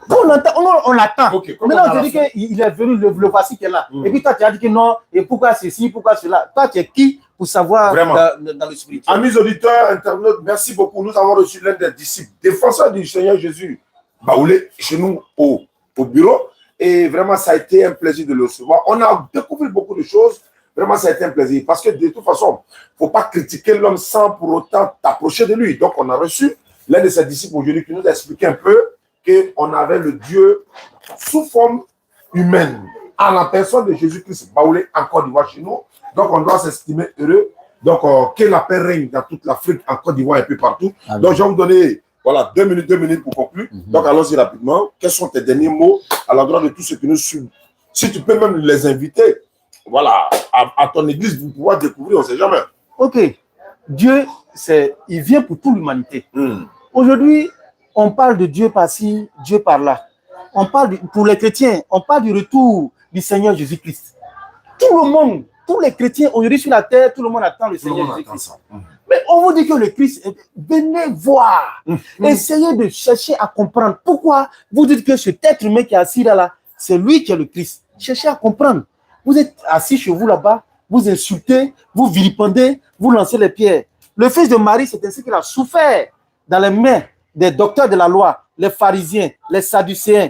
On l'attend. Ok, comme Maintenant, on a on te dit la qu'il est venu, le voici qui est là. Et puis toi, tu as dit que non, et pourquoi ceci, pourquoi cela. Toi, tu es qui pour savoir Vraiment. dans le spirituel? Amis auditeurs, internautes, merci beaucoup. Nous avons reçu l'un des disciples, défenseurs du Seigneur Jésus, Baoulé, chez nous au bureau. Et vraiment, ça a été un plaisir de le recevoir. On a découvert beaucoup de choses. Vraiment, ça a été un plaisir. Parce que de toute façon, il ne faut pas critiquer l'homme sans pour autant t'approcher de lui. Donc, on a reçu l'un de ses disciples aujourd'hui qui nous a expliqué un peu qu'on avait le Dieu sous forme humaine, à la personne de Jésus-Christ, Baoulé, en Côte d'Ivoire chez nous. Donc, on doit s'estimer heureux. Donc, que la paix règne dans toute l'Afrique, en Côte d'Ivoire et puis partout. Amen. Donc, je vais vous donner, voilà, 2 minutes pour conclure. Donc, allons-y rapidement. Quels sont tes derniers mots à l'endroit de tous ceux qui nous suivent? Si tu peux même les inviter, voilà, à ton église pour pouvoir découvrir, on ne sait jamais. Ok, Dieu, il vient pour toute l'humanité. Aujourd'hui, on parle de Dieu par-ci, Dieu par-là. On parle, pour les chrétiens, on parle du retour du Seigneur Jésus-Christ. Tout le monde, tous les chrétiens aujourd'hui sur la terre, tout le monde attend le Tout le Seigneur monde attend Jésus-Christ. ça. Mais on vous dit que le Christ, venez voir. Essayez de chercher à comprendre. Pourquoi vous dites que cet être humain qui est assis là, c'est lui qui est le Christ? Cherchez à comprendre. Vous êtes assis chez vous là-bas, vous insultez, vous vilipendez, vous lancez les pierres. Le fils de Marie, c'est ainsi qu'il a souffert dans les mains des docteurs de la loi, les pharisiens, les sadducéens,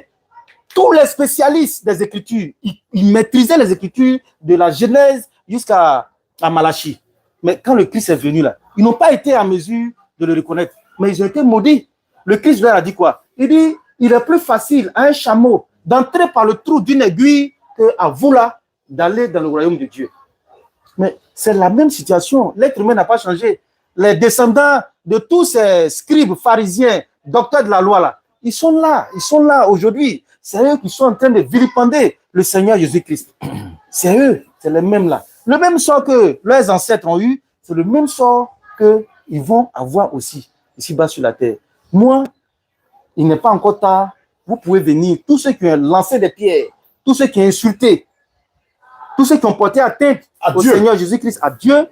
tous les spécialistes des Écritures. Ils maîtrisaient les Écritures de la Genèse jusqu'à Malachie. Mais quand le Christ est venu là, ils n'ont pas été en mesure de le reconnaître. Mais ils ont été maudits. Le Christ leur a dit quoi? Il dit, il est plus facile à un chameau d'entrer par le trou d'une aiguille qu'à vous là, d'aller dans le royaume de Dieu. Mais c'est la même situation. L'être humain n'a pas changé. Les descendants de tous ces scribes, pharisiens, docteurs de la loi là, ils sont là aujourd'hui. C'est eux qui sont en train de vilipender le Seigneur Jésus-Christ. C'est eux, c'est les mêmes là. Le même sort que leurs ancêtres ont eu, c'est le même sort qu'ils vont avoir aussi ici-bas sur la terre. Moi, il n'est pas encore tard. Vous pouvez venir. Tous ceux qui ont lancé des pierres, tous ceux qui ont insulté, tous ceux qui ont porté atteinte au Dieu. Seigneur Jésus-Christ, à Dieu,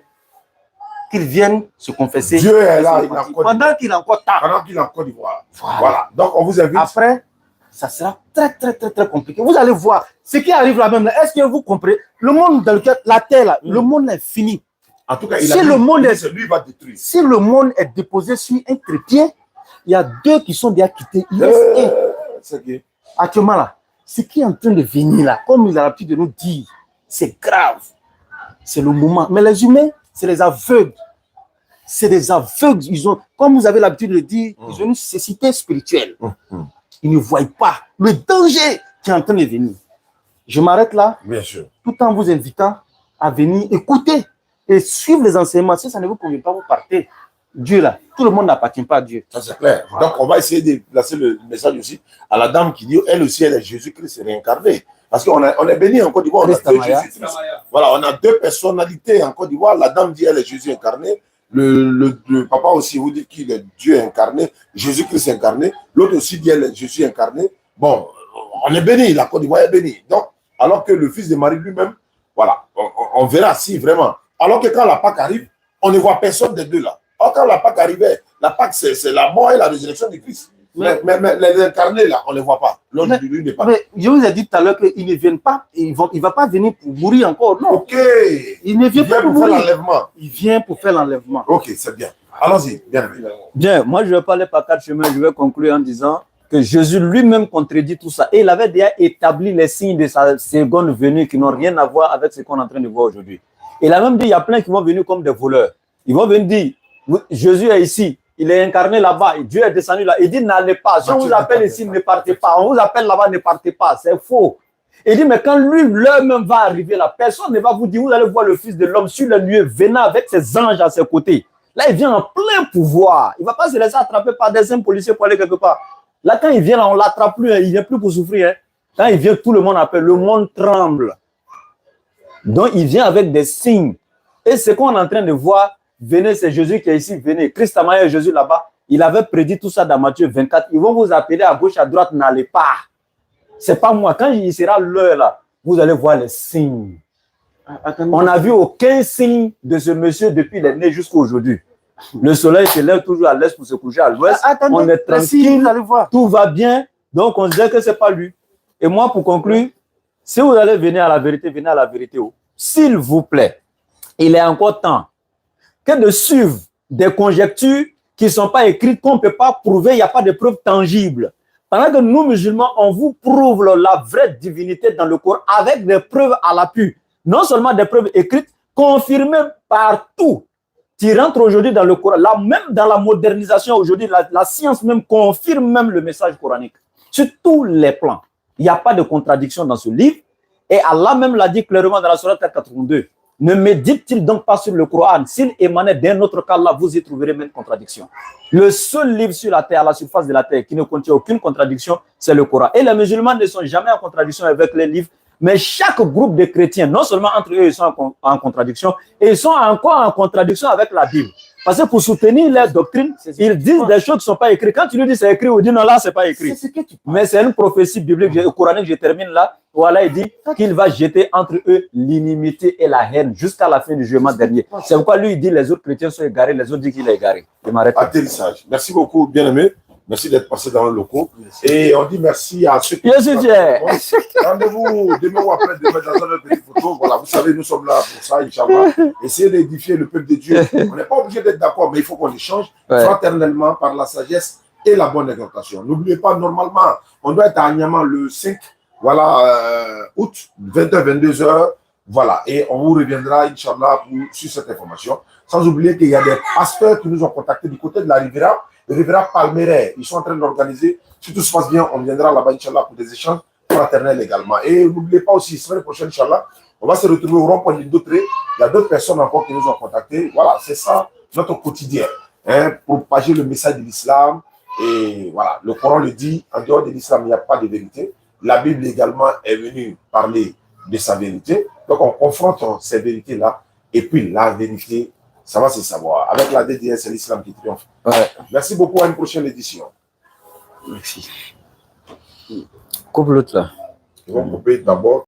qu'il vienne se confesser. Dieu est là, il a encore pendant qu'il a encore temps. Pendant qu'il est en Côte d'Ivoire. Voilà. Donc, on vous invite. Après, ça sera très, très, très, très compliqué. Vous allez voir ce qui arrive là même. Est-ce que vous comprenez? Le monde dans lequel, la terre, là, le monde est fini. En tout cas, il si a dit, le monde lui va détruire. Si le monde est déposé sur un trépied, il y a 2 qui sont déjà quittés. Il reste 1. Actuellement, là, ce qui est en train de venir là, comme il a l'habitude de nous dire, c'est grave. C'est le moment. Mais les humains, c'est les aveugles. C'est des aveugles. Comme vous avez l'habitude de dire, ils ont une cécité spirituelle. Ils ne voient pas le danger qui est en train de venir. Je m'arrête là, bien sûr, tout en vous invitant à venir écouter et suivre les enseignements. Si ça ne vous convient pas, vous partez. Dieu là, tout le monde n'appartient pas à Dieu. Ça c'est clair. Donc on va essayer de placer le message aussi à la dame qui dit, elle aussi, elle est Jésus-Christ réincarné. Parce qu'on est béni en Côte d'Ivoire, on a 2 Jésus-Christ. Voilà, on a 2 personnalités en Côte d'Ivoire. La dame dit, elle est Jésus incarné. Le papa aussi vous dit qu'il est Dieu incarné, Jésus-Christ incarné. L'autre aussi dit, elle est Jésus incarné. Bon, on est béni, la Côte d'Ivoire est bénie. Donc, alors que le fils de Marie lui-même, voilà, on verra si vraiment. Alors que quand la Pâque arrive, on ne voit personne des 2 là. Or, quand la Pâque arrivait, la Pâque, c'est la mort et la résurrection du Christ. Mais les incarnés, là, on ne les voit pas. L'autre, lui, n'est pas. Mais je vous ai dit tout à l'heure qu'ils ne viennent pas, il ne va pas venir pour mourir encore, non. Ok. Il ne vient pas pour faire mourir. l'enlèvement. Il vient pour faire l'enlèvement. Ok, c'est bien. Allons-y, bien. Bien, moi, je vais parler par 4 chemins. Je vais conclure en disant que Jésus lui-même contredit tout ça. Et il avait déjà établi les signes de sa seconde venue qui n'ont rien à voir avec ce qu'on est en train de voir aujourd'hui. Il a même dit, il y a plein qui vont venir comme des voleurs. Ils vont venir dire, Jésus est ici, il est incarné là-bas, Dieu est descendu là. Il dit, n'allez pas. Si on vous appelle ici, ne partez pas. On vous appelle là-bas, ne partez pas. C'est faux. Il dit, mais quand lui, l'heure même va arriver là, personne ne va vous dire, vous allez voir le Fils de l'homme sur le lieu, venant avec ses anges à ses côtés. Là, il vient en plein pouvoir. Il ne va pas se laisser attraper par des hommes policiers pour aller quelque part. Là, quand il vient là, on ne l'attrape plus. Hein. Il ne vient plus pour souffrir. Hein. Quand il vient, tout le monde appelle. Le monde tremble. Donc, il vient avec des signes. Et ce qu'on est en train de voir, venez, c'est Jésus qui est ici, venez. Christ a maillé Jésus là-bas. Il avait prédit tout ça dans Matthieu 24. Ils vont vous appeler à gauche, à droite, n'allez pas. Ce n'est pas moi. Quand il sera l'heure là, vous allez voir les signes. On n'a vu aucun signe de ce monsieur depuis les nés jusqu'à aujourd'hui. Le soleil se lève toujours à l'est pour se coucher à l'ouest. On est tranquille, tout va bien. Donc, on disait que ce n'est pas lui. Et moi, pour conclure, si vous allez venir à la vérité, venez à la vérité. S'il vous plaît, il est encore temps que de suivre des conjectures qui ne sont pas écrites, qu'on ne peut pas prouver, il n'y a pas de preuves tangibles. Pendant que nous, musulmans, on vous prouve la vraie divinité dans le Coran avec des preuves à l'appui. Non seulement des preuves écrites, confirmées partout. Tu rentres aujourd'hui dans le Coran, là même dans la modernisation aujourd'hui, la science même confirme même le message coranique. Sur tous les plans. Il n'y a pas de contradiction dans ce livre. Et Allah même l'a dit clairement dans la sourate 82. Ne médite-t-il donc pas sur le Coran? S'il émanait d'un autre qu'Allah, vous y trouverez même contradiction. Le seul livre sur la terre, à la surface de la terre, qui ne contient aucune contradiction, c'est le Coran. Et les musulmans ne sont jamais en contradiction avec les livres. Mais chaque groupe de chrétiens, non seulement entre eux, ils sont en contradiction, et ils sont encore en contradiction avec la Bible. Parce que pour soutenir leur doctrine, ils disent des choses qui ne sont pas écrites. Quand tu lui dis c'est écrit, on dit non, là, ce n'est pas écrit. Mais c'est une prophétie biblique, coranique, je termine là, où Allah dit qu'il va jeter entre eux l'inimité et la haine jusqu'à la fin du jugement dernier. C'est pourquoi lui, il dit les autres chrétiens sont égarés, les autres disent qu'il est égaré. Je m'arrête. Atterrissage. Merci beaucoup, bien-aimé. Merci d'être passé dans le locaux. Et on dit merci à ceux qui... Rendez-vous demain ou après, demain dans une petite photo. Voilà, vous savez, nous sommes là pour ça, Inch'Allah. Essayez d'édifier le peuple de Dieu. On n'est pas obligé d'être d'accord, mais il faut qu'on échange fraternellement par la sagesse et la bonne exhortation. N'oubliez pas, normalement, on doit être à Niamey le 5 août, 20h, 22h. Voilà, et on vous reviendra, Inch'Allah, sur cette information. Sans oublier qu'il y a des pasteurs qui nous ont contactés du côté de la Riviera. Le Riviera Palmeraie, ils sont en train d'organiser. Si tout se passe bien, on viendra là-bas, Inch'Allah, pour des échanges fraternels également. Et n'oubliez pas aussi, semaine prochaine, Inch'Allah, on va se retrouver au rond-point de Dotré. Il y a d'autres personnes encore qui nous ont contactés. Voilà, c'est ça notre quotidien. Hein, pour propager le message de l'islam. Et voilà, le Coran le dit, en dehors de l'islam, il n'y a pas de vérité. La Bible également est venue parler de sa vérité. Donc on confronte ces vérités-là. Et puis la vérité, ça va se savoir. Avec la DDS, c'est l'islam qui triomphe. Merci beaucoup, à une prochaine édition. Merci. Coupe l'autre là. Ils vont couper d'abord.